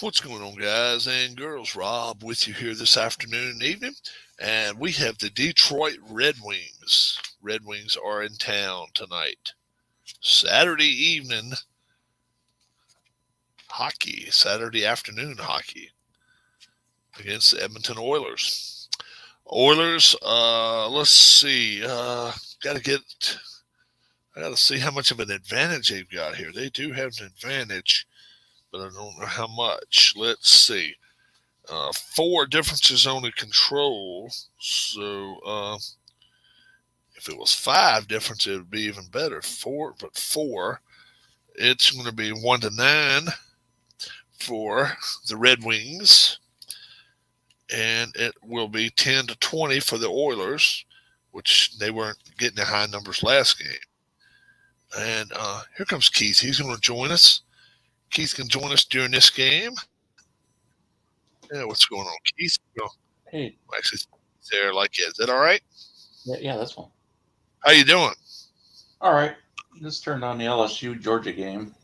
What's going on, guys and girls? Rob with you here this afternoon and evening, and we have the Detroit Red Wings. Red Wings are in town tonight. Saturday evening hockey, Saturday afternoon hockey against the Edmonton Oilers. Oilers, let's see. I got to see how much of an advantage they've got here. They do have an advantage, but I don't know how much. Let's see. 4 differences on the control. So if it was 5 differences, it would be even better. 4, but 4. It's going to be 1-9 for the Red Wings, and it will be 10-20 for the Oilers, which they weren't getting the high numbers last game. And here comes Keith. He's going to join us. Keith can join us during this game. Yeah, what's going on, Keith? Hey. Actually, there like is that all right? Yeah, that's fine. How you doing? All right. Just turned on the LSU Georgia game.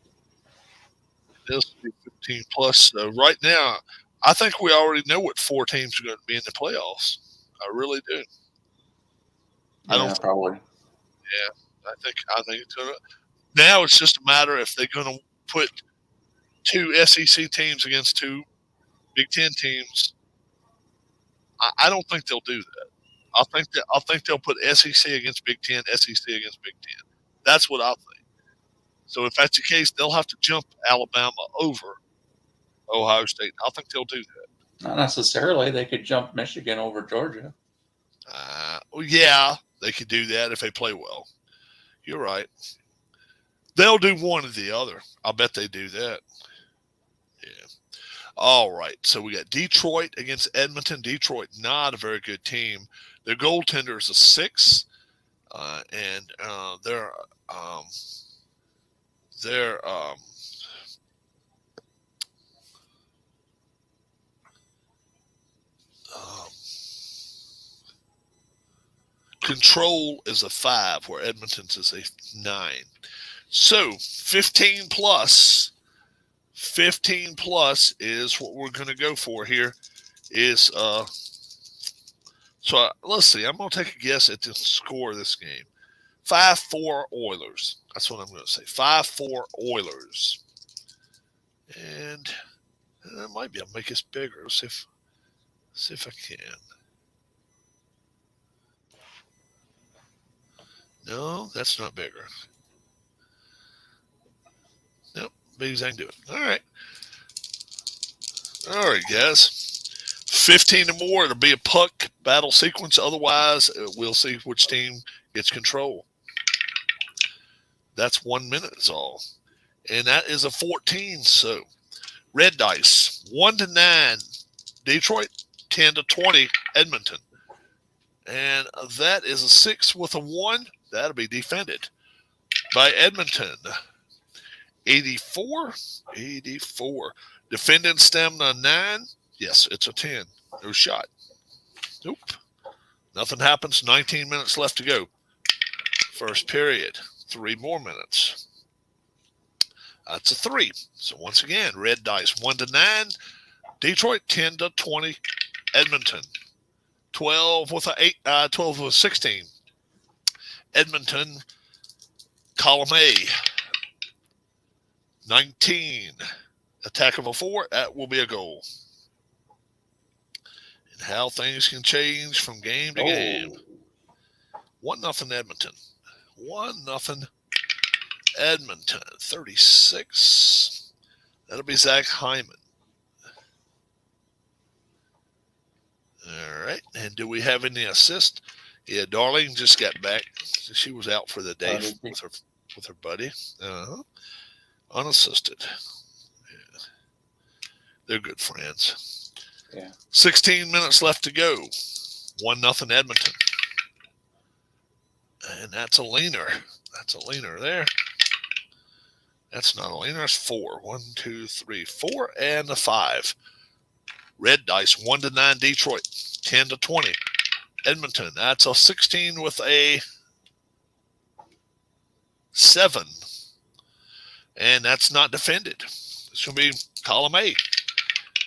This will be 15 plus. So right now, I think we already know what 4 teams are going to be in the playoffs. I really do. Probably. Yeah, I think it's going to. Now it's just a matter if they're going to put 2 SEC teams against 2 Big Ten teams. I don't think they'll do that. I think they'll put SEC against Big Ten, SEC against Big Ten. That's what I think. So if that's the case, they'll have to jump Alabama over Ohio State. I think they'll do that. Not necessarily. They could jump Michigan over Georgia. Yeah, they could do that if they play well. You're right. They'll do one or the other. I bet they do that. Yeah. All right. So we got Detroit against Edmonton. Detroit, not a very good team. Their goaltender is a 6, and they're control is a 5, where Edmonton's is a 9. So 15 plus is what we're going to go for here. Is so let's see. I'm going to take a guess at the score of this game. 5-4 Oilers. That's what I'm going to say. 5-4 Oilers. And that might be. I'll make this bigger. Let's see if I can. No, that's not bigger. Nope, big as I can do it. All right, guys. 15 or more, it'll be a puck battle sequence. Otherwise, we'll see which team gets control. That's 1 minute is all. And that is a 14. So, red dice, 1-9, Detroit, 10-20, Edmonton. And that is a 6 with a 1. That'll be defended by Edmonton. 84. Defending stamina 9. Yes, it's a 10. No shot. Nope. Nothing happens. 19 minutes left to go. First period. 3 more minutes. That's a 3. So once again, red dice 1-9. Detroit 10-20. Edmonton 12 with a 8. 12 with 16. Edmonton, column A. 19. Attack of a 4. That will be a goal. And how things can change from game to game. 1-0 Edmonton. 1-0 Edmonton. 36. That'll be Zach Hyman. All right. And do we have any assist? Yeah, Darlene just got back. She was out for the day with her buddy. Unassisted. Yeah. They're good friends. Yeah. 16 minutes left to go. 1-0 Edmonton. And that's a leaner. There. That's not a leaner. That's 4. 1, 2, 3, 4, and a 5. Red dice 1-9 Detroit. 10-20 Edmonton. That's a 16 with a 7. And that's not defended. It's going to be column A.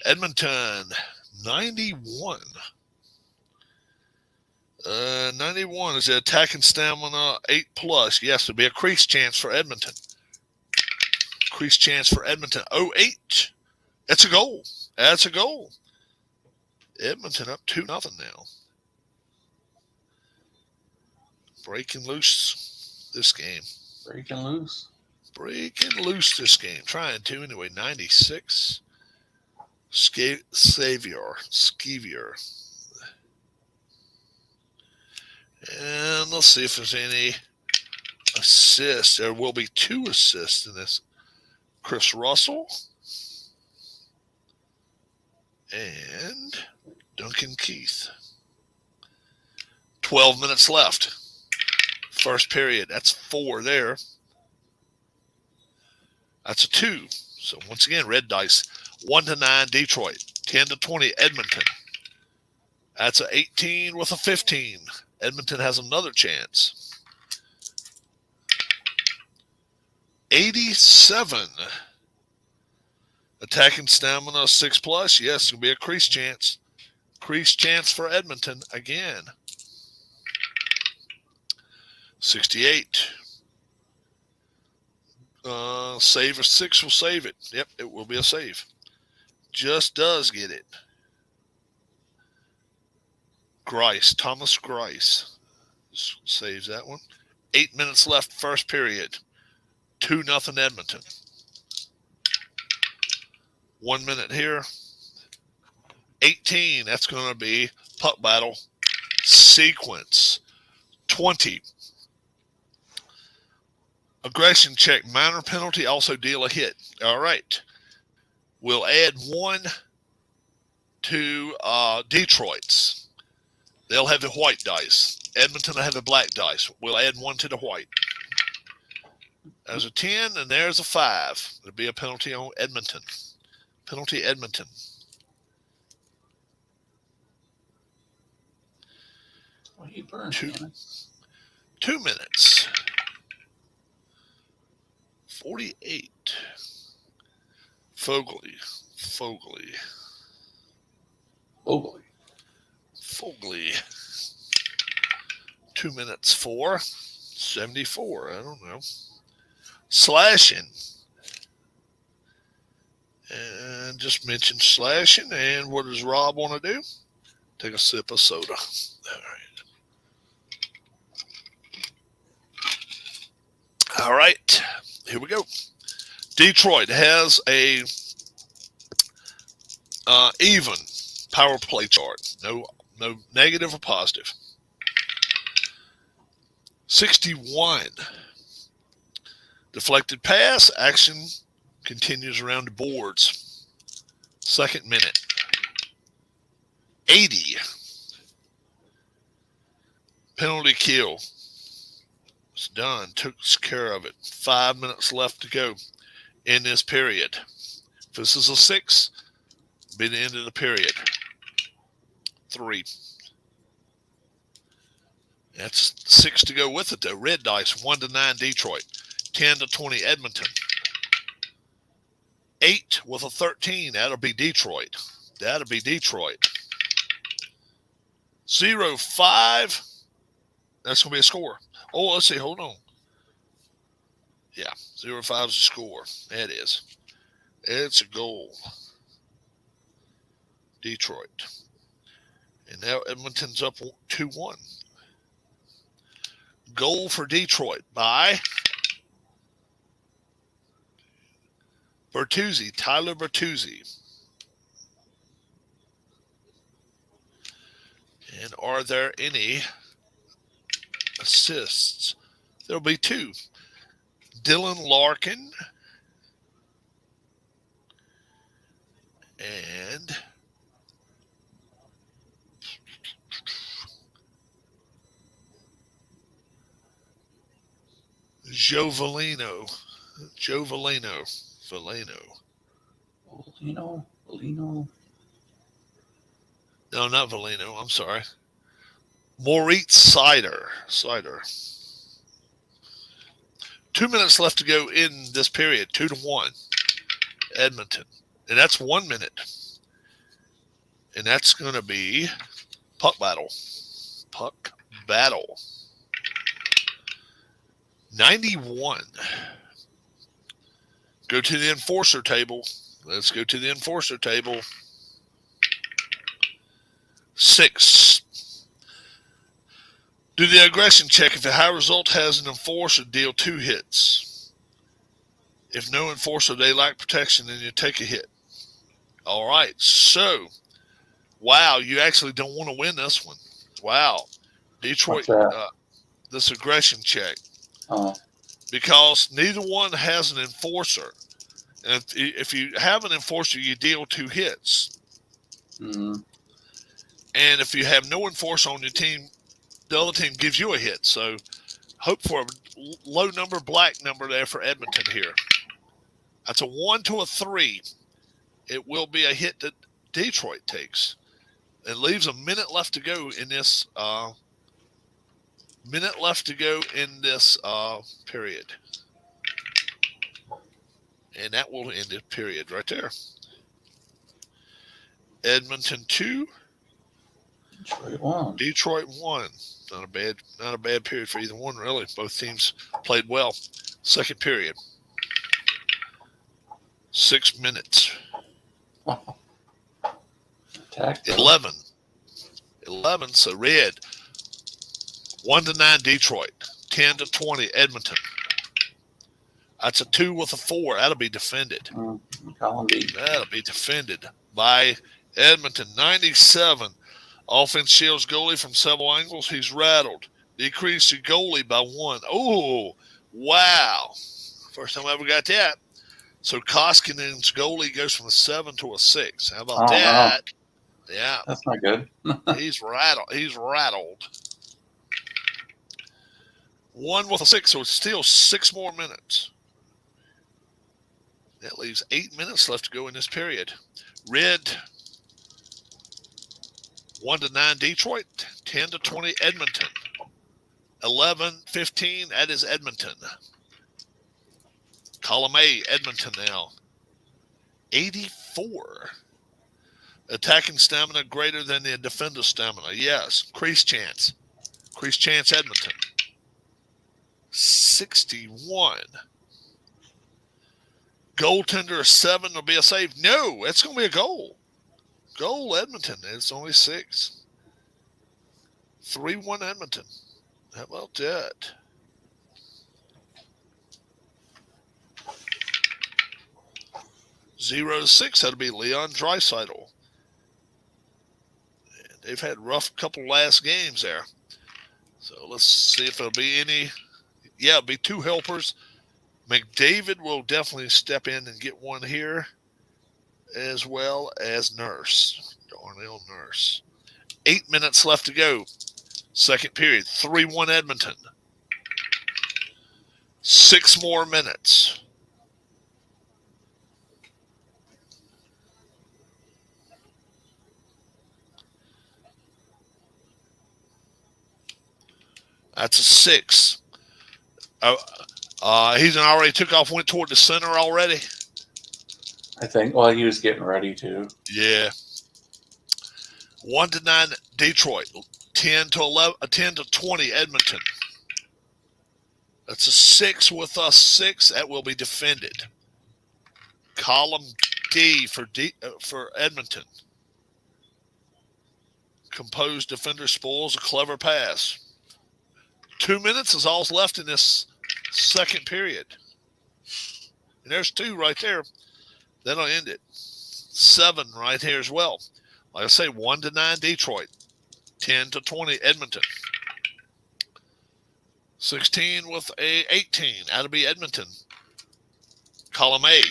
Edmonton, 91. 91 is the attacking stamina 8+. Yes, it'll be a crease chance for Edmonton. Crease chance for Edmonton. 08. That's a goal. That's a goal. Edmonton up 2-0 now. Breaking loose this game. Breaking loose. Breaking loose this game. Trying to anyway. 96. Skevier. And let's see if there's any assists. There will be 2 assists in this. Chris Russell and Duncan Keith. 12 minutes left. First period. That's 4 there. That's a 2. So once again, red dice. 1-9 Detroit. 10-20 Edmonton. That's a 18 with a 15. Edmonton has another chance. 87. Attacking stamina 6+. Yes, it'll be a crease chance. Crease chance for Edmonton again. 68. Save of 6 will save it. Yep, it will be a save. Just does get it. Grice, Thomas Grice saves that one. 8 minutes left, first period. 2-0 Edmonton. 1 minute here. 18, that's going to be puck battle sequence. 20. Aggression check, minor penalty, also deal a hit. All right. We'll add 1 to Detroit's. They'll have the white dice. Edmonton will have the black dice. We'll add 1 to the white. There's a 10, and there's a 5. There'll be a penalty on Edmonton. Penalty Edmonton. Well, he burned 2 minutes. 48. Fogley. 2 minutes 4. 74. I don't know. Slashing. And just mention slashing. And what does Rob want to do? Take a sip of soda. All right. All right. Here we go. Detroit has a even power play chart. No negative or positive. 61. Deflected pass. Action continues around the boards. Second minute. 80. Penalty kill. It's done. Took care of it. 5 minutes left to go in this period. If this is a 6, be the end of the period. 3. That's 6 to go with it, though. Red dice, 1-9 Detroit. 10-20 Edmonton. 8 with a 13. That'll be Detroit. 0-5. That's going to be a score. Oh, let's see. Hold on. Yeah, 0-5 is a score. That is. It's a goal. Detroit. And now Edmonton's up 2-1. Goal for Detroit by Bertuzzi, Tyler Bertuzzi. And are there any assists? There'll be 2. Dylan Larkin and Valeno. No, not Valeno. I'm sorry. Moritz Sider. 2 minutes left to go in this period. 2-1. Edmonton. And that's 1 minute. And that's going to be puck battle. Puck battle. 91. Go to the enforcer table. Let's go to the enforcer table. 6. Do the aggression check. If the high result has an enforcer, deal 2 hits. If no enforcer, they lack protection, then you take a hit. All right. So, wow, you actually don't want to win this one. Wow. Detroit, this aggression check. Because neither one has an enforcer. And if you have an enforcer, you deal 2 hits. Mm-hmm. And if you have no enforcer on your team, the other team gives you a hit. So hope for a low number, black number there for Edmonton here. That's a 1 to a 3. It will be a hit that Detroit takes. It leaves a minute left to go in this period. And that will end the period right there. Edmonton 2. Detroit 1. Not a bad period for either one, really. Both teams played well. Second period. 6 minutes. 11. So red. 1 to 9 Detroit. 10 to 20 Edmonton. That's a 2 with a 4. That'll be defended. That'll be defended by Edmonton. 97. Offense shields goalie from several angles. He's rattled. Decreased the goalie by 1. Oh, wow. First time I ever got that. So Koskinen's goalie goes from a 7 to a 6. How about that? No. Yeah. That's not good. He's rattled. 1 with a 6, so it's still 6 more minutes. That leaves 8 minutes left to go in this period. Red, 1 to 9 Detroit, 10 to 20 Edmonton. 11-15, that is Edmonton. Column A, Edmonton now. 84. Attacking stamina greater than the defender's stamina. Yes. Crease chance. Crease chance, Edmonton. 61. Goaltender 7 will be a save. No, it's going to be a goal. Goal, Edmonton. It's only 6. 3-1 Edmonton. How about that? Zero to 6, that'll be Leon Draisaitl. And they've had rough couple last games there. So let's see if there'll be any. Yeah, it'll be 2 helpers. McDavid will definitely step in and get 1 here, as well as Nurse. Darnell Nurse. 8 minutes left to go. Second period. 3-1 Edmonton. 6 more minutes. That's a 6. He's already took off, went toward the center already. I think. Well, he was getting ready to. Yeah. 1 to 9 Detroit. 10 to 20 Edmonton. That's a 6 with a 6. That will be defended. Column D for Edmonton. Composed defender spoils a clever pass. 2 minutes is all left in this second period. And there's 2 right there. That'll end it. 7 right here as well. Like I say, 1 to 9 Detroit. 10 to 20 Edmonton. 16 with a 18. That'll be Edmonton. Column A.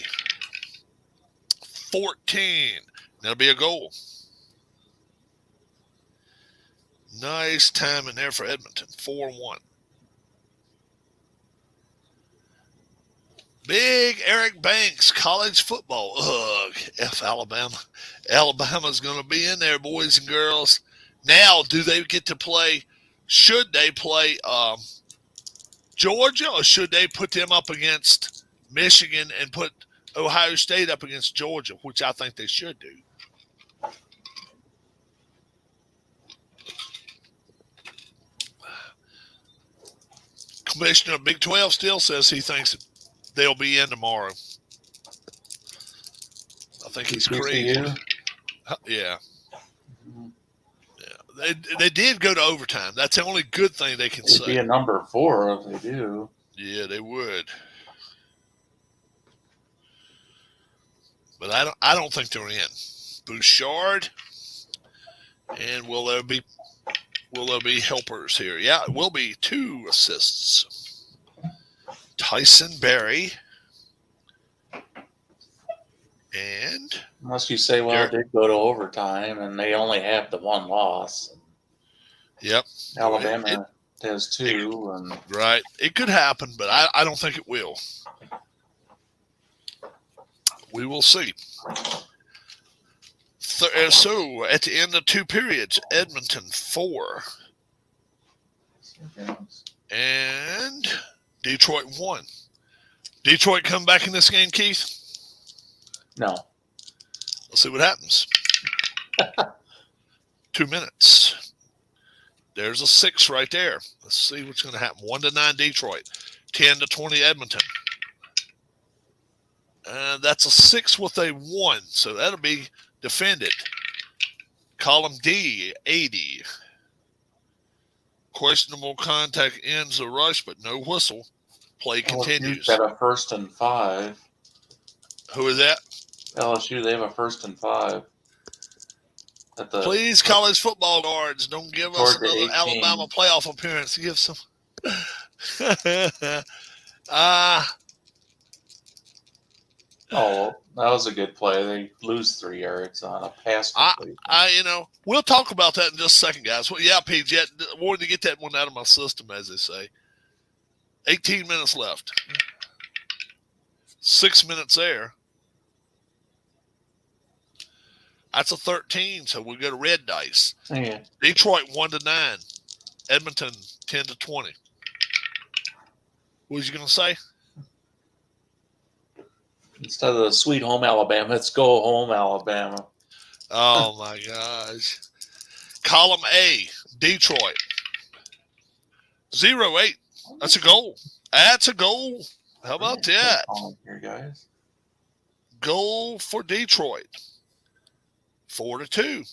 14. That'll be a goal. Nice time in there for Edmonton. 4-1. Big Eric Banks, college football. Ugh, F Alabama. Alabama's going to be in there, boys and girls. Now, do they get to play? Should they play Georgia, or should they put them up against Michigan and put Ohio State up against Georgia, which I think they should do? Commissioner of Big 12 still says he thinks they'll be in tomorrow. I think he's crazy. Yeah. Yeah. They did go to overtime. That's the only good thing they can It'd say. be a number 4 if they do. Yeah, they would. But I don't think they're in. Bouchard, and will there be helpers here? Yeah, it will be 2 assists. Tyson Berry and Unless you say, well, it did go to overtime, and they only have the 1 loss. Yep. Alabama has 2. And right. It could happen, but I don't think it will. We will see. So, at the end of 2 periods, Edmonton 4 and Detroit 1. Detroit come back in this game, Keith? No. Let's see what happens. 2 minutes. There's a 6 right there. Let's see what's going to happen. 1-9 Detroit. 10-20 Edmonton. That's a 6 with a 1, so that'll be defended. Column D, 80. Questionable contact ends the rush, but no whistle. Play continues. Got a 1st and 5. Who is that? LSU, they have a 1st and 5. Please, college football guards, don't give us another Alabama playoff appearance. Give some. Oh, that was a good play. They lose 3 yards on a pass. We'll talk about that in just a second, guys. Well, yeah, PJ, wanted to get that one out of my system, as they say. 18 minutes left. 6 minutes there. That's a 13, so we go to red dice. Yeah. Detroit 1-9. Edmonton 10-20. What was you going to say? Instead of the sweet home Alabama, let's go home Alabama. Oh, my gosh. Column A, Detroit. 0-8. That's a goal. That's a goal. How about that? Here, guys. Goal for Detroit. 4-2.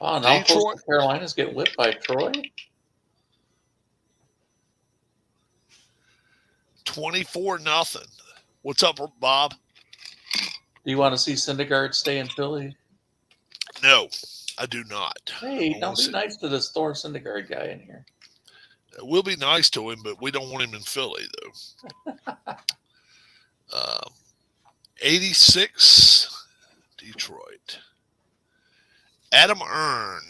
Oh, now Coastal Carolina's getting whipped by Troy. 24-0. What's up, Bob? Do you want to see Syndergaard stay in Philly? No, I do not. Hey, don't be nice to this Thor Syndergaard guy in here. We'll be nice to him, but we don't want him in Philly, though. 86, Detroit. Adam Earn.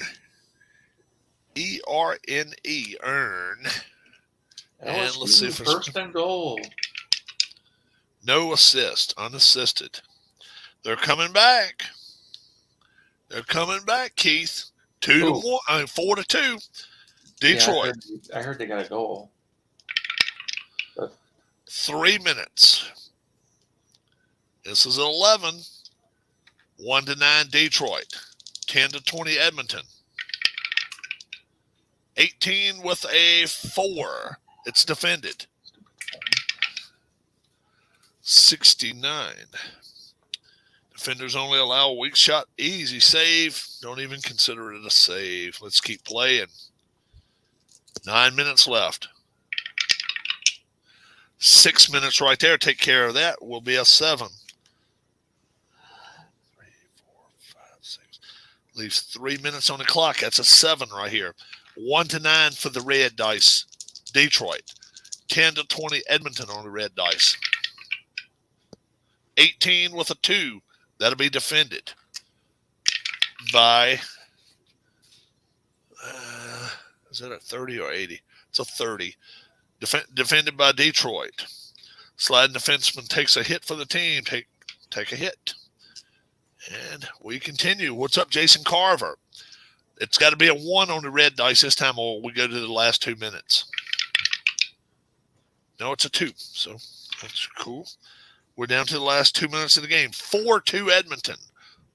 E-R-N-E, Earn. And let's see if it's 1st and goal. No assist, unassisted. They're coming back. They're coming back, Keith. 4-2. Detroit. Yeah, I heard they got a goal. But 3 minutes. This is 11. 1-9 Detroit. 10-20 Edmonton. 18 with a 4. It's defended. 69. Defenders only allow a weak shot. Easy save. Don't even consider it a save. Let's keep playing. 9 minutes left. 6 minutes right there. Take care of that. Will be a 7. 3, 4, 5, 6. Leaves 3 minutes on the clock. That's a 7 right here. 1-9 for the red dice. Detroit. 10-20 Edmonton on the red dice. 18 with a 2. That'll be defended by, is that a 30 or 80? It's a 30. Defended by Detroit. Sliding defenseman takes a hit for the team. Take a hit. And we continue. What's up, Jason Carver? It's got to be a 1 on the red dice this time, or we go to the last 2 minutes. No, it's a 2. So that's cool. We're down to the last 2 minutes of the game. 4-2 Edmonton.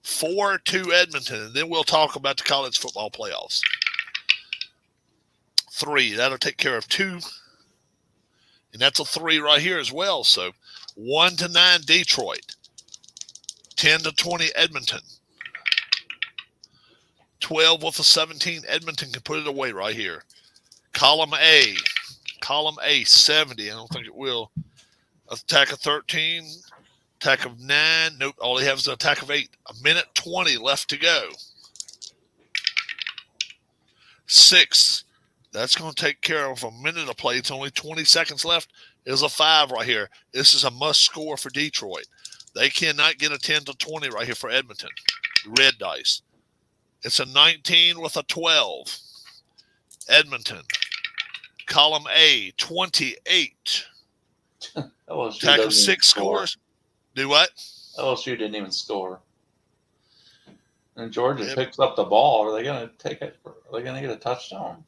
4-2 Edmonton. And then we'll talk about the college football playoffs. 3. That'll take care of 2. And that's a 3 right here as well. So 1-9 Detroit. 10-20 Edmonton. 12 with a 17. Edmonton can put it away right here. Column A. Column A, 70. I don't think it will. Attack of 13. Attack of 9. Nope. All he has is an attack of 8. 1:20 left to go. 6. That's going to take care of a minute of play. It's only 20 seconds left. There's a 5 right here. This is a must score for Detroit. They cannot get a 10-20 right here for Edmonton. Red dice. It's a 19 with a 12. Edmonton. Column A, 28. Attack of 6 scores. Do what? LSU didn't even score. And Georgia picks up the ball. Are they going to take it? Are they going to get a touchdown?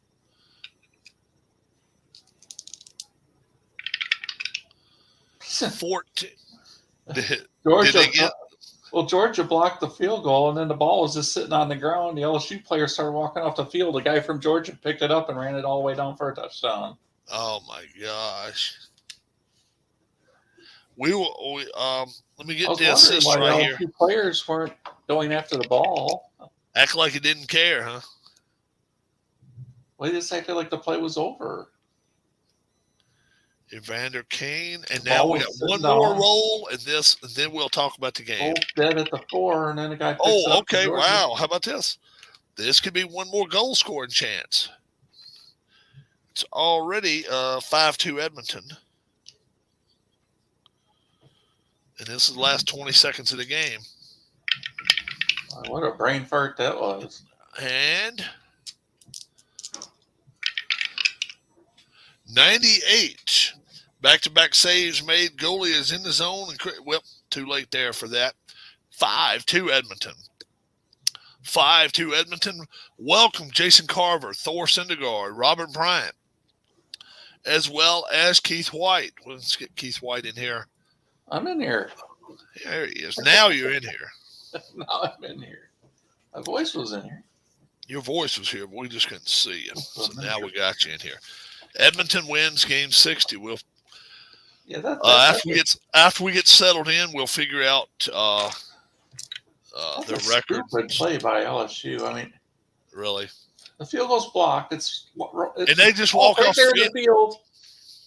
Georgia blocked the field goal, and then the ball was just sitting on the ground. The LSU player started walking off the field. The guy from Georgia picked it up and ran it all the way down for a touchdown. Oh my gosh! Let me get the assist right here. LSU players weren't going after the ball. Act like it didn't care, huh? Well, they just acted like the play was over. Evander Kane, and now we got one more roll, and then we'll talk about the game. Dead at the 4, and then the guy. Okay, wow! How about this? This could be one more goal scoring chance. It's already 5-2 Edmonton, and this is the last 20 seconds of the game. What a brain fart that was! And 98. Back-to-back saves made. Goalie is in the zone. Well, too late there for that. 5-2 Edmonton. 5-2 Edmonton. Welcome Jason Carver, Thor Syndergaard, Robert Bryant, as well as Keith White. Let's get Keith White in here. I'm in here. There he is. Now you're in here. Now I'm in here. My voice was in here. Your voice was here, but we just couldn't see you. So now we got you in here. Edmonton wins game 60. We'll after we get settled in, we'll figure out their record. Stupid play by LSU. I mean, really, the field goal's blocked. It's and they just walk right off there in the field.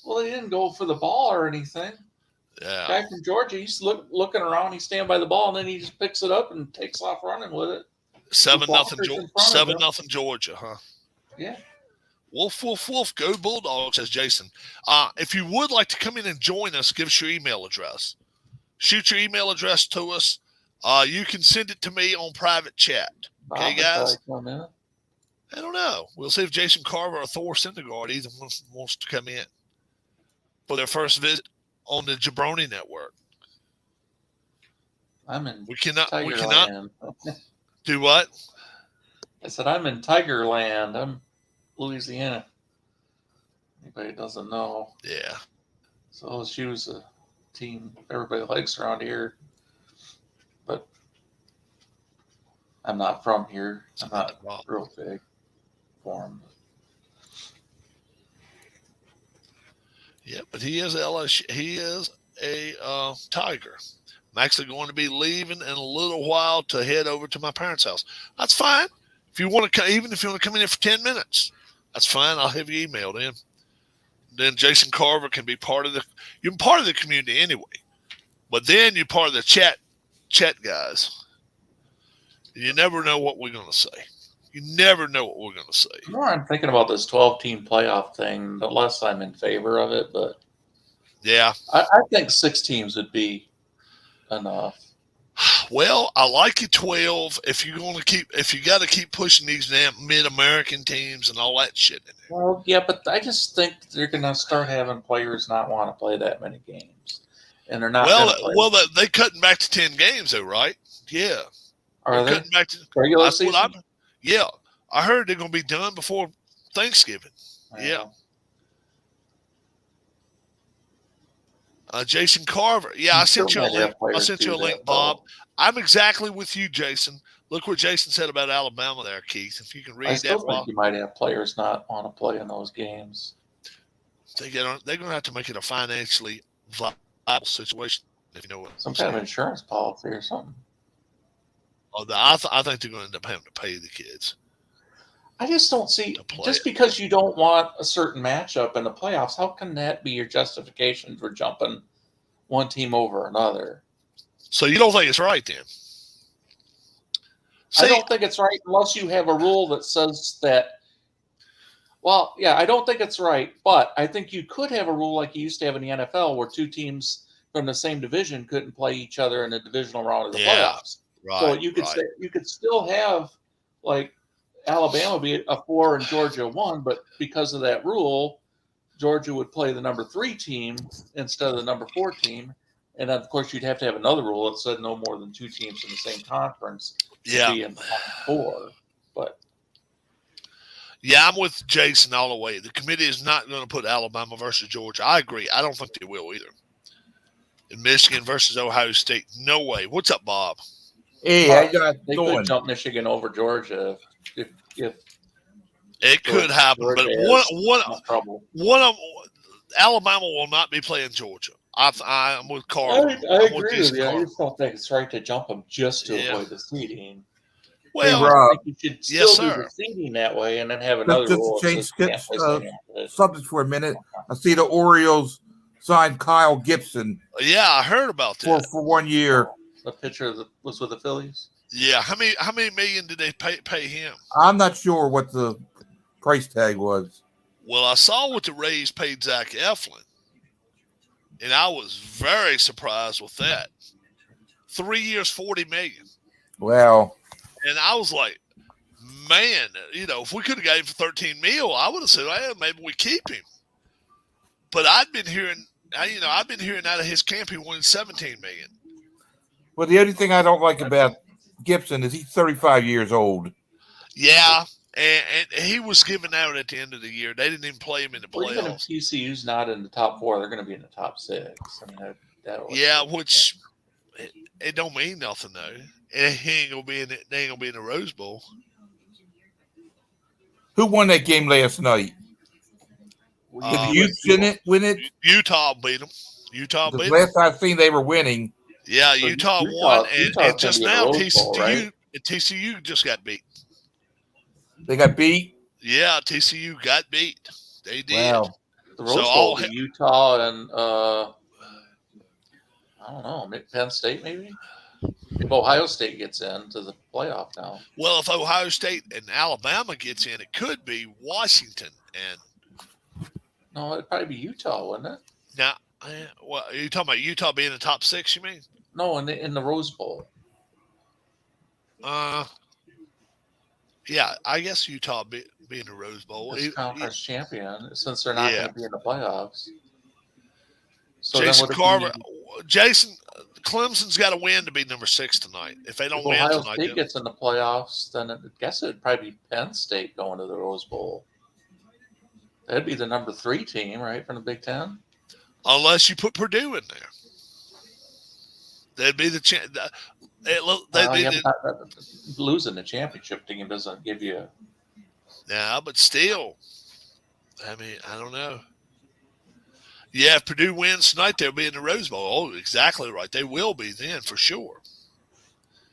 Well, they didn't go for the ball or anything. Yeah, guy from Georgia, he's looking around. He's standing by the ball, and then he just picks it up and takes off running with it. 7-0 Georgia, huh? Yeah. Wolf, wolf, wolf, go Bulldogs, says Jason. If you would like to come in and join us, give us your email address. Shoot your email address to us. You can send it to me on private chat. Okay, guys? I don't know. We'll see if Jason Carver or Thor Syndergaard either wants to come in for their first visit on the Jabroni Network. I'm in We cannot do what? I said I'm in Tigerland. I'm Louisiana. Anybody doesn't know. Yeah. So LSU is a team everybody likes around here. But I'm not from here. I'm not real big for them. Yeah, but he is LSU. He is a Tiger. I'm actually going to be leaving in a little while to head over to my parents' house. That's fine. If you want to, even if you want to come in here for 10 minutes, that's fine. I'll have you emailed in. Then Jason Carver can be part of you're part of the community anyway. But then you're part of the chat guys. You never know what we're going to say. You never know what we're going to say. The more I'm thinking about this 12-team playoff thing, the less I'm in favor of it. But yeah, I think 6 teams would be enough. Well, I like you 12 if you got to keep pushing these damn mid-American teams and all that shit in there. Well, yeah, but I just think they're going to start having players not want to play that many games, and they're not. Well, they cutting back to 10 games though, right? Yeah. Are they cutting back to regular season? Yeah, I heard they're going to be done before Thanksgiving. Yeah. Jason Carver. Yeah, You I still sent you a might link. have I players sent you do a link, that, Bob. though. I'm exactly with you, Jason. Look what Jason said about Alabama there, Keith. If you can I read still that, think Bob, you might have players not want to play in those games. they're going to have to make it a financially viable situation, if you know what I'm Some kind of saying. insurance policy or something. I think they're going to end up having to pay the kids I just don't to see, play just it. because you don't want a certain matchup in the playoffs, how can that be your justification for jumping one team over another? So you don't think it's right then? I See, don't think it's right unless you have a rule that says that. Well, yeah, I don't think it's right, but I think you could have a rule like you used to have in the NFL where two teams from the same division couldn't play each other in the divisional round of the yeah, playoffs. So right, you could right. say you could still have like Alabama be a 4 and Georgia a 1, but because of that rule, Georgia would play the number 3 team instead of the number 4 team. And of course, you'd have to have another rule that said no more than 2 teams in the same conference could Yeah, be in the Final Four. But yeah, I'm with Jason all the way. The committee is not going to put Alabama versus Georgia. I agree. I don't think they will either. And Michigan versus Ohio State, no way. What's up, Bob? Hey, how but you guys they could doing? jump Michigan over Georgia if It could happen, but Georgia has enough trouble. one of Alabama will not be playing Georgia. I'm with Carver. I I'm with agree with Jason you. I Carver. just don't think it's right to jump them just to Yeah. avoid the seeding. Hey, Well, I Rob, think you should yes, still do sir. the seeding that way and then have just, another just to rule that says change you can't play second after this. subject for a minute, I see the Orioles signed Kyle Gibson Yeah, I heard about for that. 1 year. The pitcher that was with the Phillies. Yeah, how many million did they pay him? I'm not sure what the price tag was. Well, I saw what the Rays paid Zach Eflin, and I was very surprised with that. 3 years, $40 million, Well, and I was like, man, if we could have got him for 13 mil, I would have said, well, maybe we keep him. But I've been hearing out of his camp he wanted 17 million. well, the only thing I don't like about Gibson is he's 35 years old. Yeah, and he was given out at the end of the year. They didn't even play him in the Well, even if playoffs. TCU's not in the top 4, they're going to be in the top 6. I mean, Yeah, which it don't mean nothing though. And he ain't gonna be in it. They ain't gonna be in the Rose Bowl. Who won that game last night? Did the Utes win it? Utah beat them. Utah Because beat them. last I've seen, they were winning. Yeah, So Utah won, and Utah's just gonna be in now the Rose Bowl, right? TCU just got beat. They got beat. Yeah, TCU got beat. They did. Wow. The Rose Bowl will be Utah and I don't know, Penn State maybe. If Ohio State gets into the playoff now. Well, if Ohio State and Alabama gets in, it could be Washington and. No, it'd probably be Utah, wouldn't it? Now, what are you talking about? Utah being in the top 6? You mean? No, in the Rose Bowl. Yeah, I guess Utah being the Rose Bowl. As conference champion, since they're not going to be in the playoffs. So Jason Carver, Clemson's got to win to be number 6 tonight. If they don't win Ohio tonight, State gets in the playoffs, then I guess it'd probably be Penn State going to the Rose Bowl. That'd be the number 3 team, right, from the Big Ten? Unless you put Purdue in there. They'd be the losing the championship team doesn't give you. Yeah, but still, I mean, I don't know. Yeah, if Purdue wins tonight, they'll be in the Rose Bowl. Oh, exactly right. They will be then for sure.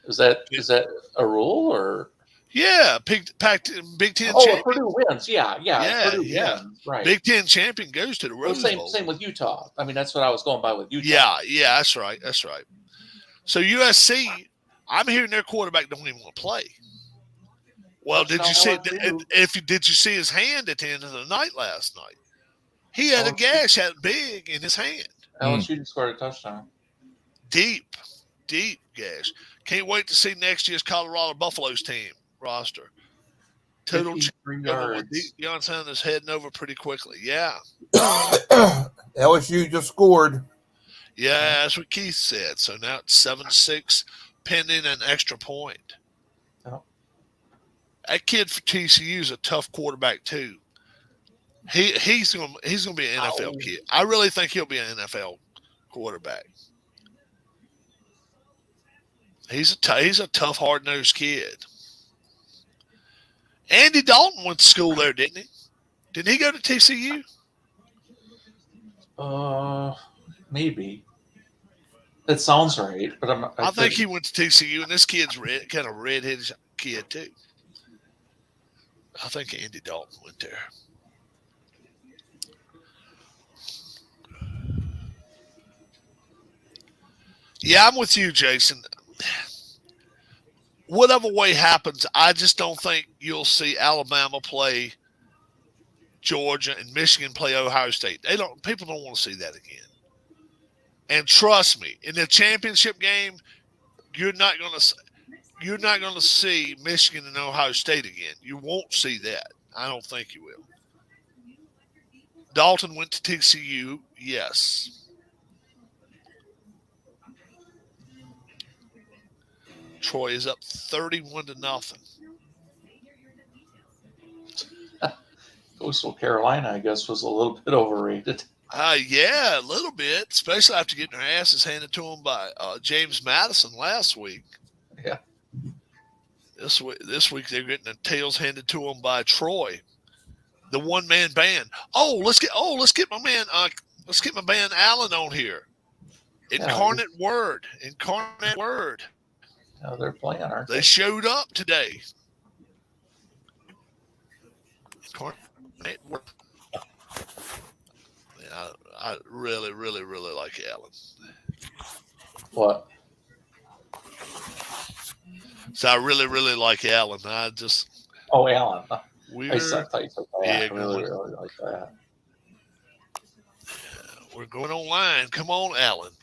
Is that a rule or? Yeah, Big Ten champion. Purdue wins. Yeah. Purdue wins. Right. Big Ten champion goes to the Rose Bowl. Same with Utah. I mean, that's what I was going by with Utah. Yeah, that's right. So USC, I'm hearing their quarterback don't even want to play. Well, did you see his hand at the end of the night last night? He had a gash that big in his hand. LSU scored a touchdown. Deep gash. Can't wait to see next year's Colorado Buffaloes team roster. Total 53 yards. Deion Sanders heading over pretty quickly. Yeah. LSU just scored. Yeah, that's what Keith said. So now it's 7-6, pending an extra point. Oh. That kid for TCU is a tough quarterback too. He's gonna be an NFL kid. I really think he'll be an NFL quarterback. He's a tough, hard-nosed kid. Andy Dalton went to school there, didn't he? Didn't he go to TCU? Maybe. It sounds right, but I think he went to TCU, and this kid's kind of red-headed kid too. I think Andy Dalton went there. Yeah, I'm with you, Jason. Whatever way happens, I just don't think you'll see Alabama play Georgia and Michigan play Ohio State. People don't want to see that again. And trust me, in the championship game, you're not going to see Michigan and Ohio State again. You won't see that. I don't think you will. Dalton went to TCU, yes. Troy is up 31-0. Coastal Carolina, I guess, was a little bit overrated. Yeah, a little bit, especially after getting their asses handed to them by James Madison last week. Yeah. This week they're getting their tails handed to them by Troy, the one-man band. Let's get my man Allen on here. Incarnate Word. Yeah, they're playing, aren't they? They showed up today. Incarnate Word. I really, really, really like Allen. What? So I really, really like Allen. Allen. I thought you said that. Yeah, I really like that. We're going online. Come on, Allen.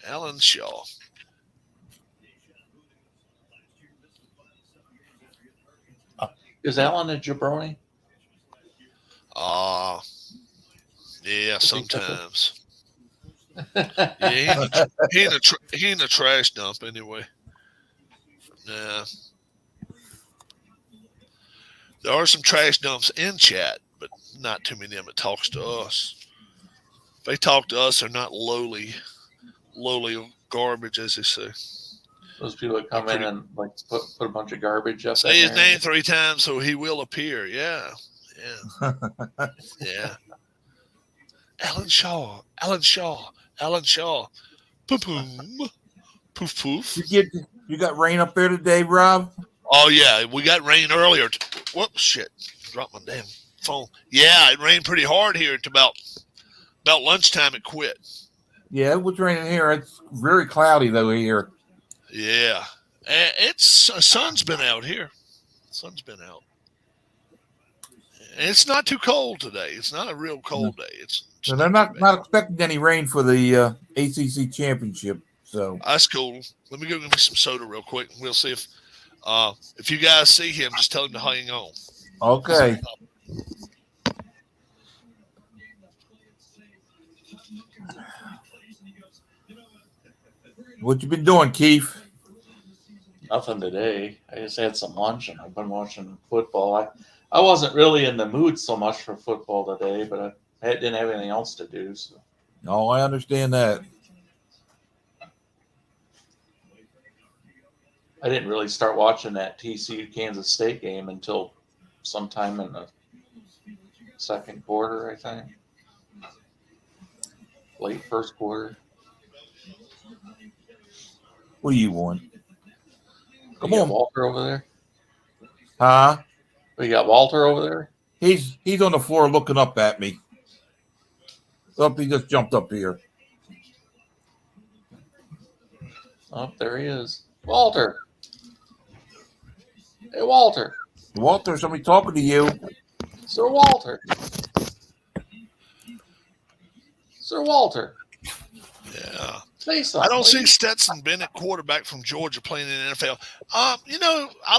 Allen Shaw. Is Allen a jabroni? Yeah, sometimes. Yeah, he in a trash dump anyway. Nah. There are some trash dumps in chat, but not too many of them that talks to us. If they talk to us, they're not lowly garbage, as they say. Those people that come in and like put a bunch of garbage up. Say his name 3 times so he will appear. Yeah. Alan Shaw. Boom, boom. Poof, poof. You got rain up there today, Rob? Oh, yeah. We got rain earlier. Whoops, shit. Dropped my damn phone. Yeah, it rained pretty hard here. At about lunchtime, it quit. Yeah, it was raining here. It's very cloudy, though, here. Yeah. Sun's been out here. Sun's been out. And it's not too cold today. It's not a real cold day. So they're not expecting any rain for the ACC championship. So that's cool. Let me go get me some soda real quick, and we'll see if you guys see him, just tell him to hang on. Okay. What you been doing, Keith? Nothing today. I just had some lunch and I've been watching football. I wasn't really in the mood so much for football today, but I didn't have anything else to do. So. Oh, I understand that. I didn't really start watching that TCU Kansas State game until sometime in the second quarter, I think. Late first quarter. What do you want? Come on, Walter over there. Huh? You got Walter over there? He's on the floor looking up at me. Oh, he just jumped up here. Oh, there he is. Walter. Hey, Walter. Walter, somebody talking to you. Sir Walter. Sir Walter. Yeah. Say something. I don't see Stetson Bennett, quarterback from Georgia, playing in the NFL. I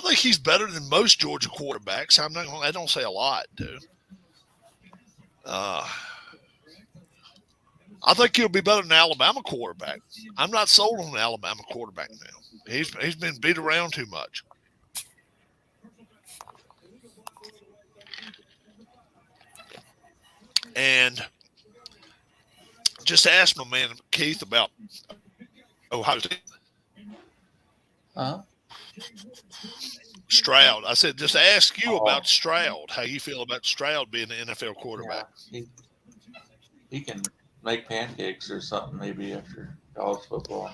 think he's better than most Georgia quarterbacks. I don't say a lot, dude. I think he'll be better than an Alabama quarterback. I'm not sold on an Alabama quarterback now. He's been beat around too much. And just ask my man Keith about Ohio State. Huh? Stroud. I said, just ask you Oh. about Stroud. How you feel about Stroud being an NFL quarterback? Yeah, he can make pancakes or something maybe after college football.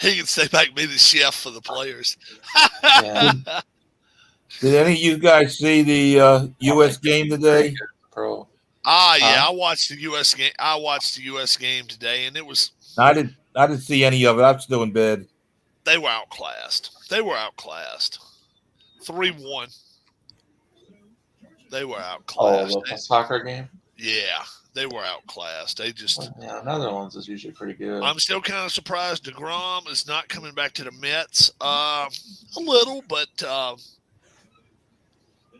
he can stay back and be the chef for the players. Yeah. Did any of you guys see the U.S. game today? Pro. Yeah, I watched the U.S. game. I watched the U.S. game today, and it was. I didn't see any of it. I'm still in bed. They were outclassed. 3-1. They were outclassed. Oh, the soccer game? Yeah, they were outclassed. They just. Yeah, Netherlands is usually pretty good. I'm still kind of surprised DeGrom is not coming back to the Mets. A little, but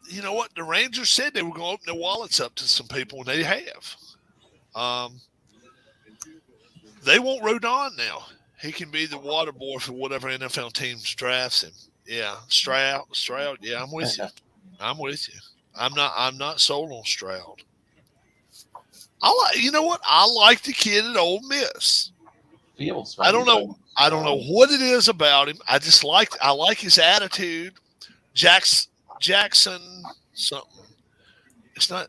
you know what? The Rangers said they were going to open their wallets up to some people, and they have. They want Rodon now. He can be the water boy for whatever NFL teams drafts him. Yeah, Stroud. Yeah, I'm with you. I'm not sold on Stroud. You know what? I like the kid at Ole Miss. Fields. I don't know what it is about him. I like his attitude. Jackson something. It's not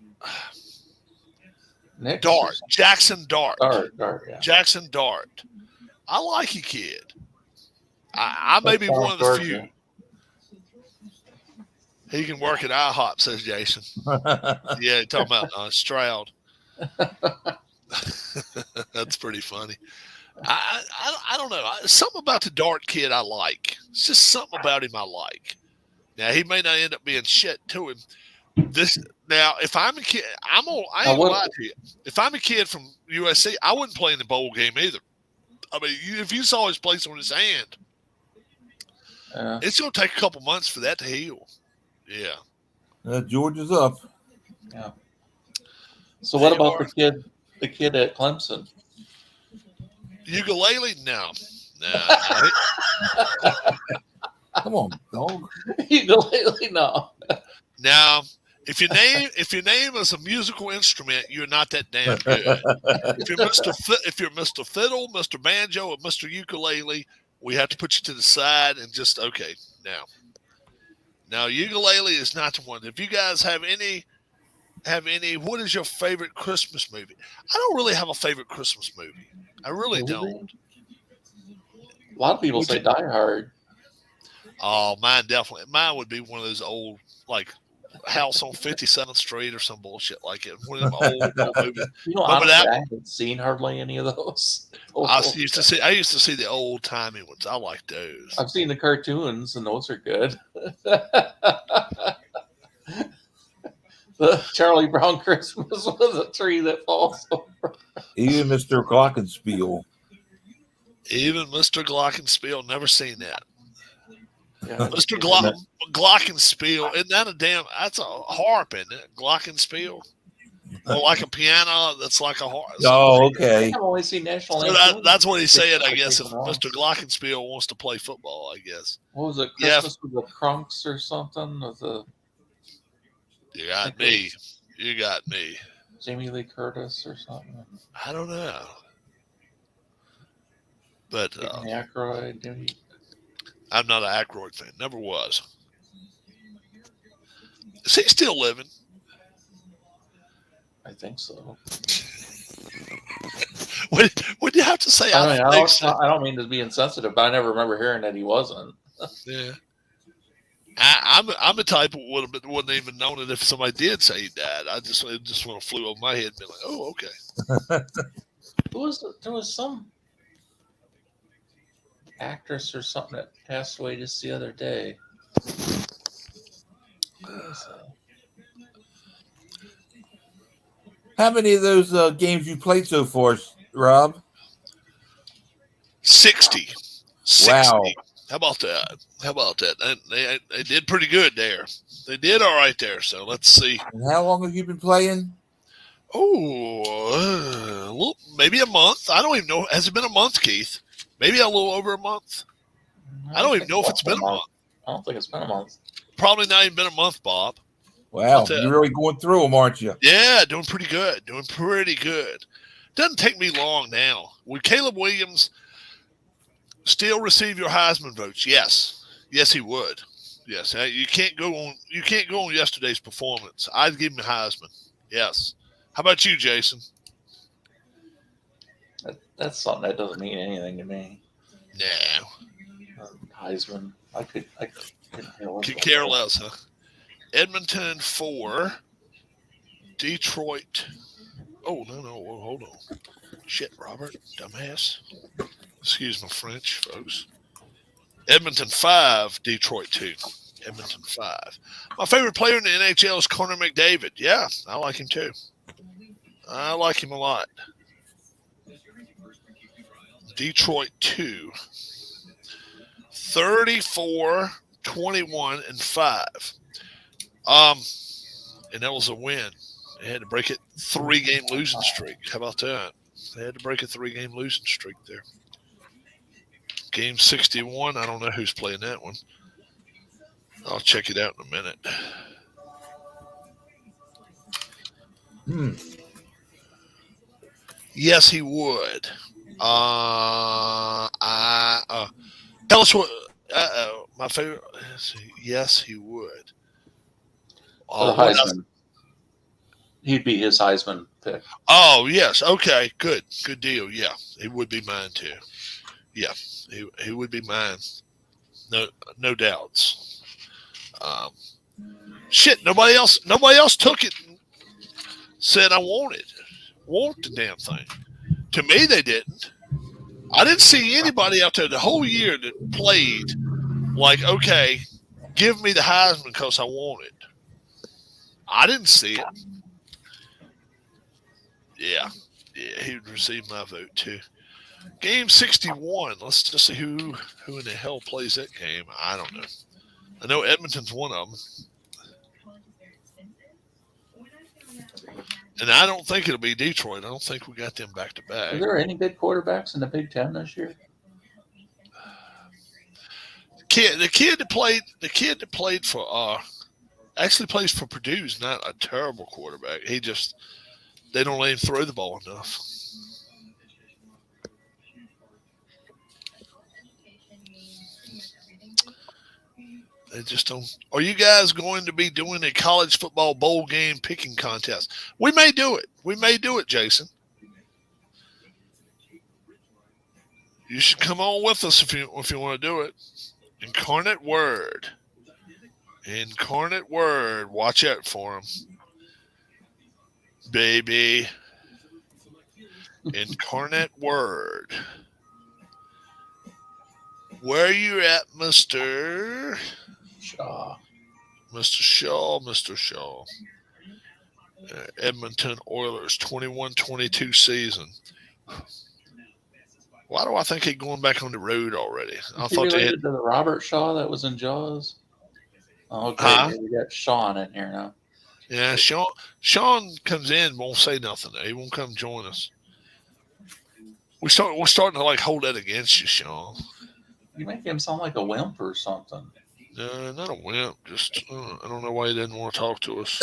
Nick Dart. Jackson Dart. Dart, yeah. Jackson Dart. I like you, kid. I may be one of the few. He can work at IHOP, says Jason. Yeah, talking about Stroud. That's pretty funny. I don't know. Something about the Dart kid I like. It's just something about him I like. Now, he may not end up being shit to him. Now, if I'm a kid, I ain't gonna lie to you. If I'm a kid from USC, I wouldn't play in the bowl game either. I mean, if you saw his place on his hand, it's going to take a couple months for that to heal. Yeah. George is up. Yeah. So what about the kid at Clemson? Ukulele? No. Come on, dog. Ukulele? No. Now, if your name is a musical instrument, you're not that damn good. If you're Mr. Fiddle, Mr. Banjo, or Mr. Ukulele, we have to put you to the side and just okay. Now ukulele is not the one. If you guys have any, what is your favorite Christmas movie? I don't really have a favorite Christmas movie. I really don't. A lot of people say Die Hard. Oh, mine would be one of those old, like House on 57th Street or some bullshit like it. One of them old movies. Honestly, I haven't seen hardly any of those. I used to see the old timey ones. I like those. I've seen the cartoons, and those are good. The Charlie Brown Christmas with a tree that falls over. Even Mr. Glockenspiel. Never seen that. Yeah, Mr. Glockenspiel, isn't that that's a harp, isn't it? Glockenspiel? Or like a piano that's like a harp. Oh, okay. I've only seen National Anthem. That's what he said, I guess, if Mr. Glockenspiel wants to play football, I guess. What was it, Christmas with the Crunks or something? You got me. Jamie Lee Curtis or something? I don't know. But Aykroyd. I'm not an Aykroyd fan. Never was. Is he still living? I think so. What do you have to say? I don't mean to be insensitive, but I never remember hearing that he wasn't. Yeah. I'm the type who wouldn't even known it if somebody did say he died. It just want to flew over my head and be like, oh, okay. There was some actress or something that passed away just the other day. How many of those games you played so far, Rob? 60. Wow. How about that? They did pretty good there. They did all right there. So let's see. And how long have you been playing? Oh, maybe a month. I don't even know. Has it been a month, Keith? Maybe a little over a month. I don't even know if it's been a month. I don't think it's been a month. Probably not even been a month, Bob. Wow, you're really going through them, aren't you? Yeah, doing pretty good. Doing pretty good. Doesn't take me long now. Would Caleb Williams still receive your Heisman votes? Yes. Yes, he would. Yes. You can't go on yesterday's performance. I'd give him a Heisman. Yes. How about you, Jason? That's something that doesn't mean anything to me. No. Heisman. I couldn't Care less, huh? Edmonton 4. Detroit. Oh, no. Hold on. Shit, Robert. Dumbass. Excuse my French, folks. Edmonton 5. Detroit 2. Edmonton 5. My favorite player in the NHL is Connor McDavid. Yeah, I like him too. I like him a lot. Detroit 2. 34, 21, and 5. And that was a win. They had to break a 3-game losing streak. How about that? They had to break a 3-game losing streak there. Game 61. I don't know who's playing that one. I'll check it out in a minute. Yes, he would. Tell us what. My favorite. Yes, he would. For the Heisman. He'd be his Heisman pick. Oh, yes. Okay, good. Good deal. Yeah, he would be mine too. Yeah, he would be mine. No doubts. Shit, nobody else took it and said I want the damn thing. To me, they didn't. I didn't see anybody out there the whole year that played like, okay, give me the Heisman because I want it. I didn't see it. Yeah, he would receive my vote too. Game 61. Let's just see who in the hell plays that game. I don't know. I know Edmonton's one of them. And I don't think it'll be Detroit. I don't think we got them back to back. Are there any good quarterbacks in the Big Ten this year? The kid that played for actually plays for Purdue is not a terrible quarterback. They don't let him throw the ball enough. They just don't. Are you guys going to be doing a college football bowl game picking contest? We may do it, Jason. You should come on with us if you want to do it. Incarnate Word. Watch out for him, baby. Incarnate Word. Where are you at, Mr. Shaw? Mr. Shaw. Edmonton Oilers 21-22 season. Why do I think he's going back on the road already? I thought related they had to the Robert Shaw that was in Jaws. Oh, okay, we got Sean in here now. Yeah, Sean comes in, won't say nothing. He won't come join us. We're starting to like hold that against you, Sean. You make him sound like a wimp or something. No, not a wimp. Just I don't know why he didn't want to talk to us.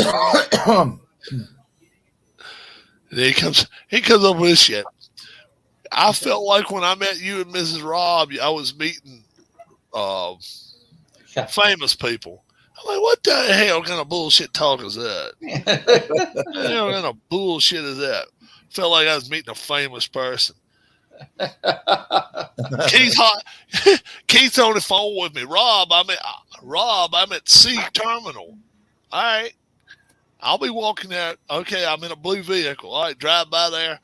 He comes up with this shit. I felt like when I met you and Mrs. Robb, I was meeting famous people. I'm like, what the hell kind of bullshit talk is that? What kind of bullshit is that? Felt like I was meeting a famous person. Keith's on the phone with me. Rob, I'm at C Terminal. All right. I'll be walking out. Okay, I'm in a blue vehicle. All right, drive by there.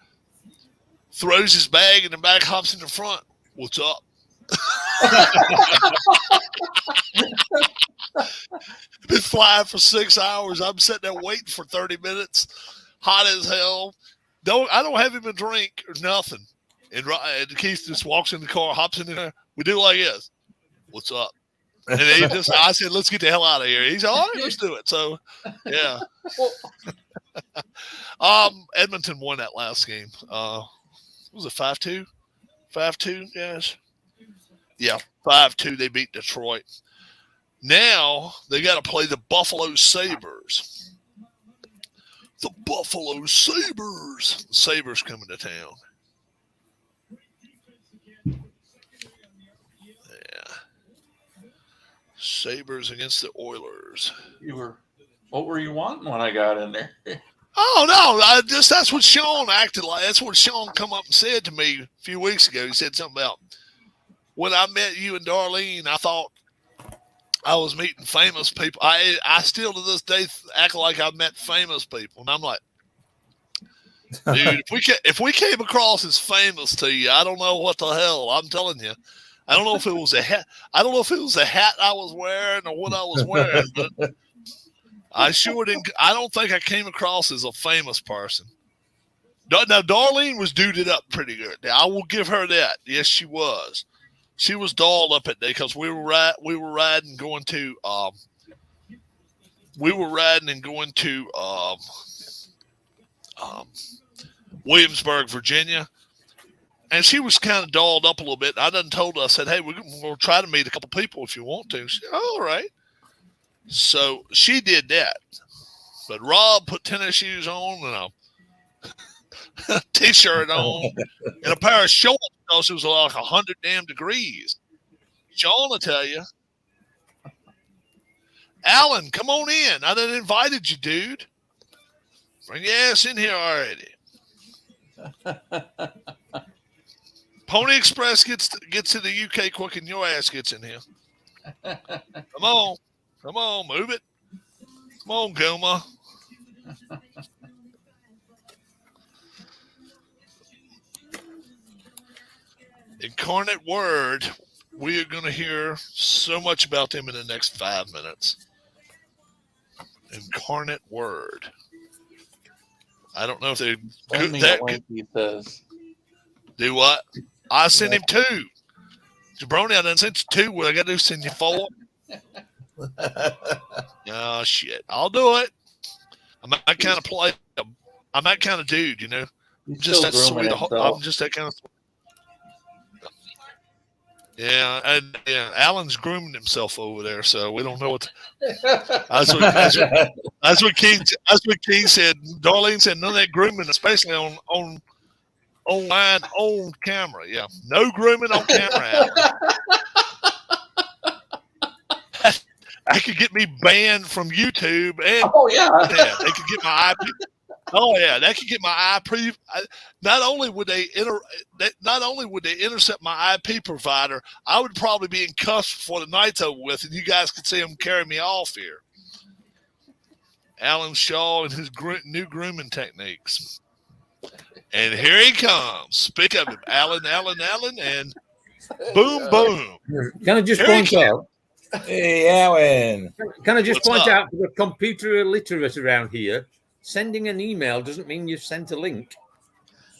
Throws his bag in the back, hops in the front. What's up? Been flying for 6 hours. I'm sitting there waiting for 30 minutes. Hot as hell. I don't have him a drink or nothing. And Keith just walks in the car, hops in there. We do like this. What's up? And I said, let's get the hell out of here. He's all right, let's do it. So, yeah. Edmonton won that last game. Was it 5-2? 5-2, yes. Yeah, 5-2. They beat Detroit. Now they got to play the Buffalo Sabres. The Buffalo Sabres. The Sabres coming to town. Yeah. Sabres against the Oilers. What were you wanting when I got in there? Oh no! That's what Sean acted like. That's what Sean come up and said to me a few weeks ago. He said something about when I met you and Darlene. I thought I was meeting famous people. I still to this day act like I've met famous people, and I'm like, dude, if we came across as famous to you, I don't know what the hell. I'm telling you, I don't know if it was a hat. I don't know if it was a hat I was wearing or what I was wearing, but I sure didn't. I don't think I came across as a famous person. Now, Darlene was duded up pretty good. Now, I will give her that. Yes, she was. She was dolled up at day because we were riding and going to Williamsburg, Virginia, and she was kind of dolled up a little bit. I done told her, I said, "Hey, we're going to try to meet a couple people if you want to." She said, "Oh, all right." So she did that. But Rob put tennis shoes on and a t-shirt on and a pair of shorts because it was like 100 damn degrees. Sean will tell you. Alan, come on in. I done invited you, dude. Bring your ass in here already. Pony Express gets to the UK quick and your ass gets in here. Come on. Come on, move it. Come on, Goma. Incarnate Word, we are going to hear so much about them in the next 5 minutes. Incarnate Word. I don't know if they Send me a link, he says. Do what? I sent him 2. Jabroni, I done sent you 2. What I got to do? Send you 4? Oh shit! I'll do it. I'm that kind of play. I'm that kind of dude, you know. I'm just that sweet. I'm just that kind of. Yeah, and yeah. Alan's grooming himself over there, so we don't know what. That's what King. That's what King said. Darlene said none of that grooming, especially on online on camera. Yeah, no grooming on camera. Alan. I could get me banned from YouTube, and they could get my IP. Oh yeah, that could get my IP. Not only would they intercept my IP provider, I would probably be in cuffs before the night's over with, and you guys could see them carry me off here. Alan Shaw and his new grooming techniques, and here he comes. Speak of him, Alan, and boom, boom. Can I just point out? Hey, Alan. Can I just point out to the computer illiterate around here? Sending an email doesn't mean you've sent a link.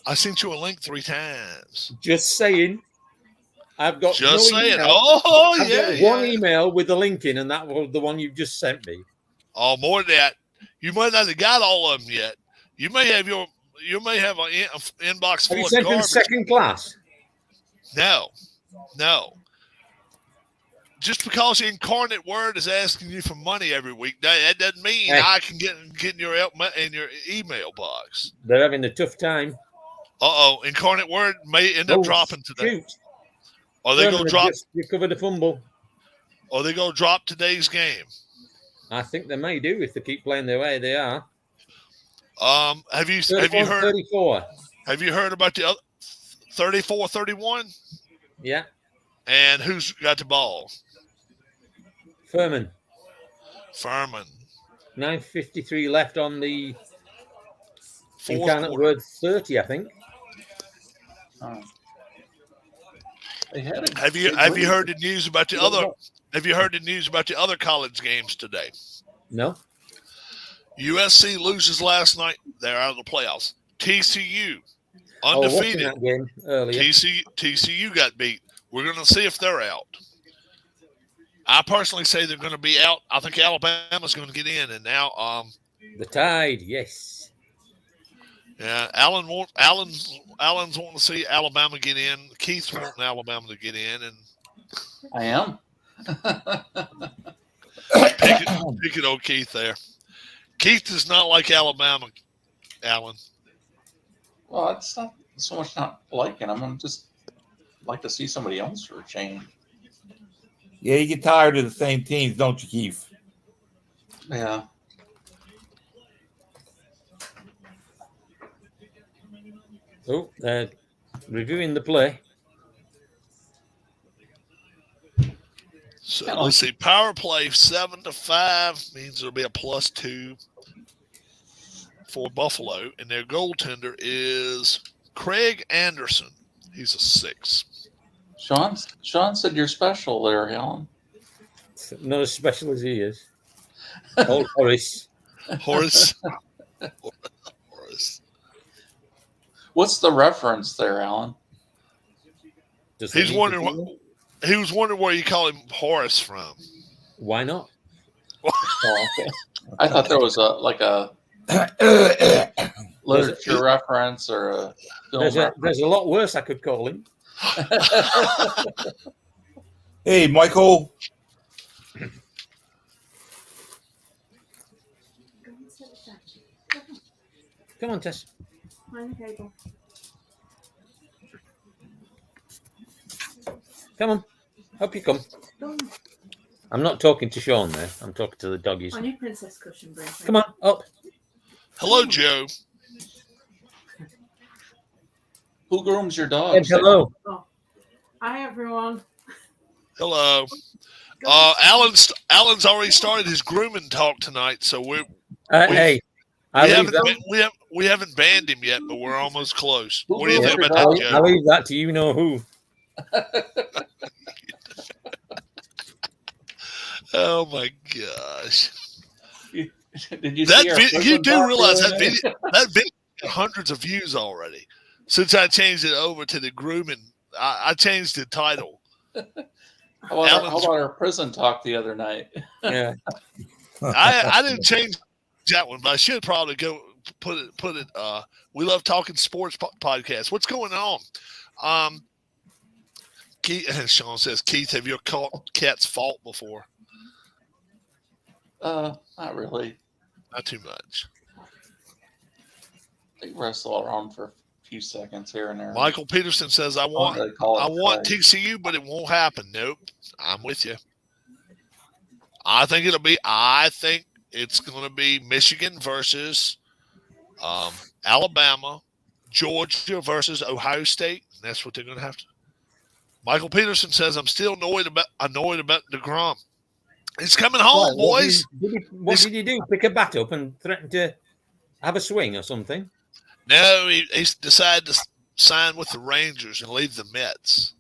I sent you a link 3 times. Just saying. I've got just no saying. Email. Oh, I've got one email with the link in, and that was the one you've just sent me. Oh, more than that. You might not have got all of them yet. You may have an inbox full of garbage. Second class? No. Just because the Incarnate Word is asking you for money every week, that doesn't mean I can get in your email box. They're having a tough time. Incarnate Word may end up dropping today. Shoot. Or they go drop. You covered a fumble. Or they go drop today's game. I think they may do if they keep playing the way they are. Have you heard 34? Have you heard about the other 34-31? Yeah. And who's got the ball? Furman. 9:53 left on the Incarnate Word 30, I think. Have you heard the news about the other? Have you heard the news about the other college games today? No. USC loses last night. They're out of the playoffs. TCU undefeated. That game earlier. TCU got beat. We're going to see if they're out. I personally say they're going to be out. I think Alabama's going to get in, and now the Tide, yes. Yeah, Alan's wanting to see Alabama get in. Keith's wanting Alabama to get in, and I am. Picking on Keith there. Keith does not like Alabama, Alan. Well, it's not so much not liking them. I'm just like to see somebody else for a change. Yeah, you get tired of the same teams, don't you, Keith? Yeah. Oh, they're reviewing the play. So let's see. Power play 7-5 means there'll be a +2 for Buffalo, and their goaltender is Craig Anderson. He's a 6. Sean said you're special there, Helen. Not as special as he is. Old Horace. Horace. What's the reference there, Alan? He's wondering he was wondering where you call him Horace from. Why not? Oh, okay. I thought there was a literature reference or a film there's a lot worse I could call him. Hey, Michael. Come on, Tess. Come on. Up you come. I'm not talking to Sean there. I'm talking to the doggies. On your princess cushion, Brent. Come on, up. Hello, Joe. Who grooms your dogs? Hello. Oh. Hi, everyone. Hello. Alan's already started his grooming talk tonight, so Hey, we haven't banned him yet, but we're almost close. Who What do you think grooms about your that, dog? Joe? I'll leave that to you know who. Oh my gosh! Did you see our You do talk realize the that other video got hundreds of views already since I changed it over to the grooming. I changed the title. How about our prison talk the other night? Yeah. I didn't change that one, but I should probably go put it. We love talking sports podcast. What's going on? Keith, Sean says, Keith, have you caught cat's fault before? Not really. Not too much. They wrestle around for a few seconds here and there. Michael Peterson says, I want TCU, but it won't happen. Nope. I'm with you. I think it's going to be Michigan versus Alabama, Georgia versus Ohio State. And that's what they're going to have to. Michael Peterson says, I'm still annoyed about DeGrom. It's coming home, boys. What did he do? Pick a bat up and threaten to have a swing or something? No, he decided to sign with the Rangers and leave the Mets.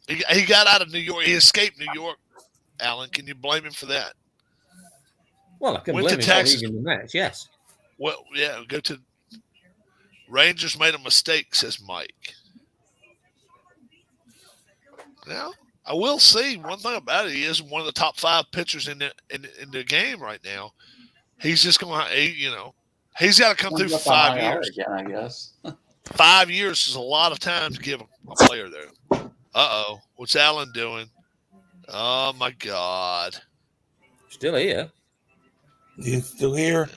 He got out of New York. He escaped New York, Alan. Can you blame him for that? Well, I can blame him for leaving the Mets, yes. Well, yeah, go to Rangers made a mistake, says Mike. Now, I will say one thing about it. He is one of the top 5 pitchers in the game right now. He's just going to, he's got to come through for 5 years. Again, I guess. 5 years is a lot of time to give a player there. Uh-oh. What's Allen doing? Oh, my God. Still here. He's still here.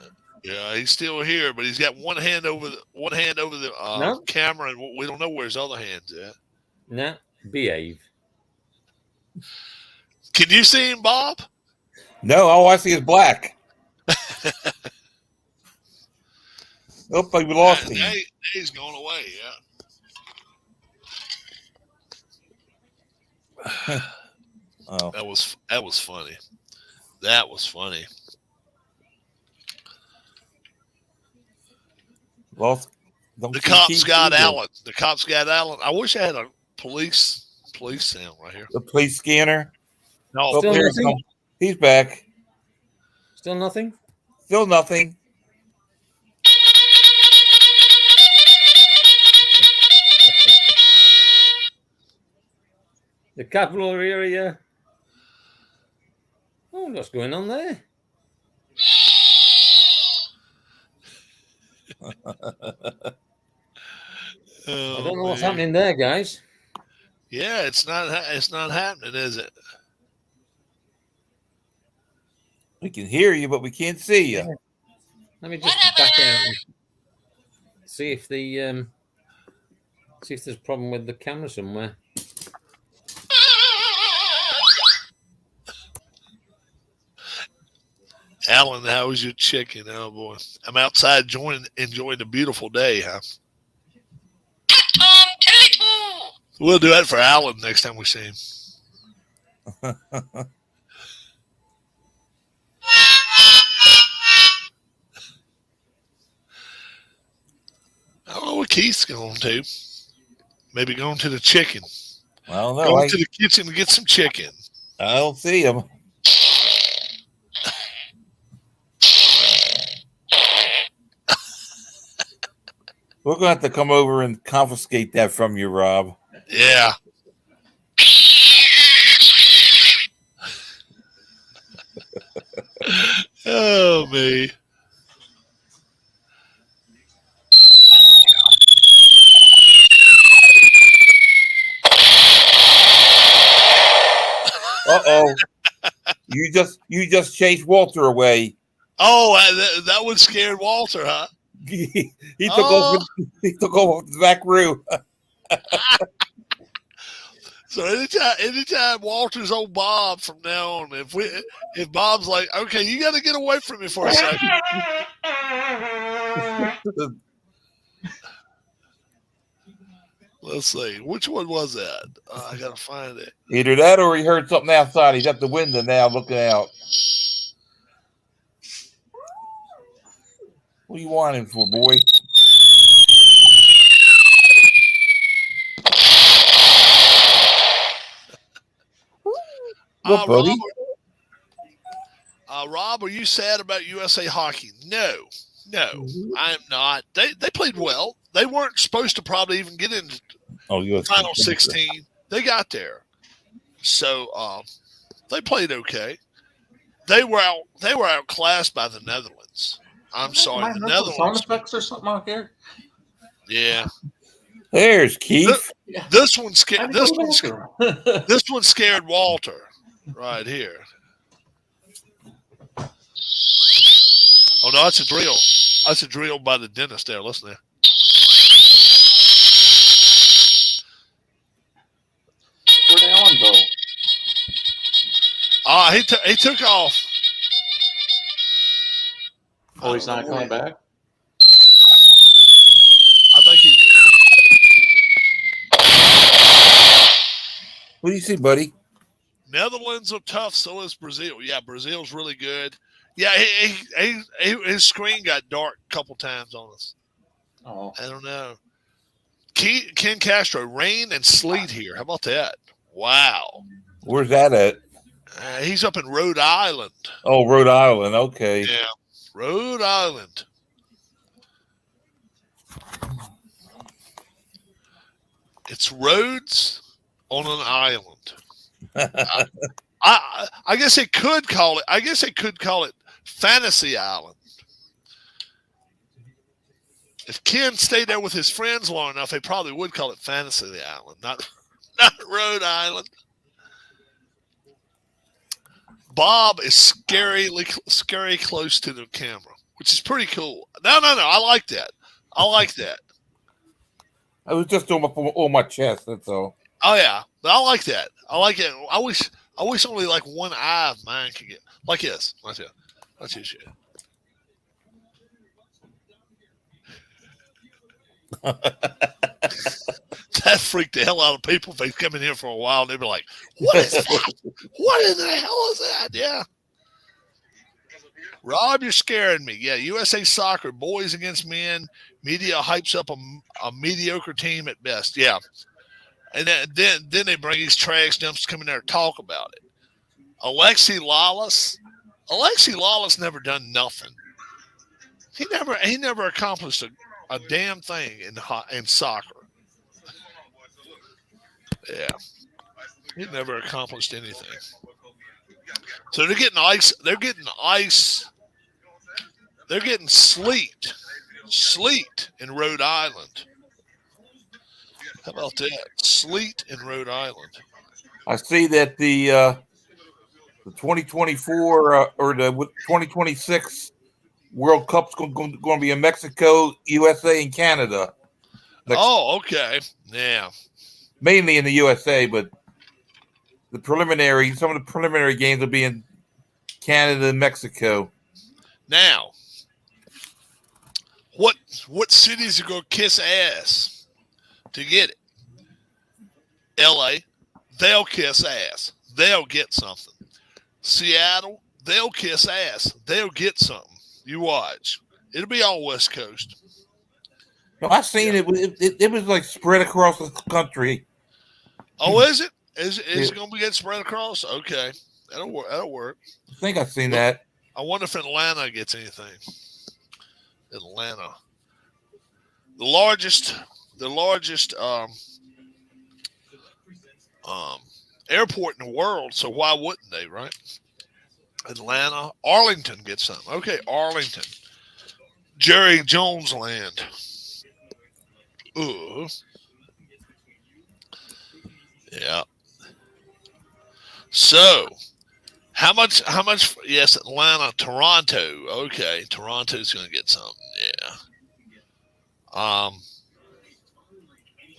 Yeah, he's still here, but he's got one hand over the camera, and we don't know where his other hand's at. No, behave. Can you see him, Bob? No, all I see is black. Oh, we lost him. He's going away, yeah. Oh. That was funny. That was funny. Lost. The cops got Allen. The cops got Allen. I wish I had a police sound right here. The police scanner. No, Still nothing? He's back. Still nothing? Still nothing. The cavalry area. Oh, what's going on there? I don't know what's happening there, guys. Yeah, it's not happening, is it? We can hear you, but we can't see you. Let me just back out and see if there's a problem with the camera somewhere. Alan, how was your chicken? Oh boy, I'm outside enjoying the beautiful day, huh? We'll do that for Alan next time we see him. I don't know what Keith's going to. Maybe going to the chicken. I don't know. Going to the kitchen to get some chicken. I don't see him. We're going to have to come over and confiscate that from you, Rob. Yeah. Oh, me. Uh-oh. You just chased Walter away. Oh, that one scared Walter, huh? He took off the back room. So anytime Walter's on Bob from now on, if Bob's like, okay, you got to get away from me for a second. Let's see, which one was that? I gotta find it. Either that or he heard something outside. He's at the window now, looking out. What are you wanting for, boy? What, buddy? Rob, are you sad about USA Hockey? No, I'm not. They played well. They weren't supposed to probably even get into the final 16. They got there, so they played okay. They were outclassed by the Netherlands. I'm sorry, the Netherlands. Sound effects or something out here. Yeah. There's Keith. This one scared. This one scared Walter right here. Oh no, that's a drill. That's a drill by the dentist there. Listen there. Where'd Alan go? He took off. Oh, he's not coming back? I think he will. What do you see, buddy? Netherlands are tough, so is Brazil. Yeah, Brazil's really good. Yeah, his screen got dark a couple times on us. Oh. I don't know. Ken Castro, rain and sleet here. How about that? Wow. Where's that at? He's up in Rhode Island. Oh, Rhode Island. Okay. Yeah, Rhode Island. It's roads on an island. I guess they could call it. I guess they could call it Fantasy Island. If Ken stayed there with his friends long enough, they probably would call it Fantasy Island, not Rhode Island. Bob is scary close to the camera, which is pretty cool. No. I like that. I I was just doing on my chest. That's all. Oh yeah, but I like that. I like it. I wish only like one eye of mine could get like this. Watch this shit. That freaked the hell out of people if they come in here for a while and they'd be like, "What is that? What in the hell is that?" Yeah. Rob, you're scaring me. Yeah, USA Soccer, boys against men. Media hypes up a mediocre team at best. Yeah. And then they bring these trash dumps to come in there and talk about it. Alexi Lawless never done nothing. He never accomplished a damn thing in soccer. Yeah. He never accomplished anything. So they're getting ice. They're getting sleet in Rhode Island. How about that? Sleet in Rhode Island. I see that the the 2024 or the 2026 World Cup's going to be in Mexico, USA, and Canada. Oh, okay. Yeah. Mainly in the USA, but some of the preliminary games will be in Canada and Mexico. Now, what cities are gonna kiss ass to get it? L.A. They'll kiss ass. They'll get something. Seattle. They'll kiss ass. They'll get something. You watch. It'll be all West Coast. No, I seen it was like spread across the country. Oh, is it? Is it going to be getting spread across? Okay, that'll work. That'll work. I think I've seen that. I wonder if Atlanta gets anything. Atlanta, the largest airport in the world. So why wouldn't they? Right? Atlanta, Arlington gets something. Okay, Arlington, Jerry Jones land. Ooh. Yeah. So, how much? Yes, Atlanta, Toronto. Okay, Toronto's going to get something. Yeah.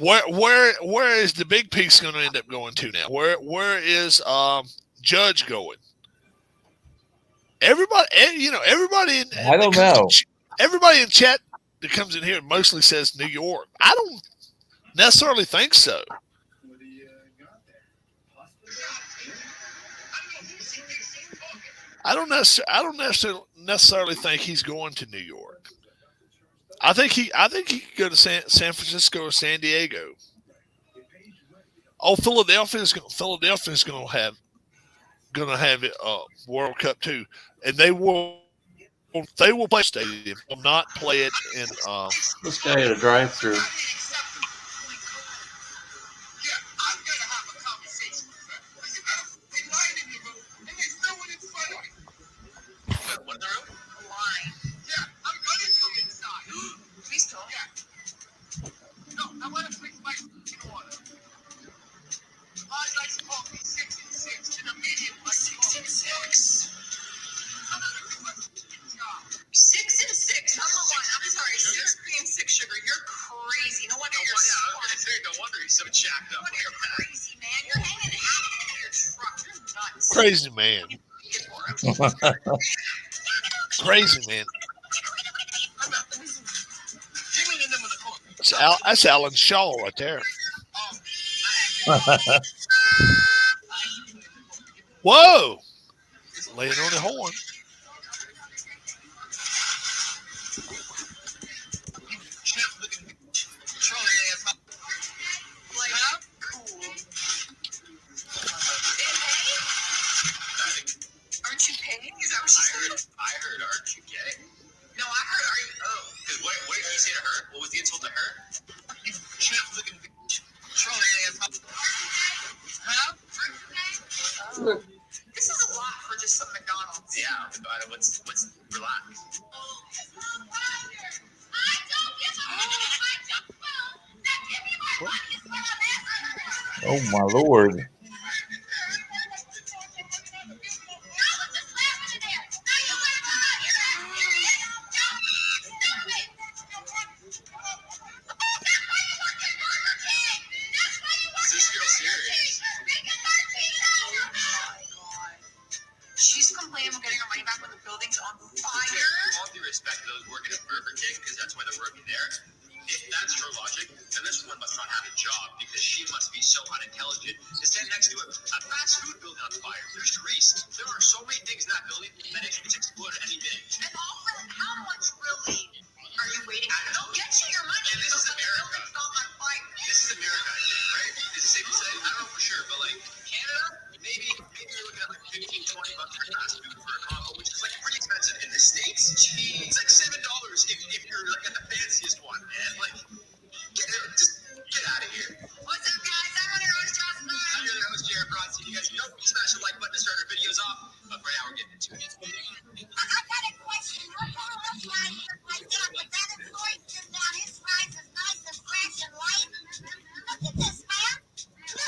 Where is the big piece going to end up going to now? Where is Judge going? Everybody, everybody in I don't know. Everybody in chat that comes in here mostly says New York. I don't necessarily think so. I don't necessarily think he's going to New York. I think he could go to San Francisco or San Diego. Oh, Philadelphia's going to have it World Cup too, and they will play stadium. Will not play it in. This guy had a drive-through. Crazy man. Crazy man. That's Alan Shaw right there. Whoa! Laying on the horn. Aren't you paying? Is that what she said? I heard, aren't you gay? No, I heard, are you? Oh. Because what did you say to her? What was the insult to her? You champ looking bitch. Huh? This is a lot for just some McDonald's. Yeah, but let's relax. Oh my Lord. She's complaining we're getting our money back when the building's on fire. All due respect to those working at Burger King, because that's why they're working there. If that's her logic, then this woman must not have a job because she must be so unintelligent to stand next to a fast food building on fire. There's grease. There are so many things in that building that it could explode any day. And also, how much really are you waiting for? They'll get you your money. And this is America. The building's not on fire. This is America, I think, right? Is it safe to say? I don't know for sure, but like Canada, maybe you're looking at like $15, $20 for fast food for a combo, which is like pretty expensive in the States. Jeez. It's like $7 if you're like at the fanciest one, man. Like, just get out of here. What's up, guys? I'm one of your hosts, Johnson. I'm your other host, Jared Bronson. You guys know smash the like button to start our videos off. But right now we're getting into it. I got a question. What kind of fries look like that? But that employee sits down. His fries is nice and fresh and light. Look at this, man. Look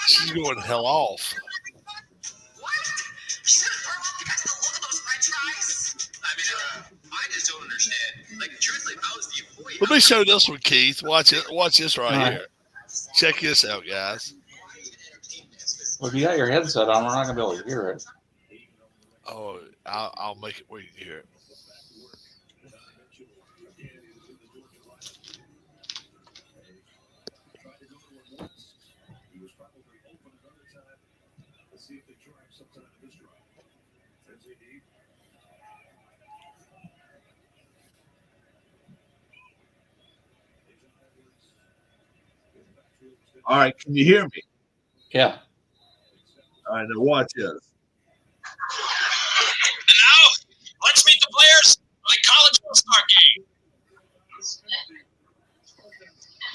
She's going hell off. What? She's gonna throw up because of the look of those French fries? I mean, I just don't understand. Like, truthfully, if I was the employee, Let me show this one, Keith. Watch it. Watch this right All right. here. Check this out, guys. Well, if you got your headset on, we're not gonna be able to hear it. Oh, I'll make it where you can hear it. All right, can you hear me? Yeah. All right, now watch this. And now, let's meet the players of the college all-star game.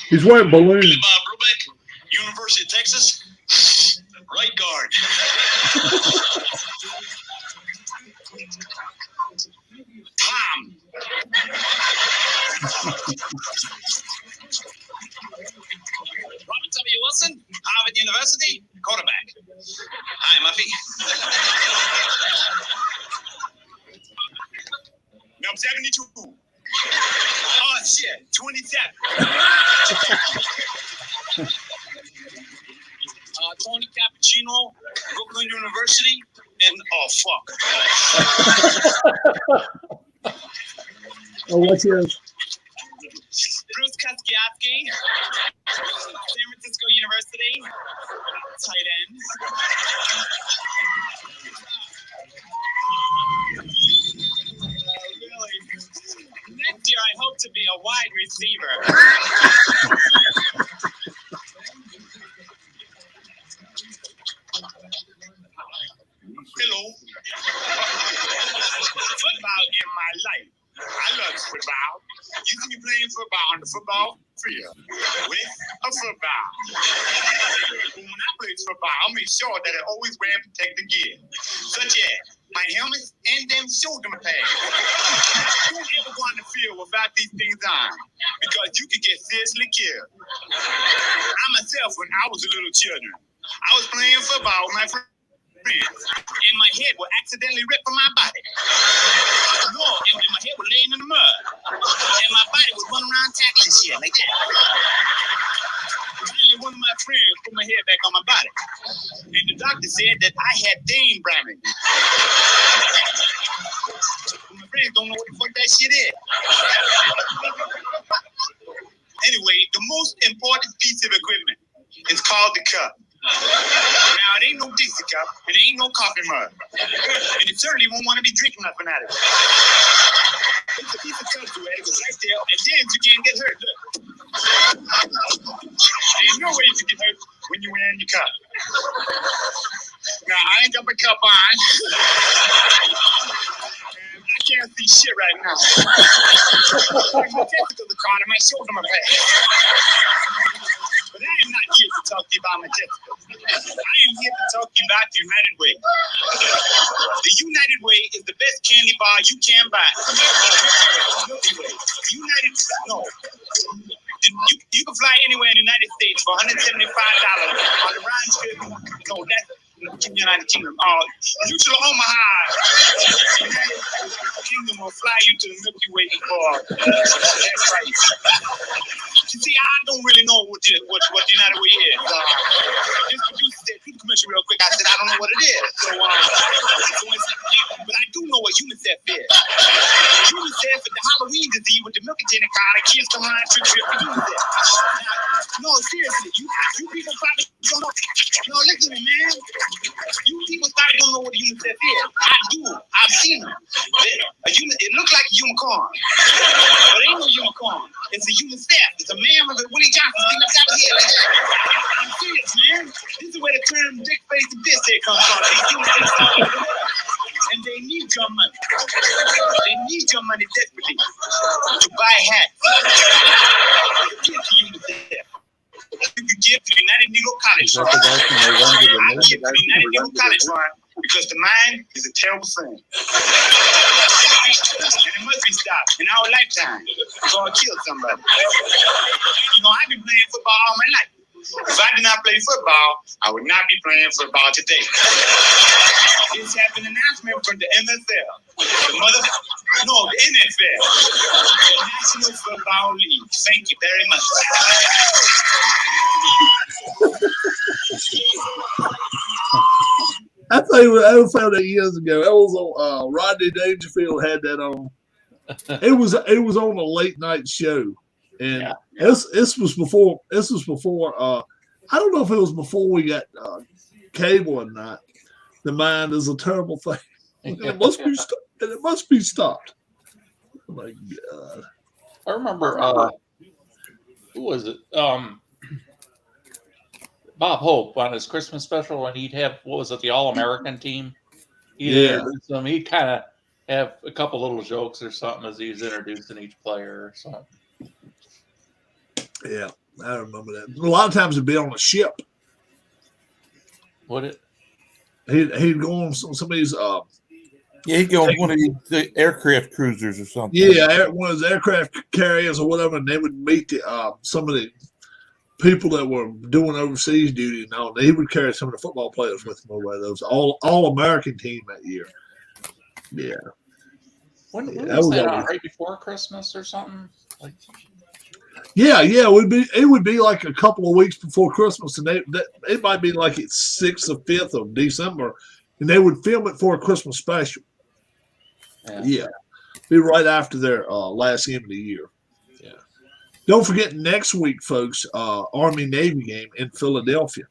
He's wearing balloons. Bob Brubeck, University of Texas, right guard. Tom. Robert W. Wilson, Harvard University, quarterback. Hi, Muffy. Number 72. Oh, shit. 27. Tony Cappuccino, Brooklyn University, and Oh, what's yours? Bruce Kaskiatsky, San Francisco University, tight end. Really? Next year, I hope to be a wide receiver. Hello. Football in my life. I love football. You can be playing football on the football field with a football. But when I play football, I make sure that I always wear protective gear, such as my helmet and them shoulder pads. Don't ever go on the field without these things on, because you could get seriously killed. I myself, when I was a little children, I was playing football with my friends, and my head would accidentally rip from my body. No, and my head was laying in the mud, and my body would run around tackling shit like that. Finally, one of my friends put my head back on my body, and the doctor said that I had Dane Browning. My friends don't know what the fuck that shit is. Anyway, the most important piece of equipment is called the cup. Now, it ain't no Dixie cup, and it ain't no coffee mug. And you certainly won't want to be drinking nothing out of it. It's a piece of cutlery that goes right there, and then you can't get hurt. Look. There's no way you can get hurt when you're wearing your cup. Now, I ain't got my cup on. I can't see shit right now. My testicles are caught, and my shoulder, my back. But I am not here to talk to you about my testicles. I am here to talk to you about the United Way. The United Way is the best candy bar you can buy. United, no. You can fly anywhere in the United States for $175 on the round trip. No, that's in the United Kingdom. You to Omaha. United Kingdom will fly you to the Milky Way for that's right. You see, I don't really know what the United Way is. This producer said, do the commercial real quick. I said, I don't know what it is. But I do know what UNICEF is. UNICEF is the Halloween disease with the milk container car. The kids come around trick for UNICEF. No, seriously, you people probably don't know. No, listen to me, man. You people probably don't know what UNICEF is. I do. I've seen them. It looks like a unicorn. But it ain't no unicorn. It's a UNICEF. It's a man with a Willie Johnson thing up out here. I'm serious, man. This is where the term dick face and piss head comes from. And they need your money. They need your money desperately to buy hats. Give to UNICEF. You can give to the United Negro College Fund. I give to the United Negro College Fund because the mind is a terrible thing. And it must be stopped. shot in our lifetime. God killed somebody. You know, I've been playing football all my life. If I did not play football, I would not be playing football today. This happened announcement from the NFL. The NFL. The National Football League. Thank you very much. I found that years ago. That was on Rodney Dangerfield had that on. It was on a late night show, and this was before. I don't know if it was before we got cable or not. The mind is a terrible thing, and it must be stopped. Oh my God! I remember who was it? Bob Hope on his Christmas special, and he'd have the All-American team. He'd kind of have a couple little jokes or something as he was introducing each player or something. Yeah, I remember that. A lot of times it'd be on a ship. Would it? He'd go on some of these. He'd go on one of the aircraft cruisers or something. Yeah, one of those aircraft carriers or whatever, and they would meet some of the people that were doing overseas duty and all. He would carry some of the football players with him over those all-American team that year. Yeah. When was that on? Right before Christmas or something? Yeah, it would be like a couple of weeks before Christmas, and it might be like it's 6th or 5th of December, and they would film it for a Christmas special. Yeah. Be right after their last game of the year. Yeah. Don't forget next week, folks, Army-Navy game in Philadelphia.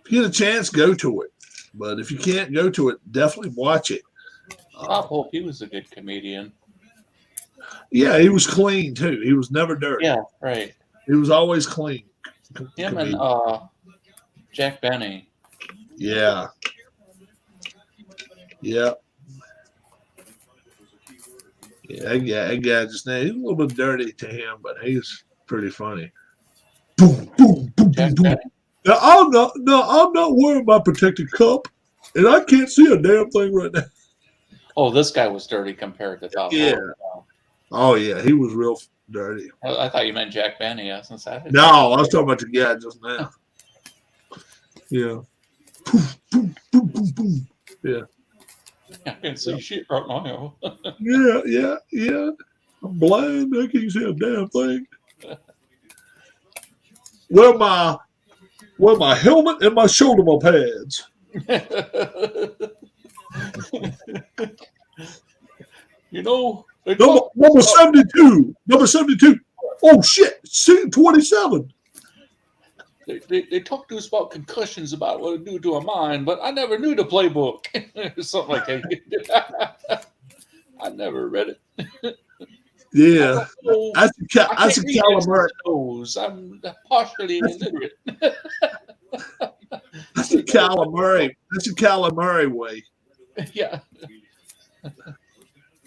If you get a chance, go to it. But if you can't go to it, definitely watch it. Bob Hope, he was a good comedian. Yeah, he was clean, too. He was never dirty. Yeah, right. He was always clean. Him and Jack Benny. Yeah. Yeah. Yeah, that guy just now, he's a little bit dirty to him, but he's pretty funny. Boom, boom, boom, boom, boom. Now, I'm not wearing my protective cup, and I can't see a damn thing right now. Oh, this guy was dirty compared to Bob Hope. Oh, yeah, he was real dirty. I thought you meant Jack Benny. No, I was talking about the guy just now. Yeah. Boom, boom, boom, boom, boom. Yeah. I can't see shit right now. Yeah. I'm blind. I can't see a damn thing. Wear my helmet and my shoulder pads. You know, number 72. Number 72. Oh shit! 27. They talked to us about concussions, about what it do to a mind, but I never knew the playbook. Something like that. I never read it. Yeah, that's a Calamari. I'm partially illiterate. That's a Calamari. That's a Calamari way. Yeah.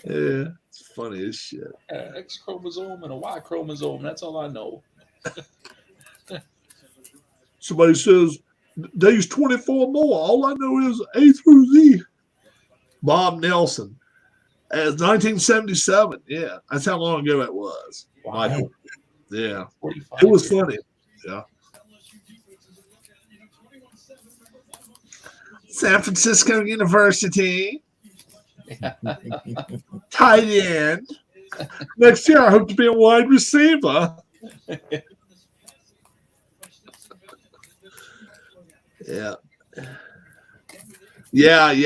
Yeah, it's funny as shit. X chromosome and a Y chromosome. That's all I know. Somebody says there's 24 more. All I know is A through Z. Bob Nelson. As 1977. Yeah, that's how long ago it was. Wow. Michael. Yeah, it was funny. Yeah. San Francisco University. Tight end. Next year, I hope to be a wide receiver. Yeah.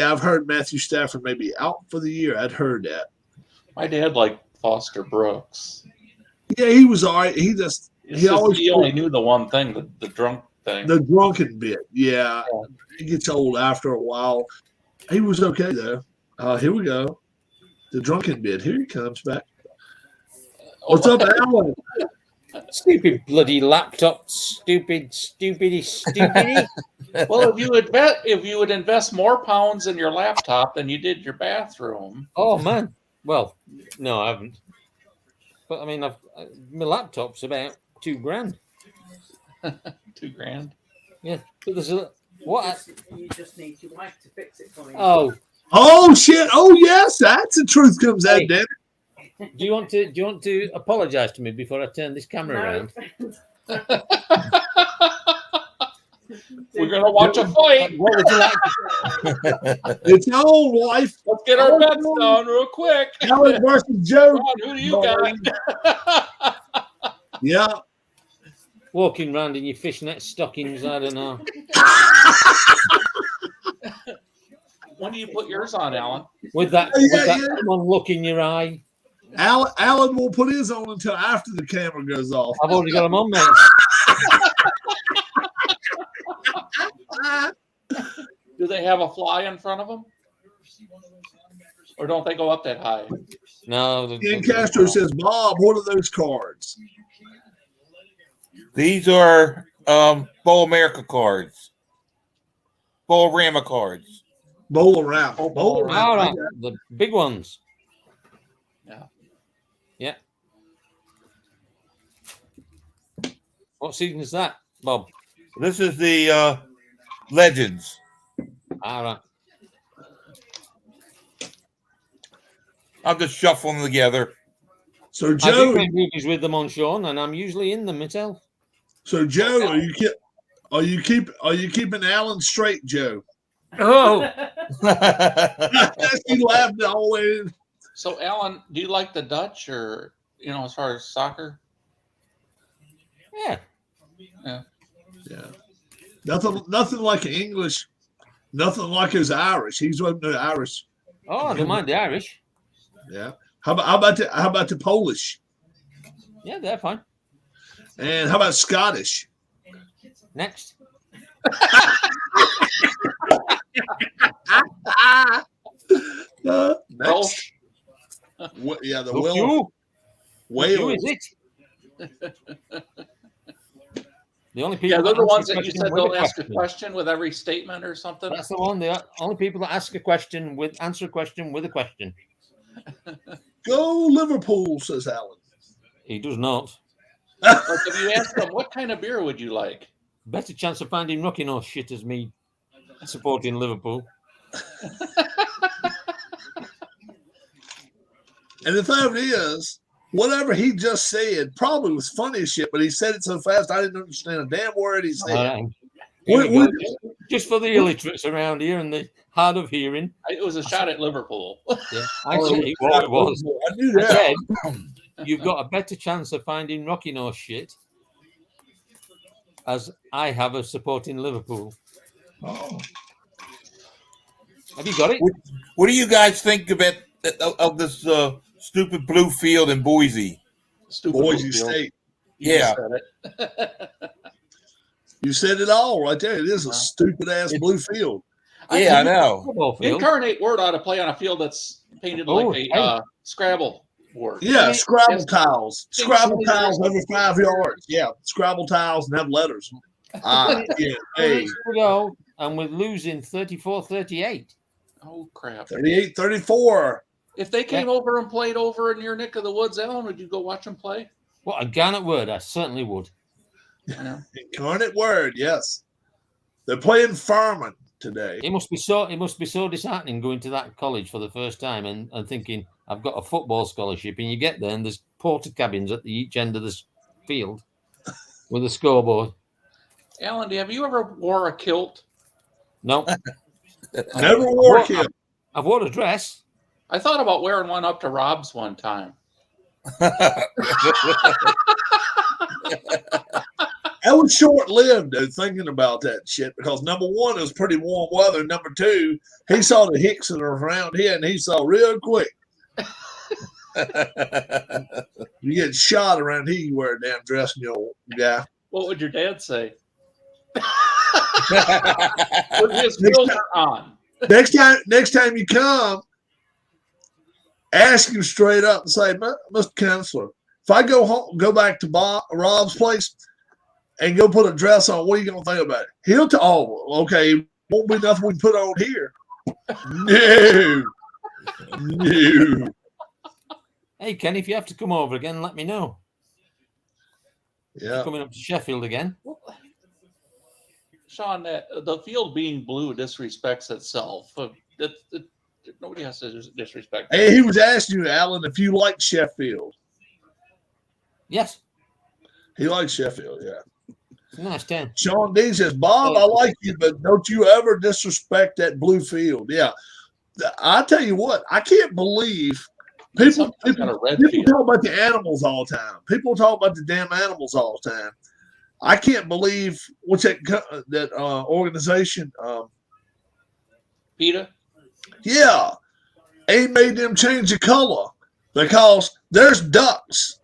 I've heard Matthew Stafford may be out for the year. I'd heard that. My dad liked Foster Brooks. Yeah, he was all right. He only knew the one thing, the drunk thing. The drunken bit. Yeah. He gets old after a while. He was okay though. Here we go. The drunken bit. Here he comes back. What's up, Alan? Stupid bloody laptop. Stupid. Well, if you would invest more pounds in your laptop than you did your bathroom. Oh man. Well, no, I haven't. But I mean, my laptop's about $2,000. $2,000. Yeah, but there's a what? You just need your wife to fix it for you. Oh shit! Oh yes, that's the truth comes out, Dennis. Do you want to apologise to me before I turn this camera around? We're gonna watch a fight. What would you like? It's on, wife. Let's get our bets done real quick. Alan versus Joe. Ron, who do you got? Yeah. Walking around in your fishnet stockings, I don't know. When do you put yours on, Alan? With that one look in your eye. Alan won't put his on until after the camera goes off. I've already got them on, mate. Do they have a fly in front of them? Or don't they go up that high? No. Ian Castro says, Bob, what are those cards? These are Bowl America cards. Bowl Rama cards. Bowl around. Bowl around. All right, the big ones. Yeah. Yeah. What season is that, Bob? This is the Legends. All right. I'm just shuffling them together. So I Joe, do make movies with them on Sean, and I'm usually in them myself. so Joe, are you keeping Alan straight, Joe? Oh, He laughed all the way. So, Alan, do you like the Dutch or, as far as soccer? yeah. Yeah. Nothing like English. Nothing like his Irish. He's wasn't no Irish. Oh, I don't mind the Irish. Yeah. How about the Polish? Yeah, they're fine. And how about Scottish? Next. Welsh? Yeah, the Look you. Wales. Who is it? The only people. Yeah, they're the answer ones that you question said with they'll ask a question with every statement or something. That's the one. The only people that answer a question with a question. Go Liverpool, says Alan. He does not. Like if you ask them, what kind of beer would you like? Better chance of finding Rocky no shit as me supporting Liverpool. And the thing is, whatever he just said probably was funny as shit, but he said it so fast I didn't understand a damn word he said. Here we go. Just for the illiterates around here and the hard of hearing. It was a shot at Liverpool. Yeah, I said it was. I knew I that. said, you've got a better chance of finding Rocky no shit as I have of supporting Liverpool. Oh. Have you got it? What do you guys think of this stupid blue field in Boise? Stupid Boise Bluefield. State. You Yeah. said it. You said it all right there. It is a stupid ass blue field. Yeah, I know. Football field. Incarnate Word ought to play on a field that's painted like a Scrabble board. Yeah, Scrabble tiles. Think Scrabble somebody tiles else- over 5 yards. Yeah, Scrabble tiles and have letters. Yeah, hey, To go, and we're losing 34-38. Oh crap! 38-34. If they came over and played over in your neck of the woods, Alan, would you go watch them play? What a garnet word! I certainly would. Yeah. Incarnate Word, yes. They're playing Furman today. It must be so disheartening going to that college for the first time and thinking I've got a football scholarship, and you get there and there's porter cabins at each end of this field with a scoreboard. Alan, have you ever wore a kilt? No, Never wore him. I've worn a dress. I thought about wearing one up to Rob's one time. I was short lived thinking about that shit because number one, it was pretty warm weather. Number two, he saw the hicks that are around here and he saw real quick. You get shot around here, you wear a damn dress and you'll guy. What would your dad say? With his filter on. Next time you come, ask him straight up and say, Mr. Counselor, if I go home, go back to Rob's place and go put a dress on, what are you gonna think about it? He'll tell, oh, okay, won't be nothing we can put on here. No. Hey Ken, if you have to come over again, let me know. Yeah. Coming up to Sheffield again. Sean, the field being blue disrespects itself. Nobody has to disrespect. Hey, he was asking you, Alan, if you like Sheffield. Yes, He likes Sheffield, yeah. it's a nice town. Sean D says, Bob, I like you, but don't you ever disrespect that blue field. Yeah. I tell you what, I can't believe people got a red people field. talk about the animals all the time. People talk about the damn animals all the time. I can't believe what's that organization. PETA. Yeah, they made them change the color because there's ducks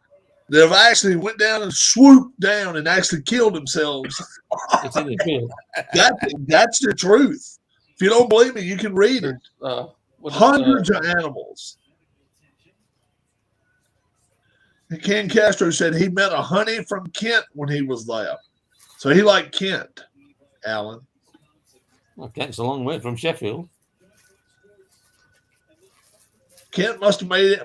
that have actually went down and swooped down and actually killed themselves. It's in the field. That's the truth. If you don't believe me, you can read it. Hundreds of animals. And Ken Castro said he met a honey from Kent when he was there. So he liked Kent, Alan. Well, Kent's a long way from Sheffield. Kent must have made it.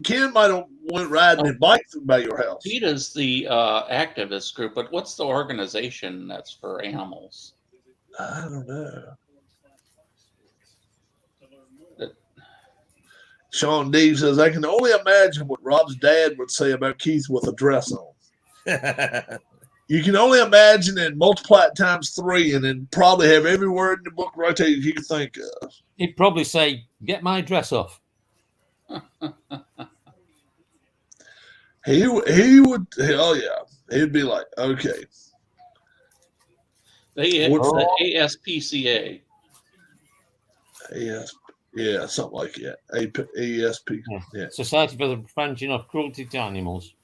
Ken might have went riding his bike by your house. PETA's the activist group, but what's the organization that's for animals? I don't know. Sean D says, I can only imagine what Rob's dad would say about Keith with a dress on. You can only imagine and multiply it times 3 and then probably have every word in the book right there you can think of. He'd probably say, get my dress off. He would, oh yeah. He'd be like, okay. It's the ASPCA. Yeah, something like that. ASP. Yeah. Society for the Prevention of Cruelty to Animals.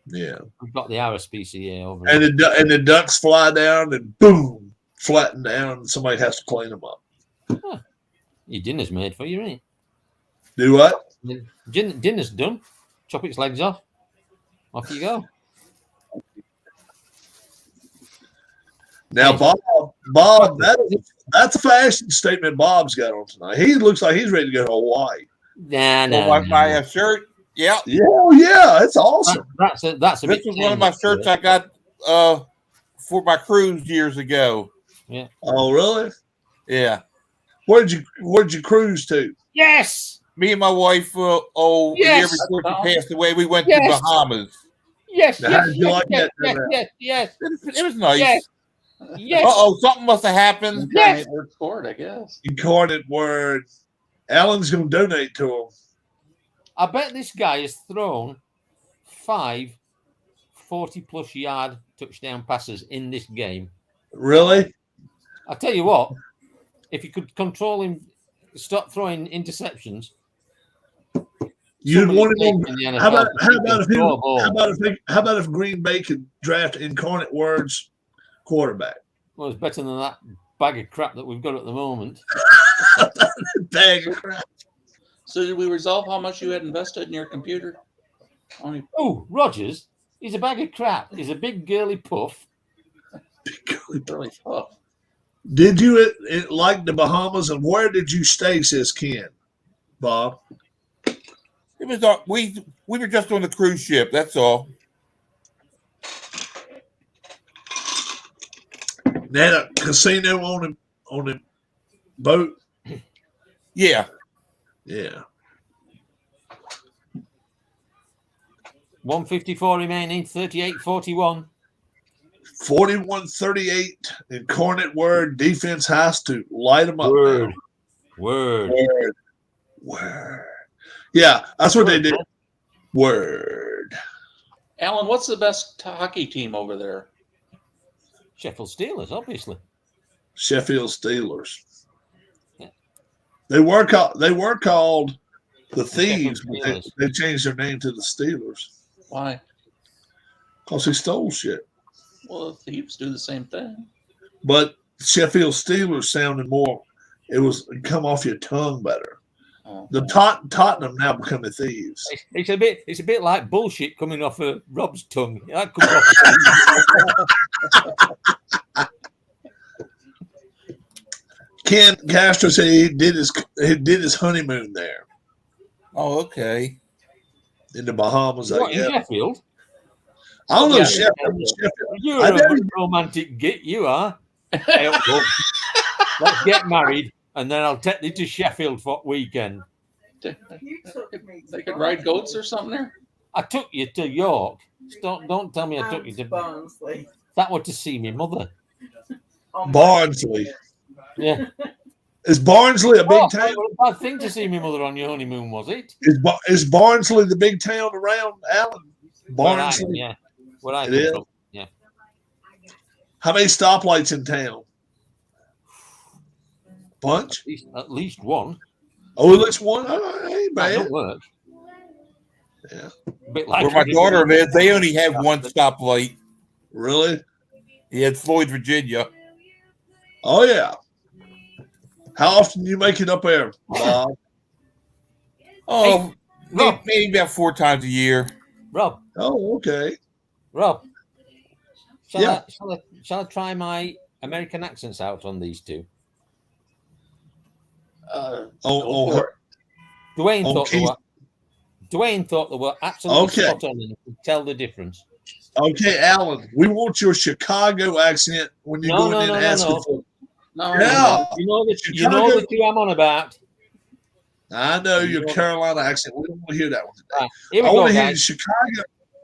Yeah. We've got the RSPCA over and the ducks fly down and boom, flatten down, and somebody has to clean them up. Huh. Your dinner's made for you, ain't it? Do what? Dinner's done. Chop its legs off. Off you go. Now, Bob, that's a fashion statement Bob's got on tonight. He looks like he's ready to go to Hawaii. My shirt. Yeah. Yeah, it's awesome. That's a this is one of my shirts I got for my cruise years ago. Yeah. Oh, really? Yeah. Where'd you cruise to? Yes. Me and my wife, a year before she passed away, we went to Bahamas. Yes. Now, how did you like that? Yes. It was nice. Yes. Something must have happened. Incarnate word for it, I guess. Incarnate word. Alan's going to donate to him. I bet this guy has thrown 5 40-plus yard touchdown passes in this game. Really? I tell you what, if you could control him, stop throwing interceptions. You'd want him. How NFL about if Green Bay could draft Incarnate Word's quarterback? Well, it's better than that bag of crap that we've got at the moment. Bag of crap. So did we resolve how much you had invested in your computer? Oh, Rogers, he's a bag of crap. He's a big girly puff. Really tough. Did you like the Bahamas, and where did you stay, says Ken? Bob? It was we were just on the cruise ship, that's all. They had a casino on the boat? Yeah. Yeah. 154 remaining, 38-41. 41-38. Incarnate Word. Defense has to light them up. Word. Yeah, that's what they did. Word. Alan, what's the best hockey team over there? Sheffield Steelers, obviously. Sheffield Steelers. Yeah. They were called the Thieves, but they changed their name to the Steelers. Why? Because they stole shit. Well, the Thieves do the same thing. But Sheffield Steelers sounded more. It come off your tongue better. Oh. The Tottenham now become the Thieves. It's a bit like bullshit coming off of Rob's tongue. That comes off. Ken Castro said he did his honeymoon there. Oh, okay. In the Bahamas, What, in Sheffield? I don't know. Yeah, Sheffield. You're a romantic git, you are. Let's get married. and then I'll take you to Sheffield for weekend. You took me to They could ride goats or something there. I took you to York. Don't tell me I took you to Barnsley. that was to see my mother. On Barnsley. Yeah. Is Barnsley a big Oh, town? it was a bad thing to see my mother on your honeymoon, was it? Is Barnsley the big town around Allen? Where I, Barnsley. yeah. Where I It come is? from. Yeah. How many stoplights in town? Bunch? At least one. Oh, at least one? Oh, ain't That bad. don't work. Yeah. A bit like Where my daughter lives, they only have one stoplight. Really? Yeah, it's Floyd, Virginia. Oh, yeah. How often do you make it up there, Bob? Oh, Rob. maybe about 4 times a year. Rob. Oh, okay. Rob. Yeah. Shall I try my American accents out on these two? Go Oh, for it. Dwayne Oh, thought they were absolutely Okay. spot on and could tell the difference. okay, Alan. We want your Chicago accent when you're No, going in asking no. for. No, Yeah. You know the Chicago- two I'm on about. I know your Carolina accent. We don't want to hear that one today. Right, here we I go, want to hear guys.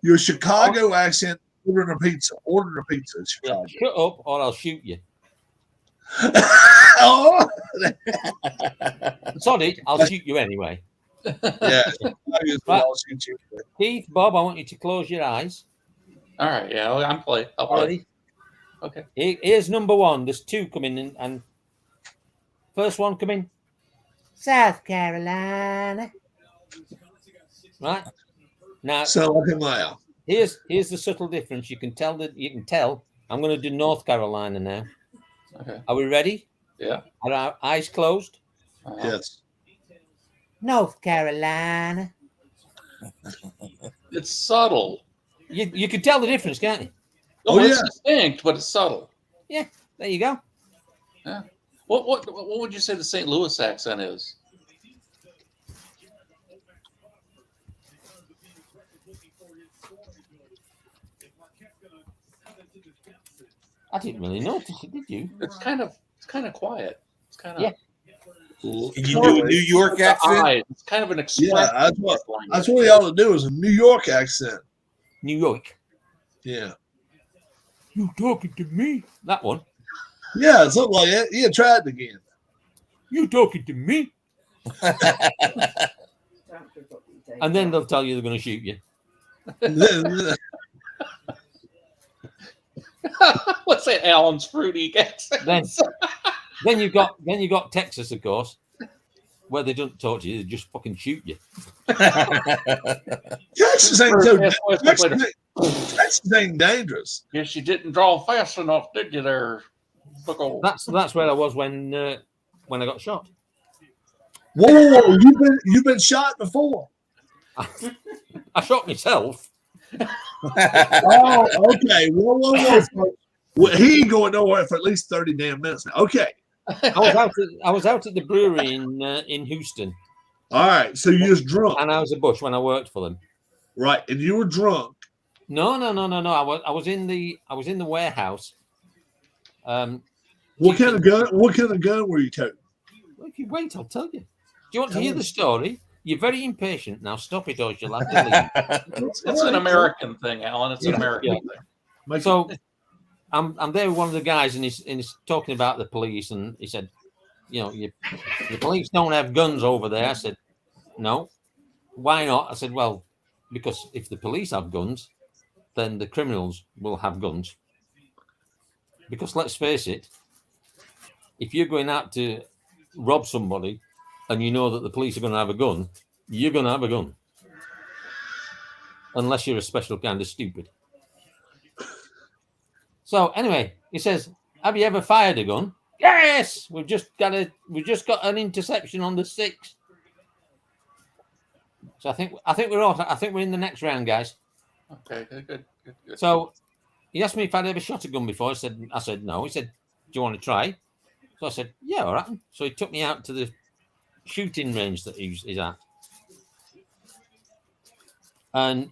your Chicago accent ordering a pizza. Ordering a pizza in Yeah, Chicago. shut up or I'll shoot you. Oh, Sorry, I'll shoot you anyway. yeah. Right. Keith, Bob, I want you to close your eyes. All right, yeah, I'll play. Ready? Okay. Here's number one. There's two coming in, and first one coming. South Carolina. Right now, Sound like him now. here's the subtle difference. You can tell. I'm going to do North Carolina now. Okay. Are we ready? Yeah. Are our eyes closed? Yes. North Carolina. It's subtle. You can tell the difference, can't you? Oh, It's yeah. distinct, but it's subtle. There you go. What would you say the St. Louis accent is? I didn't really notice it, did you? It's kind of quiet. It's kind of Yeah. Can you do a New York accent? It's kind of an expression. Yeah, that's what he ought to do is a New York accent. New York. Yeah. You talking to me? That one. Yeah, something like that. Yeah, try it again. You talking to me? Don't give up, you Dave. And then they'll tell you they're going to shoot you. What's that? Alan's fruity accent. Then you've got Texas, of course, where they don't talk to you; they just fucking shoot you. Texas ain't so Texas ain't dangerous. Guess you didn't draw fast enough, did you there, bucko? That's where I was when I got shot. Whoa, you've been shot before. I shot myself. Oh, okay. Whoa. Well, he ain't going nowhere for at least 30 damn minutes now. Okay. I was out at the brewery in Houston, All right. So you're just drunk. and I was a bush when I worked for them. Right. And you were drunk. No. I was in the warehouse. What kind of gun were you toting? Well, if you wait, I'll tell you. Do you want to hear the story? You're very impatient now. Stop it, or you'll have to leave. It's an American thing, Alan. It's an American Yeah. thing. So I'm there with one of the guys, and he's talking about the police, and he said, the police don't have guns over there. I said, no. Why not? I said, well, because if the police have guns, then the criminals will have guns. Because let's face it, if you're going out to rob somebody and you know that the police are going to have a gun, you're going to have a gun. Unless you're a special kind of stupid. So anyway, he says, have you ever fired a gun? Yes, we've just got an interception on the 6th. So I think we're all. I think we're in the next round, guys. Okay, good. So he asked me if I'd ever shot a gun before. I said no. He said, do you want to try? So I said, yeah, all right. So he took me out to the shooting range that he's at. And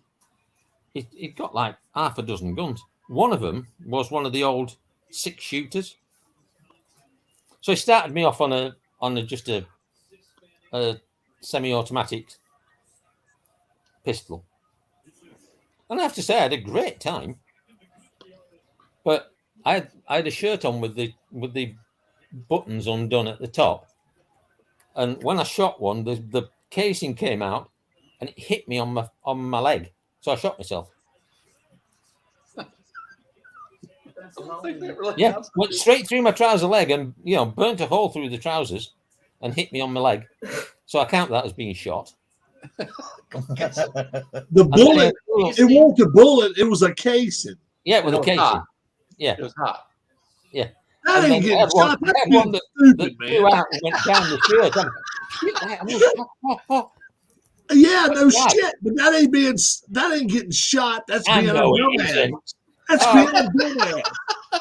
it got like half a dozen guns. One of them was one of the old 6 shooters. So he started me off on just a semi-automatic pistol. And I have to say, I had a great time. But I had a shirt on with the buttons undone at the top, and when I shot one, the casing came out, and it hit me on my leg, so I shot myself. That's I an don't think that old- really Yeah, counts. went straight through my trouser leg, and burnt a hole through the trousers, and hit me on my leg. So I count that as being shot. The And then bullet, I- it wasn't a bullet, it was a casing. yeah, with It a was casing. hot. Yeah, It was hot. That And ain't then getting I had one- shot. I That's had one getting that stupid, flew man. out and went down the shirt. I'm like, Yeah, no Right. shit. But that ain't getting shot. That's I being a know it dumbass. isn't. That's Oh. being a dumbass.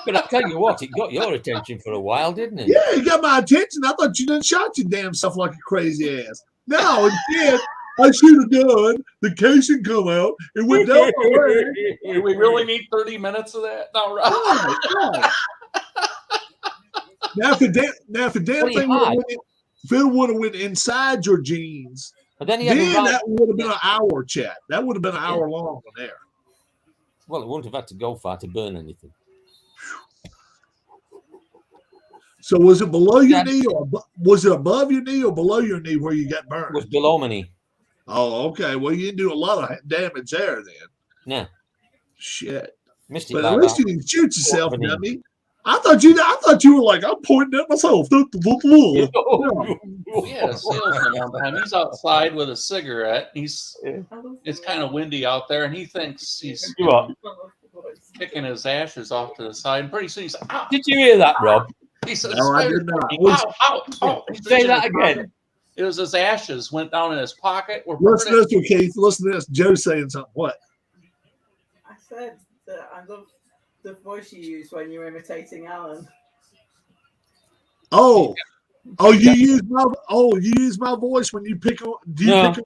But I tell you what, it got your attention for a while, didn't it? Yeah, you got my attention. I thought you done shot your damn stuff like a crazy ass. No, instead, I should have done. The casing come out. It went down my leg. Do we really need 30 minutes of that? No, right? Right. Now, if the damn Well, he thing would had. have went, if it would have went inside your jeans, But then he had then a right. that would have been an hour chat. That would have been an hour long on there. Well, it wouldn't have had to go far to burn anything. So was it below your Yeah. knee, or was it above your knee, or below your knee where you got It burned? was below my knee. Oh, okay. Well, you didn't do a lot of damage there then. Yeah, Shit. missed it But by at least about. you didn't shoot yourself, Quarter of an dummy. I thought you were like, I'm pointing at myself. We had a salesman one time. He's outside with a cigarette. It's kind of windy out there, and he thinks he's kicking his ashes off to the side. And pretty soon he's like, "Ow!" Did you hear that, Rob? He says, No, I did not. "Ow, ow, ow!" He's Say reaching that his again. pocket. It was his ashes went down in his pocket. We're Listen to burning. this, Keith. Listen to this. Joe's saying something. What? I said that I love the voice you use when you're imitating Alan. Oh, you use my voice when you pick on. Do you No. pick on?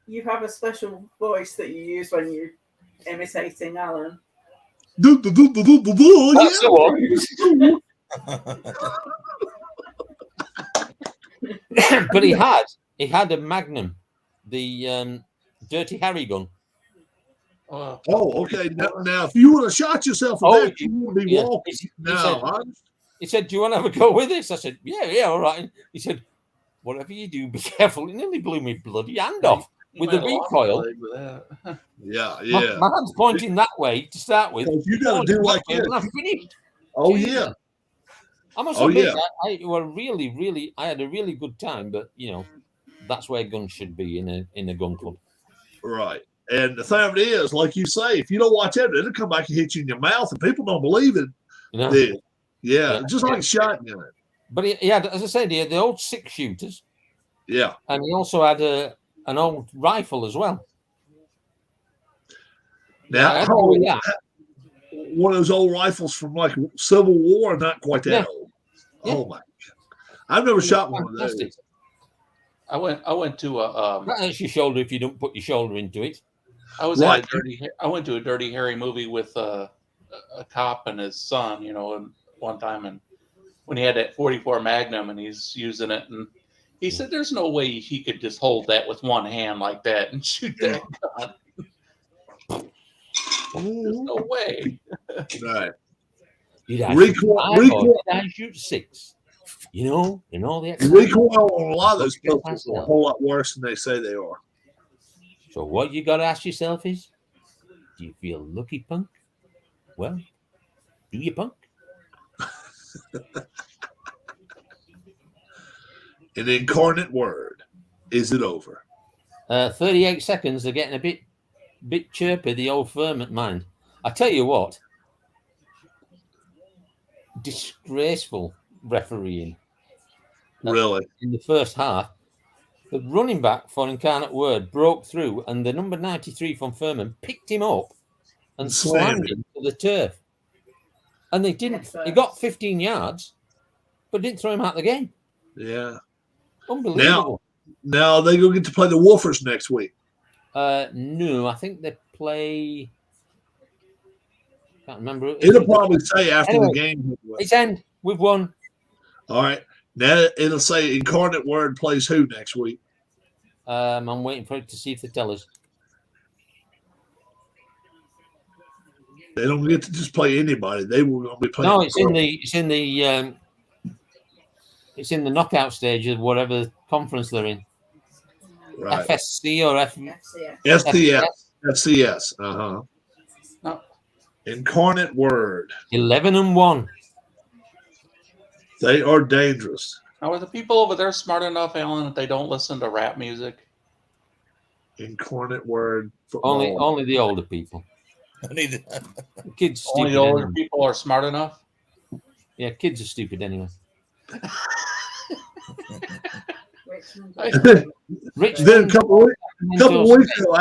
You have a special voice that you use when you're imitating Alan. That's the But he had a Magnum, the Dirty Harry gun. Oh, Oh, okay. Now, if you would have shot yourself with Oh, that, you wouldn't be yeah. walking. He No, said- He said, "Do you want to have a go with this?" I said, "Yeah, all right." He said, "Whatever you do, be careful." He nearly blew me bloody hand off he with might the have lost recoil. a leg with that. yeah, My, yeah. my hand's pointing that way to start with. Because you got to do like And this. I finished. Oh Jesus. yeah. I must Oh, admit, yeah. I had a really good time. But that's where guns should be in a gun club. Right. And the thing of it is, like you say, if you don't watch out, it'll come back and hit you in your mouth, and people don't believe it. You know? Then, yeah, Yeah. just like a shotgun. But he had, as I said, he had the old 6-shooters, Yeah. and he also had an old rifle as well. Now, I had how all old- that. one of those old rifles from like Civil War, not quite that Yeah. old. Yeah. Oh my! I've never shot one of those. Fantastic. I went to a That hurts your shoulder if you don't put your shoulder into it. I was Right. at I went to a Dirty Harry movie with a cop and his son, and one time, and when he had that 44 Magnum and he's using it, and he said, "There's no way he could just hold that with one hand like that and shoot that gun. There's no way." Right. Did I Recoil- shoot 5 or recoil- did I shoot 6? And all the The excitement. recoil on a lot of those pistols is a Myself. whole lot worse than they say they are. So what you got to ask yourself is, do you feel lucky, punk? Well, do you, punk? An incarnate word. Is it over? 38 seconds. They're getting a bit chirpy. The old firm at mine. I tell you what. Disgraceful refereeing Really? in the first half. The running back for Incarnate Word broke through, and the number 93 from Furman picked him up and Slammed slammed him to the turf. And they didn't. Yes, sir. He got 15 yards, but didn't throw him out of the game. Yeah. Unbelievable. Now they go get to play the Wolfers next week. No, I think they play. Can't remember. It'll probably say after Anyway, the game. It's end. We've won. All right. Now it'll say Incarnate Word plays who next week. I'm waiting for it to see if they tell us. They don't get to just play anybody. They were going to be playing. No, it's in the knockout stage of whatever conference they're in. right. FSC or FCS. FCS. No. Incarnate Word. 11-1. They are dangerous. Now, are the people over there smart enough, Alan, that they don't listen to rap music? Incarnate Word football. Only the older people. The kids are Only stupid the older anyway. people are smart enough? Yeah, kids are stupid anyway. Then Richmond, a couple of weeks State. ago,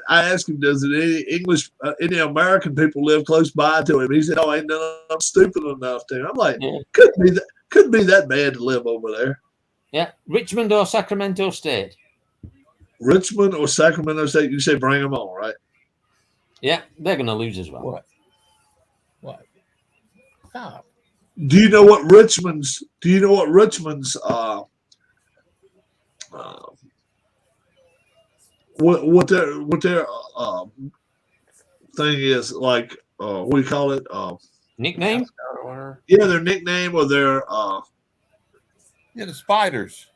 I asked him, does any English, any American people live close by to him? He said, "Oh, ain't none of them stupid enough to." I'm like, Yeah. couldn't be that bad to live over there. Yeah, Richmond or Sacramento State. Richmond or Sacramento State, you say bring them on, right? Yeah, they're going to lose as well. What? Stop. Do you know what Richmond's what their thing is, like what do you call it? Nickname? Yeah, their nickname or their Yeah, the Spiders.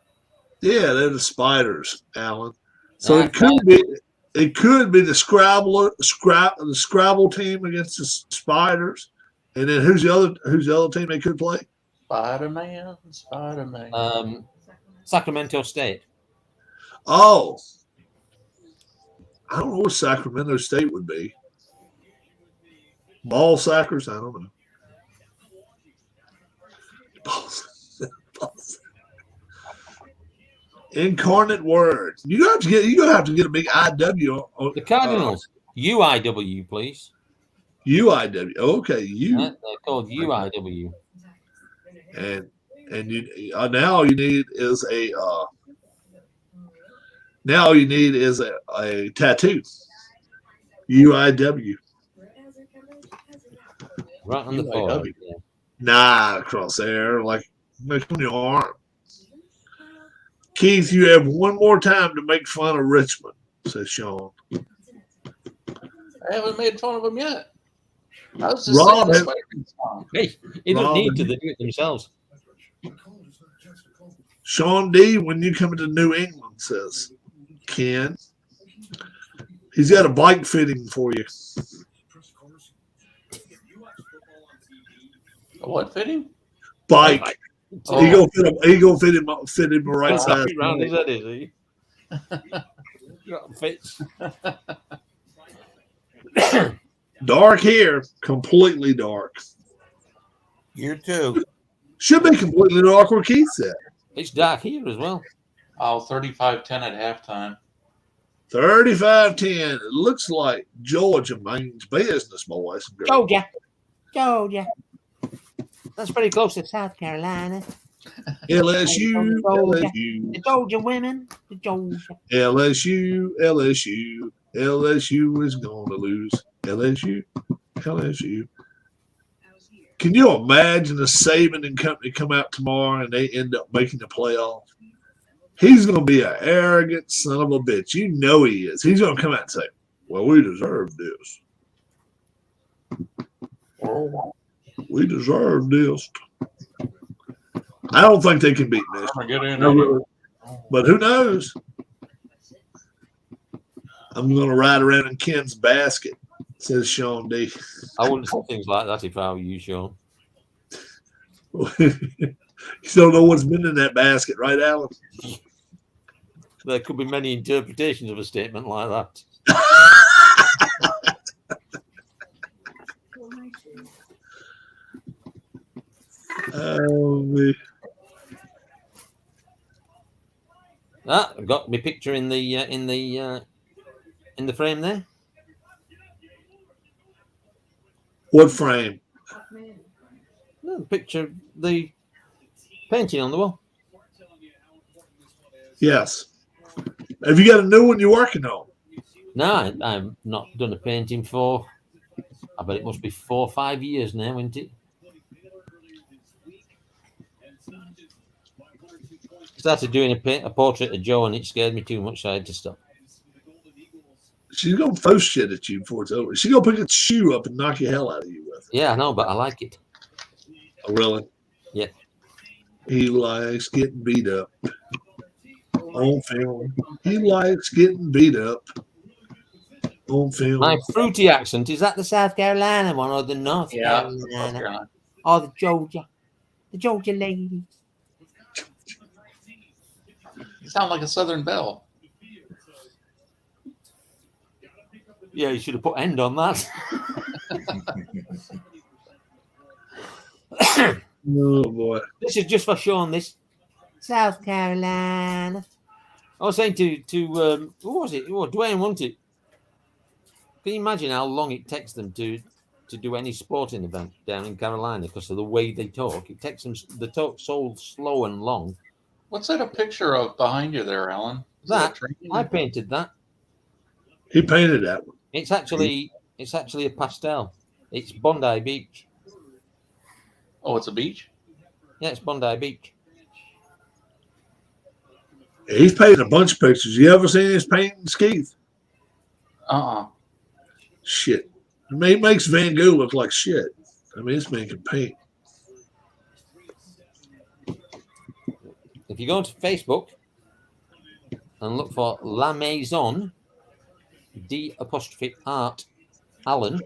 yeah, they're the Spiders, Alan. So it could be the Scrabble team against the Spiders, and then who's the other team they could play? Spider-Man. Sacramento State. Oh, I don't know what Sacramento State would be. Ball Sackers? I don't know. Incarnate Word. You're gonna have to get a big IW on The Cardinals. UIW, please. UIW. Okay, They're called UIW. and you now all you need is a tattoo. UIW. Right on the UIW. forehead. Yeah. Nah, across there, like on your arm. Keith, you have one more time to make fun of Richmond, says Sean. I haven't made fun of them yet. I was just Rob saying has- this song. Hey, they don't need to. Robin. They do it themselves. Sean D, when you come to New England, says Ken. He's got a bike fitting for you. What fitting? Bike. Oh. He gonna fit him right That's side. round his head, is he? Fits. Dark hair, completely dark. Year 2. Should be completely dark where Keith said. It's dark here as well. Oh, 35-10 at halftime. 35-10. It looks like Georgia means business, boys and girls. Georgia. That's pretty close to South Carolina. LSU. The Georgia women. The Georgia. LSU is gonna lose. LSU. Can you imagine the Saban and company come out tomorrow and they end up making the playoff? He's going to be an arrogant son of a bitch. You know he is. He's going to come out and say, "Well, we deserve this. We deserve this." I don't think they can beat Michigan. Get in No, there. really. But who knows? I'm going to ride around in Ken's basket, says Sean D. I wouldn't say things like that if I were you, Sean. You don't know what's been in that basket, right, Alan? There could be many interpretations of a statement like that. Oh, man. I've got my picture in the frame there. What frame? No, the picture, the painting on the wall. Yes. Have you got a new one you're working on? No, I've not done a painting for, I bet it must be 4 or 5 years now, isn't it? started doing a portrait of Joe, and it scared me too much, so I had to stop. She's gonna throw shit at you before it's over. She's gonna pick a shoe up and knock the hell out of you with it. Yeah, I know, but I like it. Oh, really? Yeah. He likes getting beat up on film. He likes getting beat up on film. My fruity accent, is that the South Carolina one or the North Yeah, Carolina? Or the Georgia ladies? You sound like a Southern Belle. Yeah, you should have put end on that. Oh boy. This is just for Sean, this. South Carolina. I was saying to who was it? Oh, Dwayne, wasn't it? Can you imagine how long it takes them to do any sporting event down in Carolina because of the way they talk? It takes them, they talk so slow and long. What's that a picture of behind you there, Alan? Is That a train? I painted that. He painted that one. It's actually a pastel. It's Bondi Beach. Oh, it's a beach? Yeah, it's Bondi Beach. He's painted a bunch of pictures. You ever seen his paintings, Keith? Shit. He makes Van Gogh look like shit. I mean, this man can paint. If you go to Facebook and look for La Maison D''Art Allen,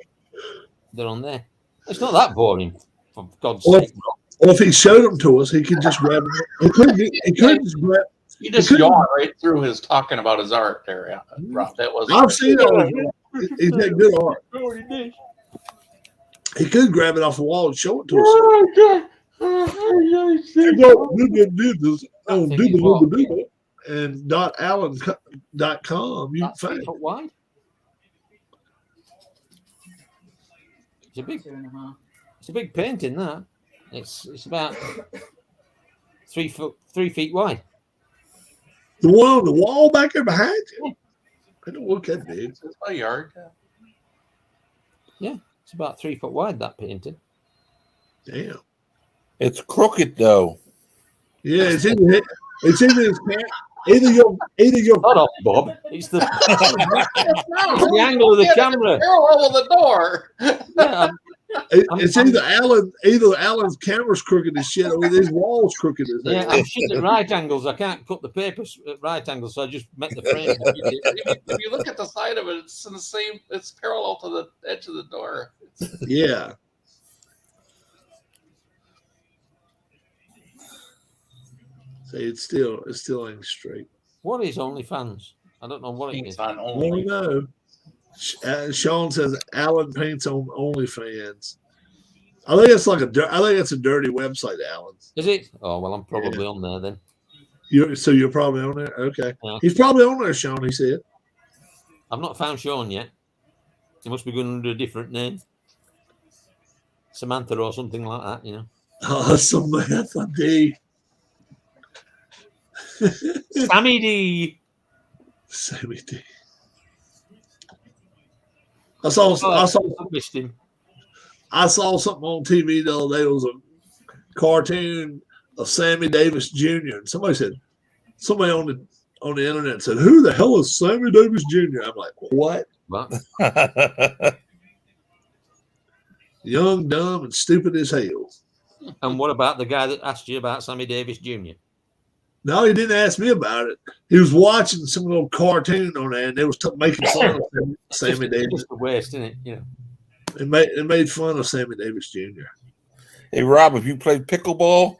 they're on there. It's not that boring, for God's sake. Or if he showed them to us, he could just grab them. He could just grab. You just yawned right through his talking about his art there, Rob. That was. I've seen it. He's got good art. He could grab it off the wall and show it to us. And .allen.com. You can find it. Wide. It's a big painting. That it's about 3 feet wide. The one on the wall back there behind you. I don't look that big. It's my yard. Yeah, it's about 3 foot wide. That painting. Damn. It's crooked though. Yeah, it's either his pants. Either your Not off, Bob. It's the, it's the angle of the camera. Parallel of the door. Yeah, it's either Alan's camera's crooked as shit or his wall's crooked as yeah, hell. I'm shit at right angles. I can't cut the paper at right angles, so I just make the frame. If you look at the side of it, it's in the same. It's parallel to the edge of the door. Yeah. See, it still ain't straight. What is OnlyFans? I don't know what it is. On Oh only. no. Sean says Alan paints on OnlyFans. I think it's a dirty website, Alan. Is it? Oh well, I'm probably on there then. You're probably on there. Okay, Yeah. He's probably on there, Sean. He said. I've not found Sean yet. He must be going under a different name, Samantha or something like that. You know. Oh, Samantha D. Sammy D. Sammy D. I saw missed him. I saw something on TV the other day. It was a cartoon of Sammy Davis Jr. And somebody on the internet said, "Who the hell is Sammy Davis Jr.?" I'm like, "What?" What? Young, dumb, and stupid as hell. And what about the guy that asked you about Sammy Davis Jr.? No, he didn't ask me about it. He was watching some little cartoon on there, and they was making fun of Sammy Davis. Just the worst, isn't it? Yeah. It made fun of Sammy Davis Jr. Hey Rob, have you played pickleball?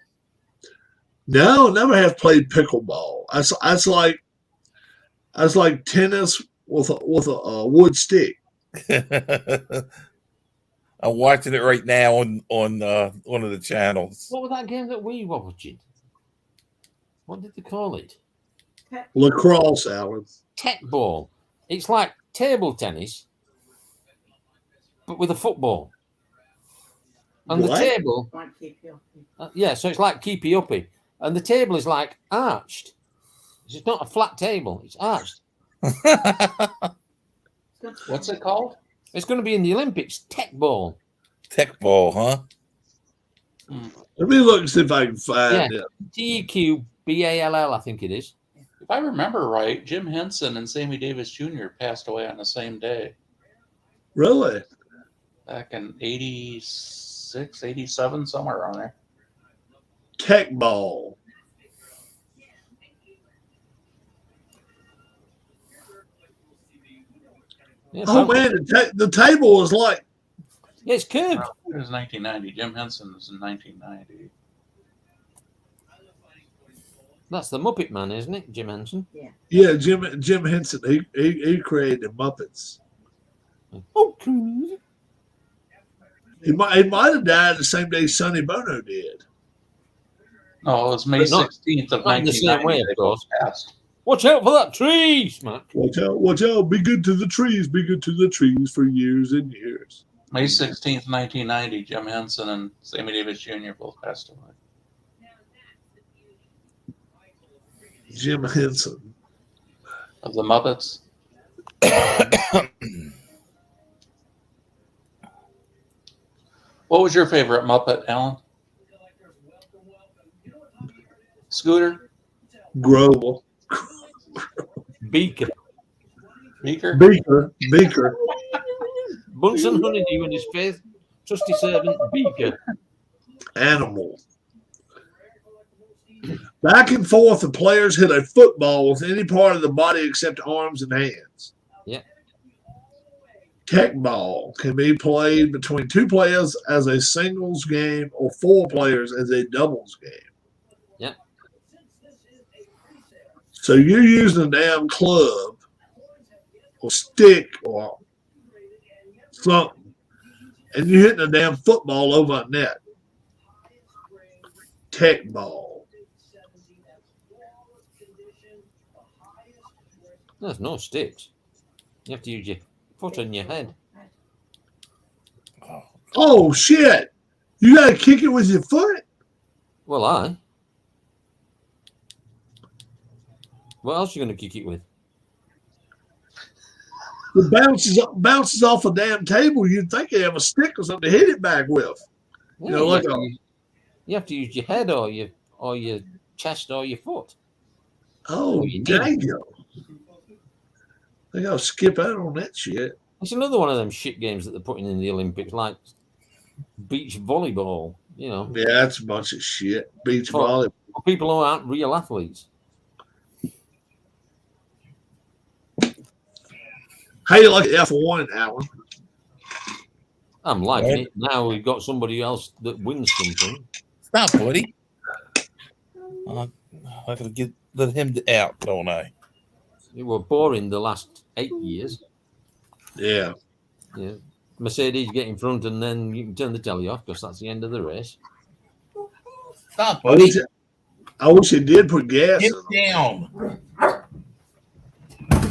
No, never have played pickleball. That's like tennis with a wood stick. I'm watching it right now on one of the channels. What was that game that we were watching? What did they call it? Lacrosse, Alan. Tech ball. It's like table tennis, but with a football. And What? the table, Might keep you. yeah, so it's like keepy uppy. And the table is like arched. It's not a flat table, it's arched. What's it called? It's going to be in the Olympics. Tech ball. Tech ball, huh? Let me look and see if I can find Yeah. it. Ball, I think it is. If I remember right, Jim Henson and Sammy Davis Jr. passed away on the same day Really? back in 86, 87, somewhere around there. Tech ball. Yeah, Oh apparently. man, the table is like Yeah, it's curved. It was 1990. Jim Henson was in 1990. That's the Muppet Man, isn't it, Jim Henson? yeah, Jim Henson. He created the Muppets. Okay. He might have died the same day Sonny Bono did. No, it was May But not- 16th of not in the same 1990. way, of They course. both passed. Watch out for that tree, Smack. Watch out, be good to the trees, be good to the trees for years and years. May 16th, 1990, Jim Henson and Sammy Davis Jr. both passed away. Jim Henson. Of the Muppets. What was your favorite Muppet, Alan? Scooter? Grovel. Beaker. Beaker? Beaker. Bunsen Honeydew and his faith, trusty servant, Beaker. Animal. Back and forth, the players hit a football with any part of the body except arms and hands. Yeah. Tech ball can be played between two players as a singles game or four players as a doubles game. Yeah. So you're using a damn club or stick or something, and you're hitting a damn football over a net. Tech ball. There's no sticks. You have to use your foot on your head. Oh shit! You gotta kick it with your foot. Well, I. What else are you going to kick it with? It bounces off a damn table. You'd think they have a stick or something to hit it back with. Yeah, You know, like you have to use your head or your chest or your foot. oh you need dang you! They gotta skip out on that shit. It's another one of them shit games that they're putting in the Olympics, like beach volleyball. You know, Yeah, that's a bunch of shit. Beach For- volleyball. for people who aren't real athletes. How you like F1, Alan? I'm liking it. Now we've got somebody else that wins something. Stop, buddy. I gotta let him out, don't I? It were boring the last 8 years. Yeah. Yeah. Mercedes get in front and then you can turn the telly off because that's the end of the race. Stop, I buddy. wish it did put gas Get in them. down.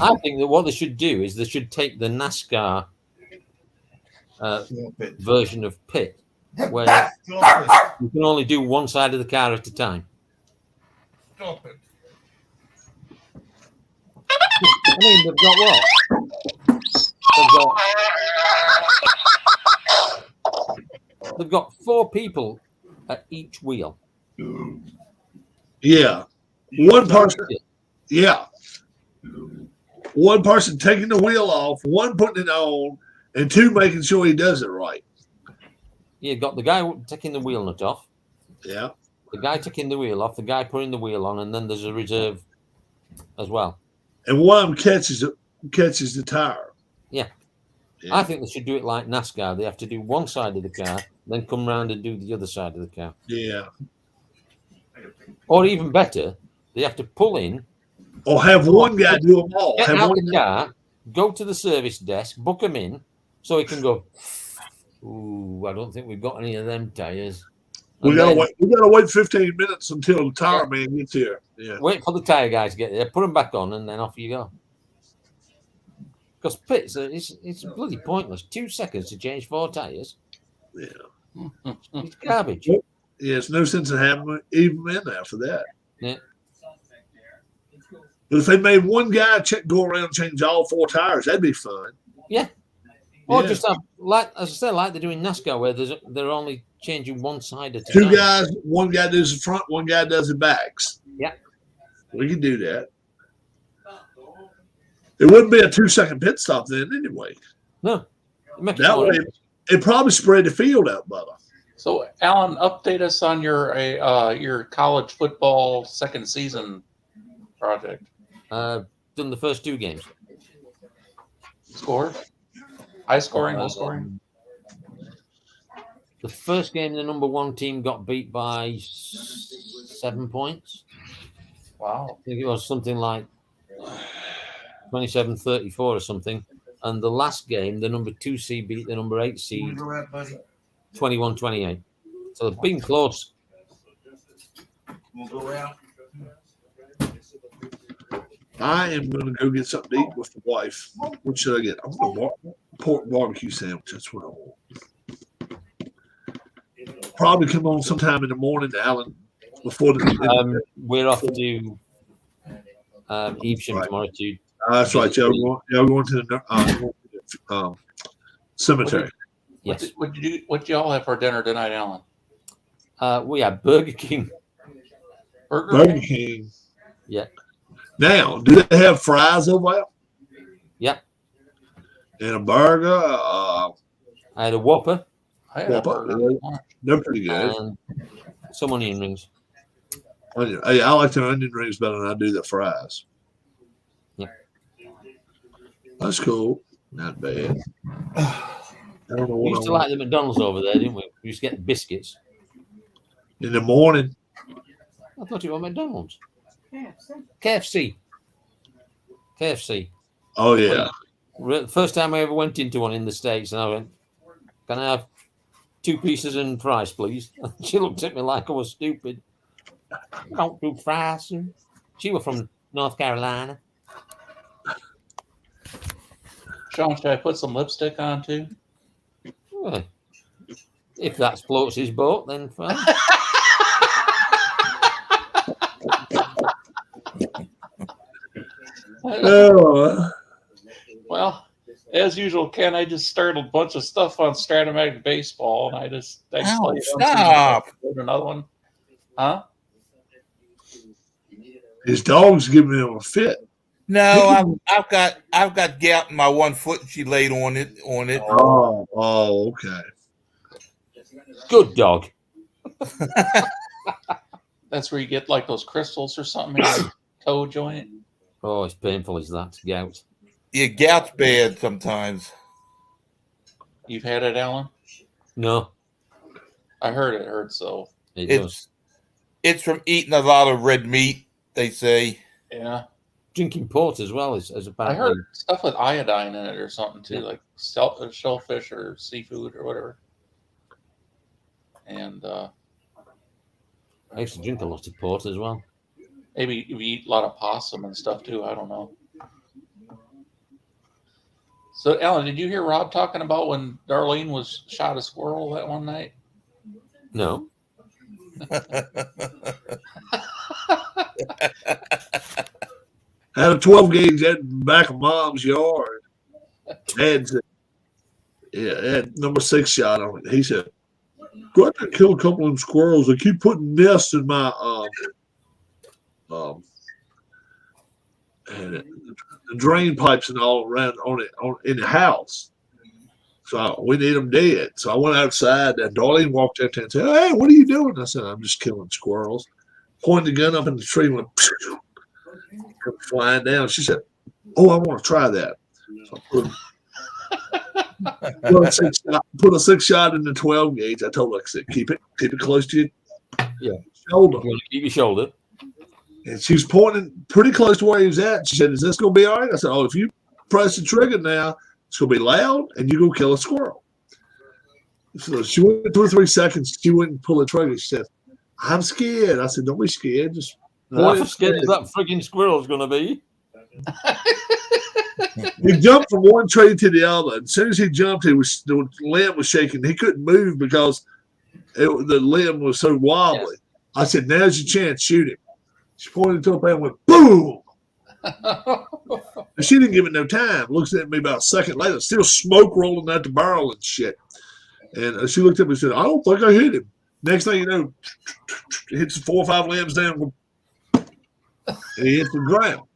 I think that what they should do is they should take the NASCAR version of pit where you can only do one side of the car at a time. Stop it. I mean, they've got what? They've got 4 people at each wheel. Yeah. One person. Yeah. One person taking the wheel off, one putting it on, and 2 making sure he does it right. You've got the guy taking the wheel nut off, Yeah. the guy taking the wheel off, the guy putting the wheel on, and then there's a reserve as well. And one of them catches the tire. Yeah. Yeah. I think they should do it like NASCAR. They have to do one side of the car, then come round and do the other side of the car. Yeah. Or even better, they have to pull in, Or have one guy do them all. get Have out one the car, go to the service desk, book them in, so he can go, ooh, I don't think we've got any of them tires. We And gotta then wait. We gotta wait 15 minutes until the tire man gets here. Yeah. wait for the tire guy to get there, put them back on, and then off you go. Because pits, it's bloody pointless. 2 seconds to change 4 tires. Yeah. It's garbage. Yeah. It's no sense in having them even in there for that. Yeah. But if they made one guy go around and change all 4 tires, that'd be fun. Yeah. Or Yeah. just have, like as I said, like they're doing NASCAR, where they're only changing one side at a Two time. guys, one guy does the front, one guy does the backs. Yeah. We can do that. It wouldn't be a 2-second pit stop then anyway. No. It makes it That more way, interesting. it probably spread the field out better. So, Alan, update us on your college football second season project. Done the first 2 games. Score? High scoring, low scoring? The first game, the number 1 team got beat by 7 points. Wow. I think it was something like 27-34 or something. And the last game, the number 2 seed beat the number 8 seed 21-28. So they've been close. I am going to go get something to eat with the wife. What should I get? I'm going to pork barbecue sandwich. That's what I want. Probably come on sometime in the morning, Alan, before the. We're off to Evesham Right. tomorrow too. That's right. Y'all going to the cemetery. Yes. What y'all have for dinner tonight, Alan? We had Burger King. Burger King. Yeah. Now, do they have fries over there? Yep. And a burger? I had a Whopper I had a Whopper. burger. They're pretty good. and some onion rings. Hey, I like the onion rings better than I do the fries. Yeah. That's cool. Not bad. I don't know We what used I to want. like the McDonald's over there, didn't we? We used to get the biscuits. In the morning. I thought it was McDonald's. KFC. KFC. Oh, yeah. First time I ever went into one in the States, and I went, "Can I have 2 pieces and fries, please?" She looked at me like I was stupid. Don't do fries. She was from North Carolina. Sean, should I put some lipstick on too? Well, if that floats his boat, then fine. Oh, Well, as usual, Ken, I just started a bunch of stuff on Stratomatic Baseball, and I played one stop. season, another one. Huh? his dog's giving him a fit. No, I've got gout in my one foot, and she laid on it. Oh, okay. Good dog. That's where you get like those crystals or something in your toe joint. Oh, it's painful as that, gout. Yeah, gout's bad sometimes. You've had it, Alan? No, I heard it hurts, so it does. It's from eating a lot of red meat, they say. yeah. Drinking port as well as I apparently. heard stuff with iodine in it or something too, like shellfish or seafood or whatever. And I used to drink a lot of port as well. maybe if you eat a lot of possum and stuff too. I don't know. So, Alan, did you hear Rob talking about when Darlene was shot a squirrel that one night? No. Had a 12 gauge at the back of Mom's yard. Had number 6 shot on it. He said, "Go out there and kill a couple of them squirrels. They keep putting nests in my and the drain pipes and all around in the house. So we need them dead." So I went outside, and Darlene walked out there and said, "Hey, what are you doing?" I said, "I'm just killing squirrels." Pointed the gun up in the tree and went come flying down. She said, "Oh, I want to try that." So I put a 6 shot in the 12 gauge. I told her, I said, keep it close to your shoulder. You want to keep your shoulder. And she was pointing pretty close to where he was at. She said, "Is this going to be all right?" I said, "Oh, if you press the trigger now, it's going to be loud, and you're going to kill a squirrel." So she went 2 or 3 seconds. She wouldn't pull the trigger. She said, "I'm scared." I said, "Don't be scared. Just How scared is that frigging squirrel's going to be? He jumped from one tree to the other. As soon as he jumped, the limb was shaking. He couldn't move because the limb was so wobbly. I said, "Now's your chance. Shoot him." She pointed to a and went, boom. And she didn't give it no time. Looks at me about a second later, still smoke rolling out the barrel and shit. And she looked at me and said, I don't think I hit him. Next thing you know, it hits 4 or 5 limbs down, and he hits the ground.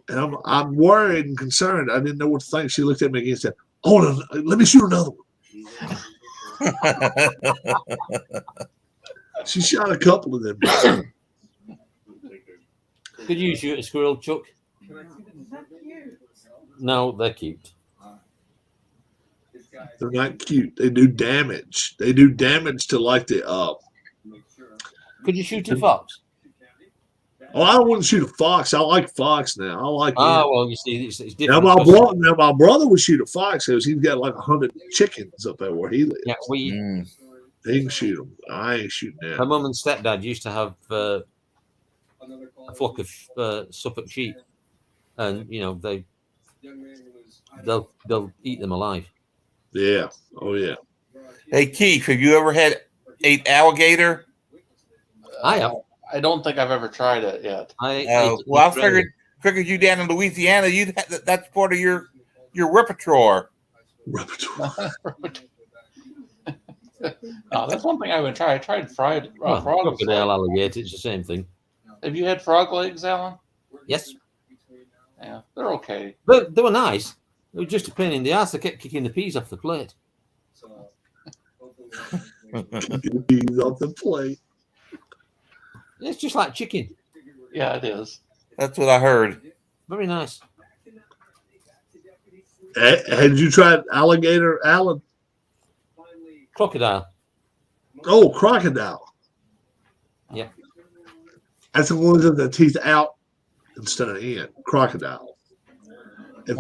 And I'm worried and concerned. I didn't know what to think. She looked at me again and said, oh, no, let me shoot another one. She shot a couple of them. Could you shoot a squirrel, Chuck? No, they're cute. They're not cute. They do damage. They do damage to like the Could you shoot a fox? Oh, I don't want to shoot a fox. I like fox now. I like. Well, you see, it's now different. my brother would shoot a fox because he's got like 100 chickens up there where he lives. Yeah, he can shoot them. I ain't shooting that. My mum and stepdad used to have a flock of Suffolk sheep, and they'll eat them alive. Yeah. Oh yeah. Hey Keith, have you ever had ate alligator? I have. I don't think I've ever tried it yet. I figured you down in Louisiana, that's part of your repertoire. That's one thing I would try. I tried fried frog. Crocodile, alligator, it's the same thing. Have you had frog legs, Alan? Yes. Yeah, they're okay. They were nice. It was just a pain in the ass. They kept kicking the peas off the plate. Peas off the plate. It's just like chicken. Yeah, it is. That's what I heard. Very nice. Had you tried alligator, Alan? Crocodile. Oh, crocodile. Yeah. That's the ones with the teeth out instead of in. Crocodile. If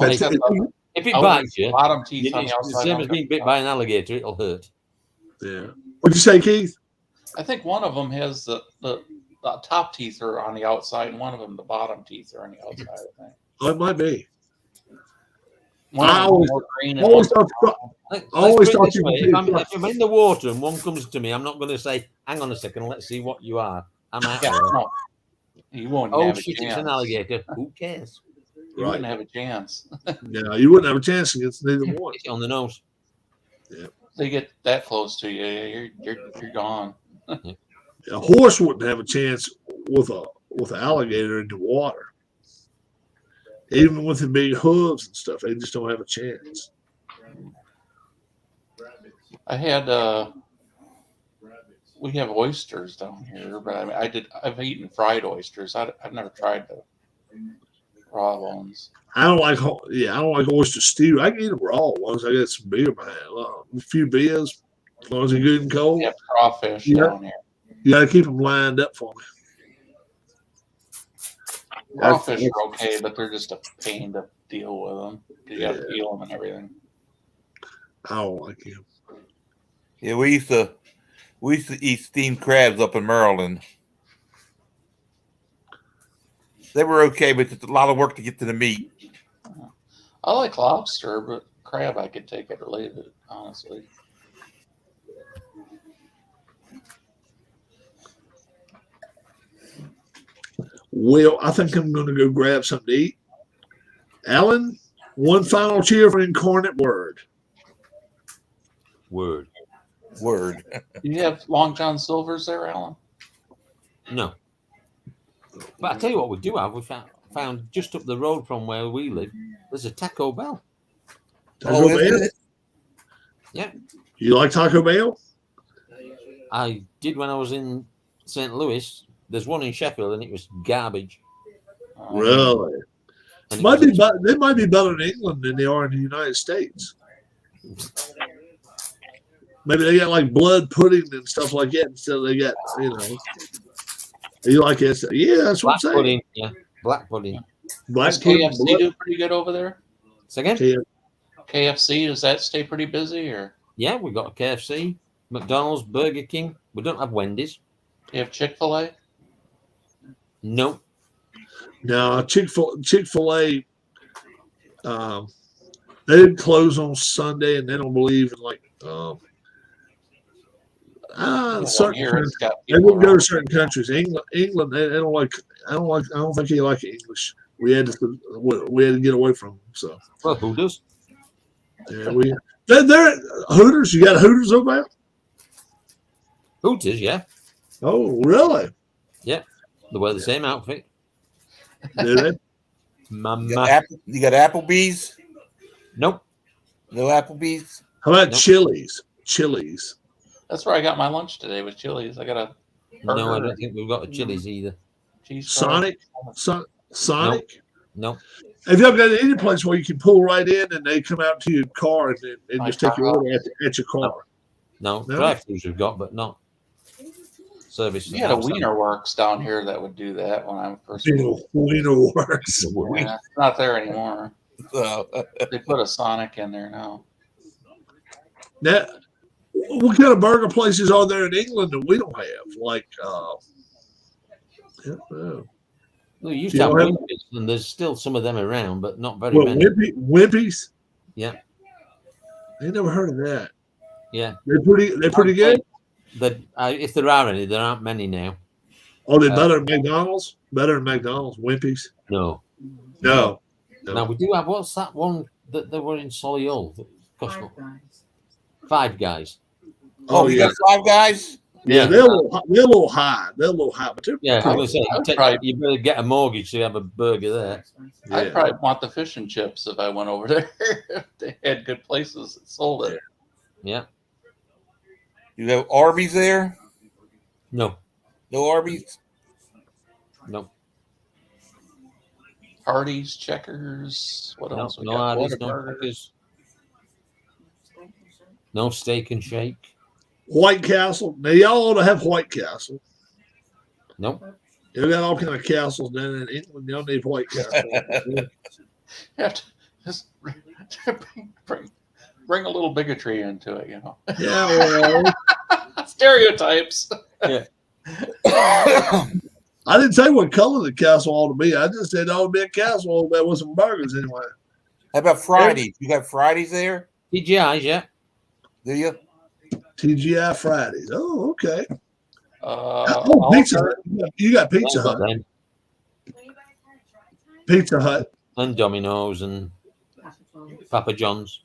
it bites you, bottom teeth on it's the the outside. same as being bit by an alligator. It'll hurt. Yeah. What'd you say, Keith? I think one of them has the top teeth are on the outside, and one of them the bottom teeth are on the outside. I think. Oh, it might be. One I of them always, more green I always thought you could if I'm in the water and one comes to me, I'm not going to say, "Hang on a second, let's see what you are." I'm out there. No, you won't. Oh have shit! a chance. It's an alligator. Who cares? You wouldn't have a chance. No, you wouldn't have a chance against neither one. On the nose. Yeah. They get that close to you, you're gone. A horse wouldn't have a chance with an alligator in the water. Even with the big hooves and stuff, they just don't have a chance. I had we have oysters down here, but I mean, I've eaten fried oysters. I've never tried the raw ones. I don't like oyster stew. I can eat them raw as long as I get some beer behind a few beers, as long as they're good and cold. Yeah, crawfish down here. You got to keep them lined up for me. Crawfish are okay, but they're just a pain to deal with them. You got to peel them and everything. I don't like them. Yeah, we used to eat steamed crabs up in Maryland. They were okay, but it's a lot of work to get to the meat. I like lobster, but crab I could take it or leave it, honestly. Well, I think I'm going to go grab something to eat. Alan, one final cheer for Incarnate Word. Word. Do you have Long John Silver's there, Alan? No. But I tell you what, we do have. We found just up the road from where we live. There's a Taco Bell. Taco Bell? Yeah. You like Taco Bell? I did when I was in St. Louis. There's one in Sheffield, and it was garbage. Really? They might be better in England than they are in the United States. Maybe they got like blood pudding and stuff like that instead of they got, you like it? Yeah, that's what I'm saying. Pudding, yeah, black pudding. Does KFC do pretty good over there? Second? KFC, does that stay pretty busy? Or yeah, we've got a KFC, McDonald's, Burger King. We don't have Wendy's. Do you have Chick-fil-A? No. No, Chick-fil-A, they didn't close on Sunday, and they don't believe in certain countries. They wouldn't go to certain countries. England, they don't like. I don't think they like English. We had to get away from them. So. Well, who does? Yeah, They're Hooters. You got Hooters over there? Hooters, yeah. Oh, really? They wear the same outfit. Do they? Mama. You got Applebee's? Nope. No Applebee's? How about Nope. Chili's? Chili's. That's where I got my lunch today with Chili's. I got a No, I burger, don't think we've got a Chili's either. cheese Sonic. Sonic. Nope. Have you ever got any place where you can pull right in and they come out to your car and My just take your car. order at your car? No. No? Drive-thrus we've got, but not service. We had a Wiener Works down here that would do that when I first. Wiener Works. Yeah, it's not there anymore. Uh, They put a Sonic in there now. Now, what kind of burger places are there in England that we don't have? Like, Well, you used You to have don't have- Wimpy's, and there's still some of them around, but not very many. Wimpy's? Yeah. I ain't never heard of that. Yeah. They're pretty good. If there are any, there aren't many now. Oh, they better than McDonald's? Better than McDonald's? Wimpy's? No. No. Now we do have, what's that one that they were in Solihull? that cost Five Guys. Five Guys. oh, you yeah. got Five Guys? Yeah, they're a little high. They're a little high, but they're Yeah, I was going I would to say, probably- you better get a mortgage to have a burger there. yeah. I'd probably want the fish and chips if I went over there. They had good places that sold it. Yeah. You have Arby's there? No. No Arby's? No. Hardee's, Checkers. What No. else? We No got? Hardee's, no Whataburger. Checkers, no Steak and Shake. White Castle. Now, y'all ought to have White Castle. Nope. You got all kind of castles down in England. Y'all need White Castle. You have to just bring a little bigotry into it, you know. Yeah, well, Stereotypes. I didn't say what color the castle ought to be. I just said it ought to be a castle that with some burgers anyway. How about Fridays? You got Fridays there? TGI's, yeah. Do you? TGI Fridays. Oh, okay. Olive Pizza Garden. Hut. You got Pizza Hut. Them. Pizza Hut. And Domino's and Papa John's.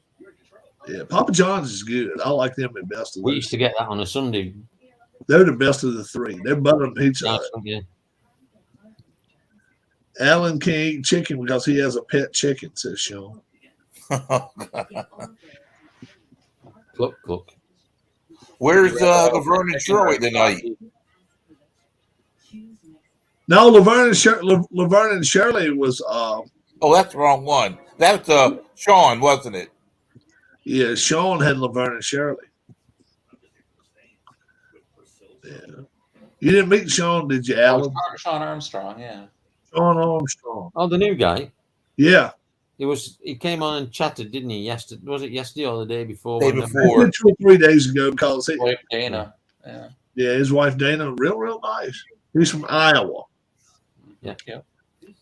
Yeah, Papa John's is good. I like them the best of We those. used to get that on a Sunday. They're the best of the three. They're better than Pizza Hut. Yeah. Alan can't eat chicken because he has a pet chicken, says Sean. Cluck, cluck. Where's Laverne and Shirley tonight? No, Laverne and Shirley was Oh, that's the wrong one. That's Sean, wasn't it? yeah, Sean had Laverne and Shirley. Yeah. You didn't meet Sean, did you, Alan? Sean Armstrong, yeah. Sean Armstrong. Oh, the new guy. Yeah. He came on and chatted, didn't he? Yesterday, was it yesterday or the day before? Day Whenever? before. 2 or 3 days ago because Wife Dana. Yeah. yeah, his wife Dana, real nice. He's from Iowa. Yeah. Yeah.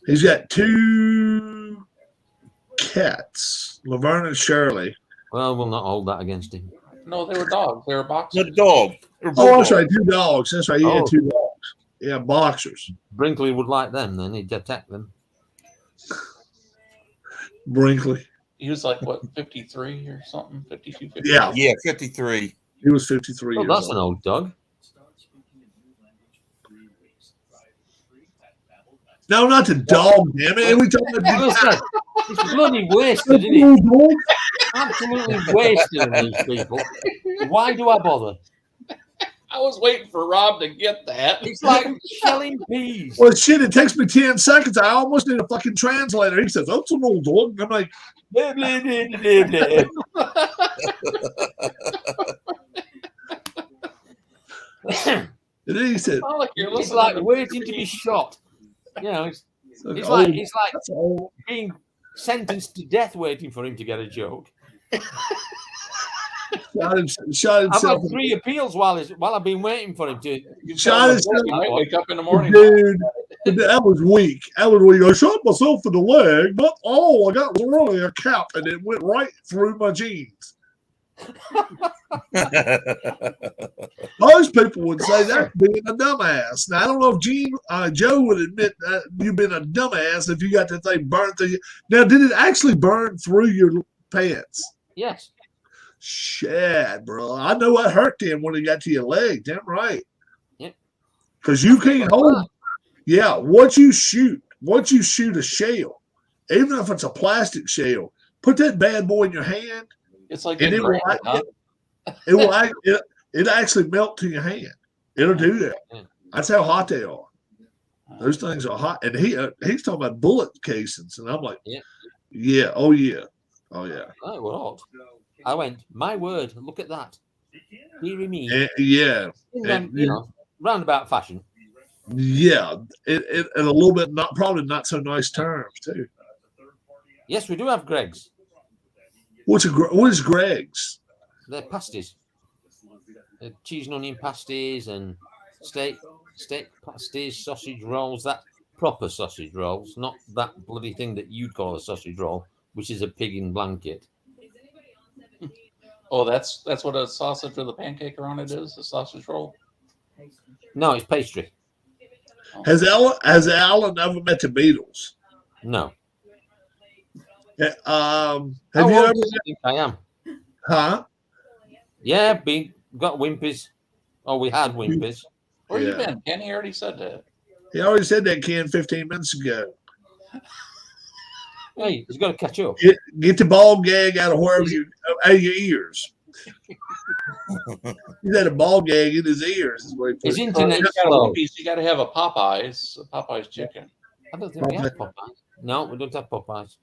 He's got 2 cats, Laverne and Shirley. Well, we'll not hold that against him. No, they were dogs. They were boxers. The dog. Oh, that's right, 2 dogs. That's right. He had Oh. 2 dogs. Yeah, boxers. Brinkley would like them, then he'd attack them. Brinkley. He was like, what, 53 or something? 52, 53? Yeah. Yeah, 53. He was 53 Oh, years that's old. an old dog. No, not the dog, damn it. We talking about Listen, it's bloody wasted, isn't it? dog. Absolutely wasted on these people. Why do I bother? I was waiting for Rob to get that. It's like shelling peas. Well, shit, it takes me 10 seconds. I almost need a fucking translator. He says, that's an old dog. I'm like, Blah, blah, blah, blah, blah. and then he said, Oh, look, you're It's listening like to- waiting to be shot. You know, it's old. like That's old. being sentenced to death waiting for him to get a joke. Shot I've himself. had 3 appeals while I've been waiting for him to. Shot himself. I might wake up in the morning. Dude, that was weak. That was weak. I shot myself in the leg, but I got really a cap and it went right through my jeans. Most people would say that's being a dumbass. Now I don't know if Joe would admit that you've been a dumbass if you got that thing burned through you. Now, did it actually burn through your pants? Yes. Shit, bro. I know what hurt them when it got to your leg. Damn right. Yep. Because you can't hold. Yeah, once you shoot a shell, even if it's a plastic shell, put that bad boy in your hand, It's like and getting grounded, huh? it will it actually melt to your hand. It'll do that. Yeah. That's how hot they are. Those things are hot, and he's talking about bullet casings, and I'm like, Yeah. oh yeah. Oh, well, I went, my word, look at that. Deary me. Yeah, In roundabout fashion. yeah. It and a little bit probably not so nice terms too. Yes, we do have Greg's. What is Greg's? They're pasties. Cheese and onion pasties and steak pasties, sausage rolls, that proper sausage rolls, not that bloody thing that you'd call a sausage roll, which is a pig in blanket. Oh, that's what a sausage with a pancake around it is, a sausage roll? No, it's pastry. Oh. Has Alan ever met the Beatles? No. Have you ever? I am. Huh? Yeah, got Wimpies. Oh, we had Wimpies. Where you been? Kenny already said that. He already said that, Ken, 15 minutes ago. Hey, he's got to catch up. Get the ball gag out of out of your ears. He's had a ball gag in his ears. His internet You got to have a Popeyes chicken. I don't think we have Popeyes. No, we don't have Popeyes.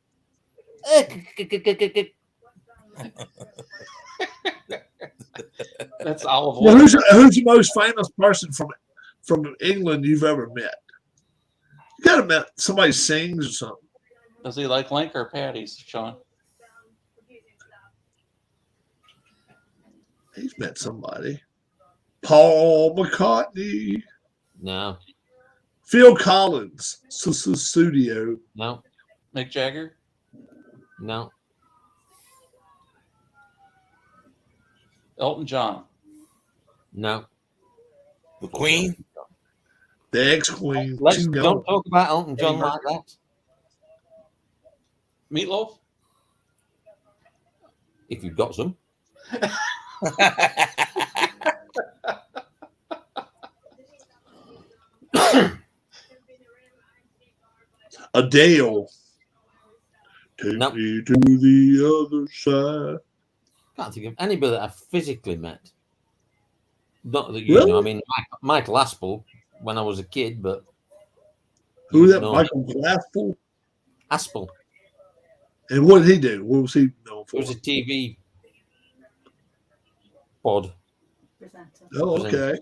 That's olive oil. Well, who's the most famous person from England you've ever met? You got to met somebody sings or something. Does he like Link or patties, Sean? He's met somebody. Paul McCartney. No. Phil Collins. Studio. No. Mick Jagger? No. Elton John? No. The Queen? The ex-Queen. Don't talk about Elton John like that. Meatloaf? If you've got some. Adele. Take me to the other side. Can't think of anybody that I've physically met. Not that you know. I mean, Michael Aspel when I was a kid, but who's that? Michael Aspel. Aspel. And what did he do? What was he known for? It was a TV pod. Oh, okay.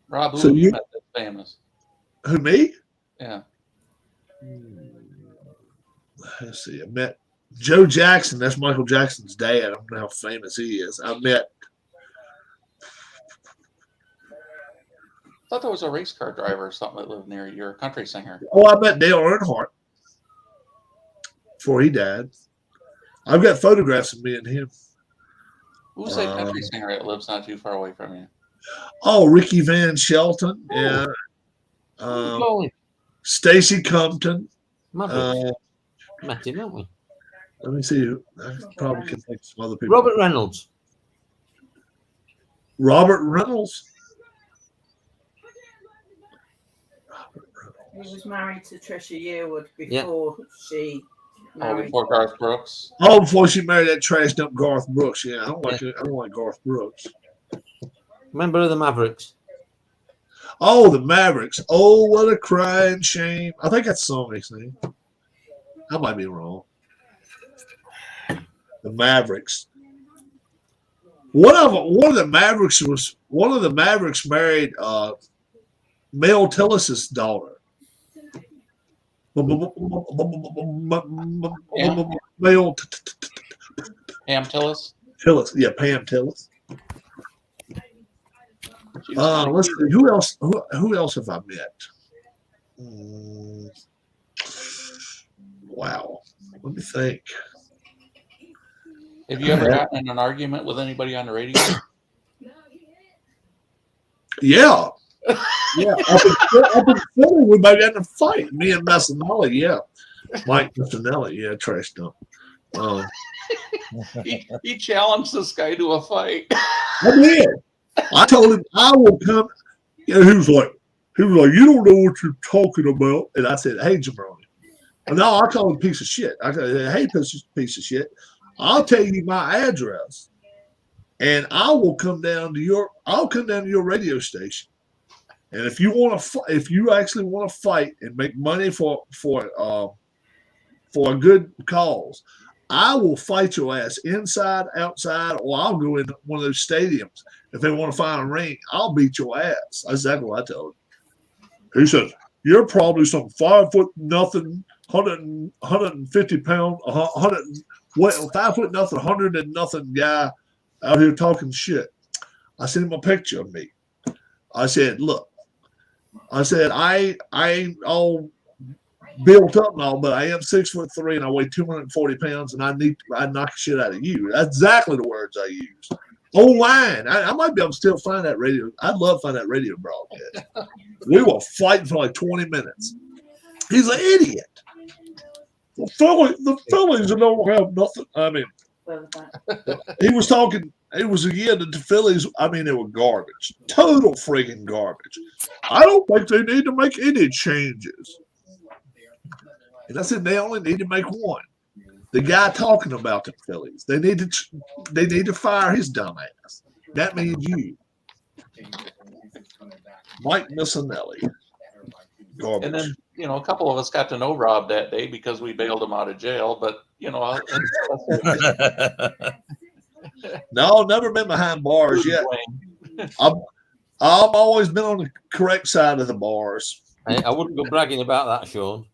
Rob, who you met that's famous? Who, me? Yeah. Let's see. I met Joe Jackson. That's Michael Jackson's dad. I don't know how famous he is. I thought there was a race car driver or something that lived near you. You're a country singer. Oh, I met Dale Earnhardt before he died. I've got photographs of me and him. Who's that country singer that lives not too far away from you? Oh, Ricky Van Shelton. Yeah. Stacey Compton. Met him, haven't we? Let me see. I probably can think of some other people. Robert Reynolds. Robert Reynolds. He was married to Trisha Yearwood before she married. Before Garth Brooks. Oh, before she married that trash dump Garth Brooks. Yeah, I don't like Garth Brooks. Member of the Mavericks. Oh, the Mavericks. Oh, what a crying shame. I think that's the song they sing. I might be wrong. The Mavericks. One of the Mavericks married Mel Tillis's daughter. Pam Tillis? Tillis. Yeah, Pam Tillis. Let's see. Who else? Who else have I met? Wow. Let me think. Have you ever gotten in an argument with anybody on the radio? Yeah. Yeah. Up in Philly, we might get in a fight. Me and Messinelli, yeah. Mike Messinelli, yeah, trash dump. Oh, He challenged this guy to a fight. I did. I told him I will come. You know, he was like, you don't know what you're talking about. And I said, hey, Jabroni. No, I call him piece of shit. I said, hey, piece of shit. I'll tell you my address, and I will come down to your. I'll come down to your radio station, and if you want to, if you actually want to fight and make money for a good cause, I will fight your ass inside, outside, or I'll go in one of those stadiums. If they want to find a ring, I'll beat your ass. That's exactly what I told him. He says, you're probably some 5'0" nothing, 150 pound, 5'0" nothing, 100 and nothing guy out here talking shit. I sent him a picture of me. I said, look, I ain't all built up and all, but I am 6'3" and I weigh 240 pounds, and I knock the shit out of you. That's exactly the words I used. Online, I might be able to still find that radio. I'd love to find that radio broadcast. We were fighting for like 20 minutes. He's an idiot. The Phillies don't have nothing. I mean, he was talking. It was again the Phillies. I mean, they were garbage, total friggin' garbage. I don't think they need to make any changes. And I said they only need to make one. The guy talking about the Phillies. They need to fire his dumb ass. That means you, Mike Missinelli. Garbage. And then, you know, a couple of us got to know Rob that day because we bailed him out of jail. But, you know, no, never been behind bars yet. I've always been on the correct side of the bars. I wouldn't go bragging about that, Sean.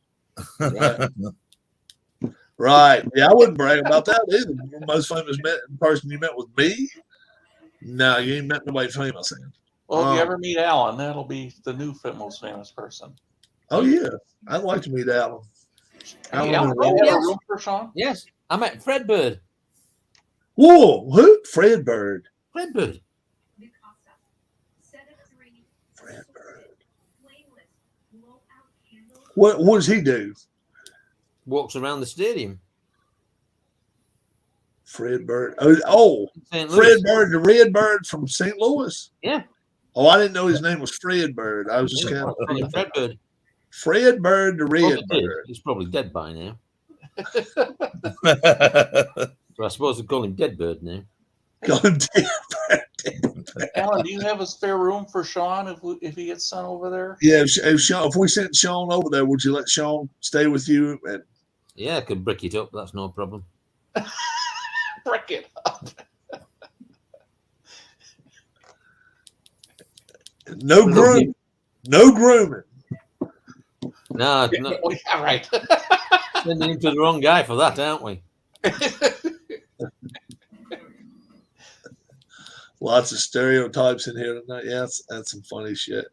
Right. Yeah, I wouldn't brag about that either. The most famous person you met was me. No, you ain't met nobody famous. Well, if you ever meet Alan, that'll be the new most famous person. Oh, yeah. I'd like to meet Alan. Hey, Alan, do you have a room for Sean? Yes. I met Fred Bird. Whoa, who? Fred Bird. Fred Bird. Fred Bird. What does he do? Walks around the stadium. Fred Bird. Oh, Fred Bird, the Red Bird from St. Louis. Yeah. Oh, I didn't know his name was Fred Bird. I was just kind of Fred Bird. Fred Bird, the Red Bird. He's probably dead by now. So I suppose they call him Dead Bird now. Call him Dead Bird. Alan, do you have a spare room for Sean if he gets sent over there? Yeah, if we sent Sean over there, would you let Sean stay with you? Yeah, I could brick it up. That's no problem. Brick it up. No grooming. No grooming. No, yeah, right. Sending him to the wrong guy for that, aren't we? Lots of stereotypes in here tonight. Yeah, that's some funny shit.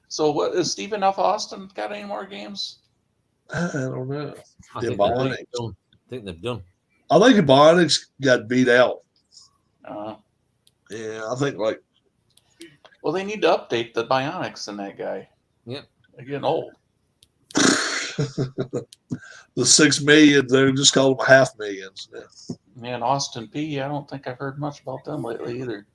So, what is Stephen F. Austin got any more games? I don't know. I think they've done. I think the Bionics got beat out. Yeah, I think like. Well, they need to update the Bionics in that guy. Yep. They're getting old. The 6 million, they just call them $500,000. Yeah. Man, Austin P. I don't think I've heard much about them lately either.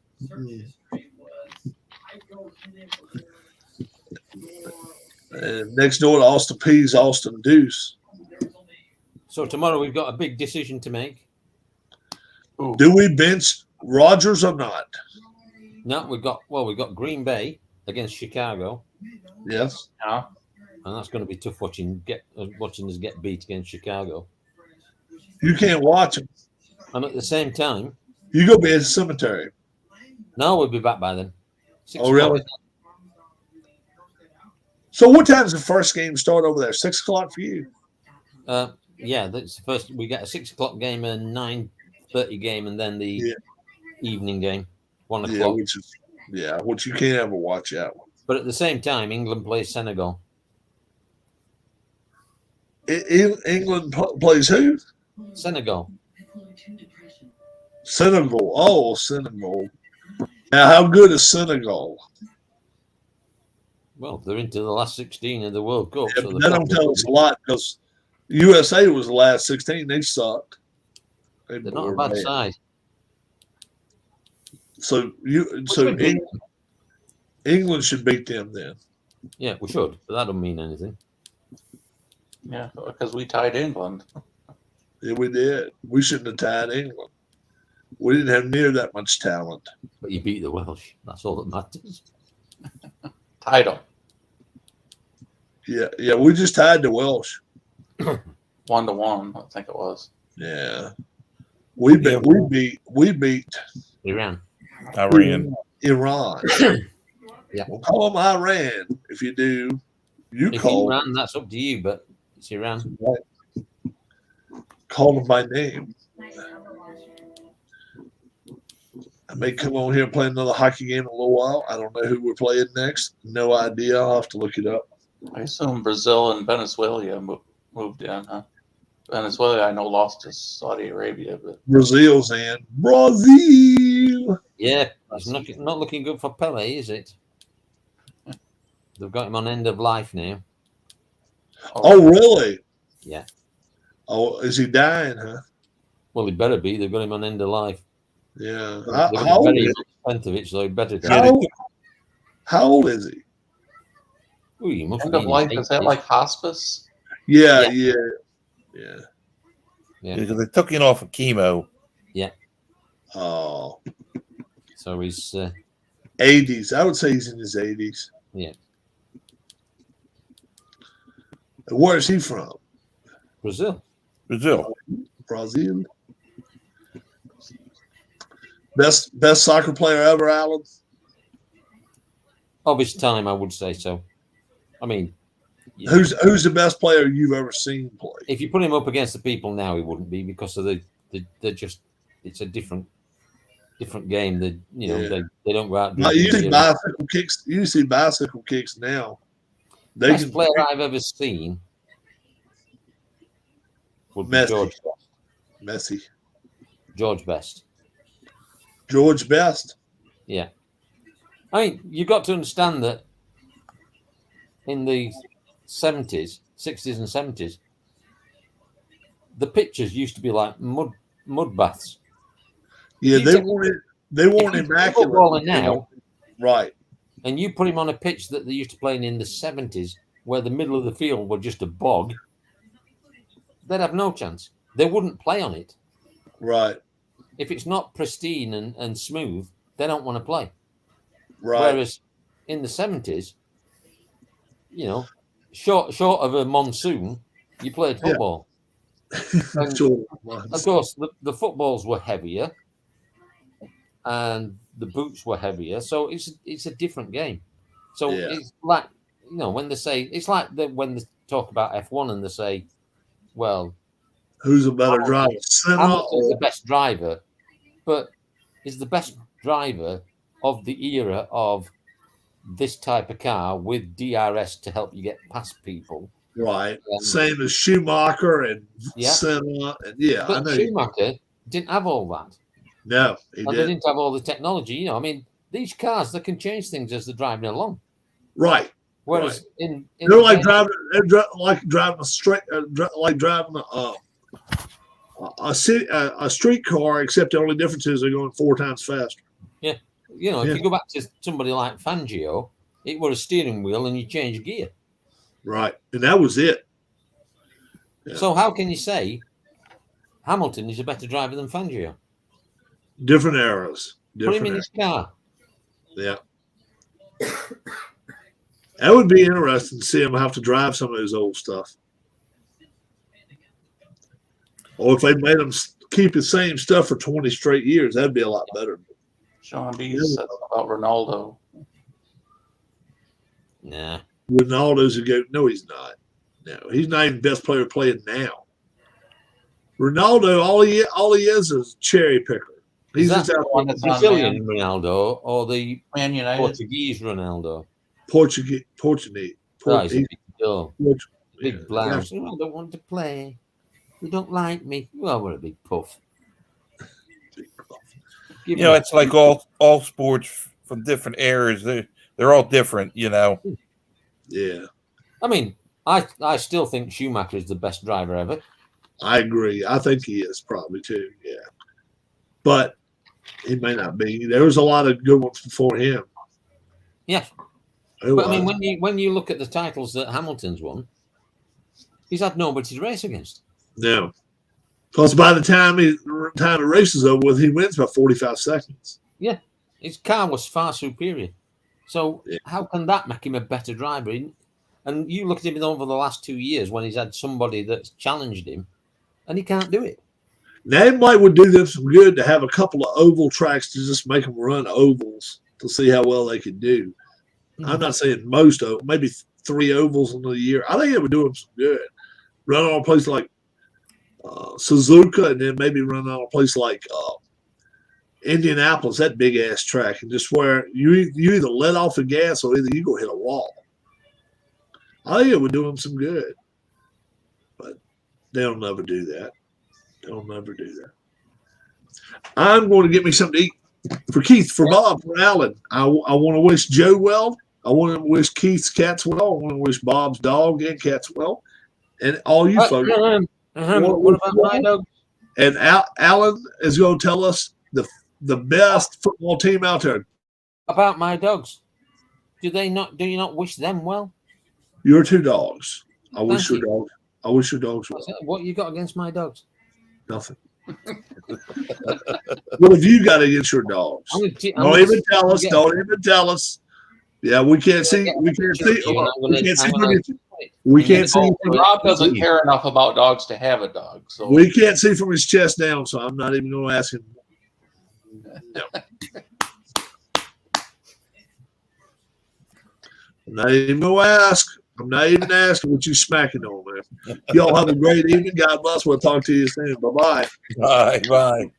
And next door to Austin P is Austin Deuce. So tomorrow we've got a big decision to make. Ooh. Do we bench Rodgers or not? No, we've got Green Bay against Chicago. Yes. Yeah. And that's going to be tough watching us get beat against Chicago. You can't watch them. And at the same time, you go be at the cemetery. No, we'll be back by then. 6 really? So what time does the first game start over there? 6 o'clock for you? Yeah, that's the first. We get a 6 o'clock game, a 9:30 game, and then the evening game, 1 o'clock. Which you can't ever watch that one. But at the same time, England plays Senegal. England plays who? Senegal. Senegal. Oh, Senegal. Now, how good is Senegal? Well, they're into the last 16 of the World Cup. Yeah, so that don't tell us a lot because USA was the last 16. They sucked. They're not a bad side. So should beat England should beat them then. Yeah, we should, but that doesn't mean anything. Yeah, because we tied England. Yeah, we did. We shouldn't have tied England. We didn't have near that much talent. But you beat the Welsh. That's all that matters. Tied them Yeah. We just tied the Welsh. 1-1. I think it was. Yeah. We beat Iran. Iran. Iran. Yeah. We'll call them Iran if you do. You If call Iran, that's up to you, but it's Iran. Call them by name. I may come on here and play another hockey game in a little while. I don't know who we're playing next. No idea. I'll have to look it up. I assume Brazil and Venezuela moved in, huh? Venezuela, I know, lost to Saudi Arabia, but Brazil's in. Brazil. Yeah, it's not looking good for Pele, is it? They've got him on end of life now. Oh, really? Yeah. Oh, is he dying, huh? Well, he better be. They've got him on end of life. Yeah. They've How got old very is much spent of it, so he better die. How old is he? Ooh, he must end be of in life, his is that 80s. like hospice? Yeah. Because they took him off of chemo. Oh, So he's 80s. I would say he's in his 80s. yeah, Where is he from? Brazil. Brazil. Brazil. Best soccer player ever, Alan? Of his time, I would say so. I mean, you know, Who's the best player you've ever seen play? if you put him up against the people now, he wouldn't be because of they're just it's a different game. They they don't go out. You see dribbling. bicycle kicks. You see bicycle kicks now. They Best can player I've ever seen would be Messi. George Best. Messi. George Best. George Best. Yeah. I mean, you've got to understand that in the 70s, 60s and 70s, the pitches used to be like mud baths. Yeah, You they take- weren't If you take immaculate. footballer now, Right. and you put him on a pitch that they used to play in the 70s, where the middle of the field were just a bog, they'd have no chance. They wouldn't play on it. Right. If it's not pristine and smooth, they don't want to play. Right. Whereas in the 70s, short of a monsoon, you played football. And Sure. of course, the footballs were heavier and the boots were heavier, so it's a different game. So Yeah. it's like when they say it's like when they talk about F1 and they say, well, Who's a better driver? Senna Hamilton's or the best driver, but is the best driver of the era of this type of car with DRS to help you get past people. right? Same as Schumacher and Yeah. Senna, and I But know. Schumacher didn't have all that. No, he And they didn't. didn't have all the technology. I mean, these cars, they can change things as they're driving along. Right. Whereas in They're the like game- driving. They're like driving a straight, like driving a street car, except the only difference is they're going 4 times faster. if you go back to somebody like Fangio, it was a steering wheel and you change gear. Right, and that was it. Yeah. So how can you say Hamilton is a better driver than Fangio? Different eras. Put him Different in his car. Yeah. That would be interesting to see him have to drive some of his old stuff. Or if they made him keep the same stuff for 20 straight years, that'd be a lot better. Sean B said about Ronaldo. Nah. Ronaldo's a go. No, he's not. No, he's not even best player playing now. Ronaldo, all he is a cherry picker. He's Is that just out one there that's on Brazilian Ronaldo or the Man United. Portuguese Ronaldo? Portuguese. That is a big deal. Big Yeah, blouse. Oh, I don't want to play. You don't like me. Well, what a big puff. Give me a- It's like all sports from different eras. They're all different. Yeah. I mean, I still think Schumacher is the best driver ever. I agree. I think he is probably too. Yeah, but he may not be. There was a lot of good ones before him. Yes, but I mean, when you look at the titles that Hamilton's won, he's had nobody to race against. No, because by the time the race is over with, he wins by 45 seconds. Yeah, his car was far superior. So Yeah. how can that make him a better driver? And you look at him over the last 2 years when he's had somebody that's challenged him, and he can't do it. Now, it might would do them some good to have a couple of oval tracks to just make them run ovals to see how well they can do. I'm not saying most of maybe 3 ovals in a year. I think it would do them some good. Run on a place like Suzuka, and then maybe run on a place like Indianapolis, that big ass track, and just where you either let off the gas or either you go hit a wall. I think it would do them some good, but they'll never do that. They'll never do that. I'm going to get me something to eat for Keith, for Bob, for Alan. I want to wish Joe well. I want to wish Keith's cats well. I want to wish Bob's dog and cats well, and all you folks. What about my dog? And Alan is going to tell us the best football team out there. About my dogs. Do you not wish them well? Your 2 dogs. I wish Thank your dogs. I wish your dogs well. What you got against my dogs? Nothing. What have you got against your dogs? Don't even tell us. Don't even tell us. Yeah, we can't see. We can't see. We can't see. Rob doesn't care enough about dogs to have a dog, so We can't see from his chest down, so I'm not even going to ask him. No. I'm not even going to ask. I'm not even asking what you smacking on, man. Y'all have a great evening. God bless. We'll talk to you soon. Bye-bye. Bye.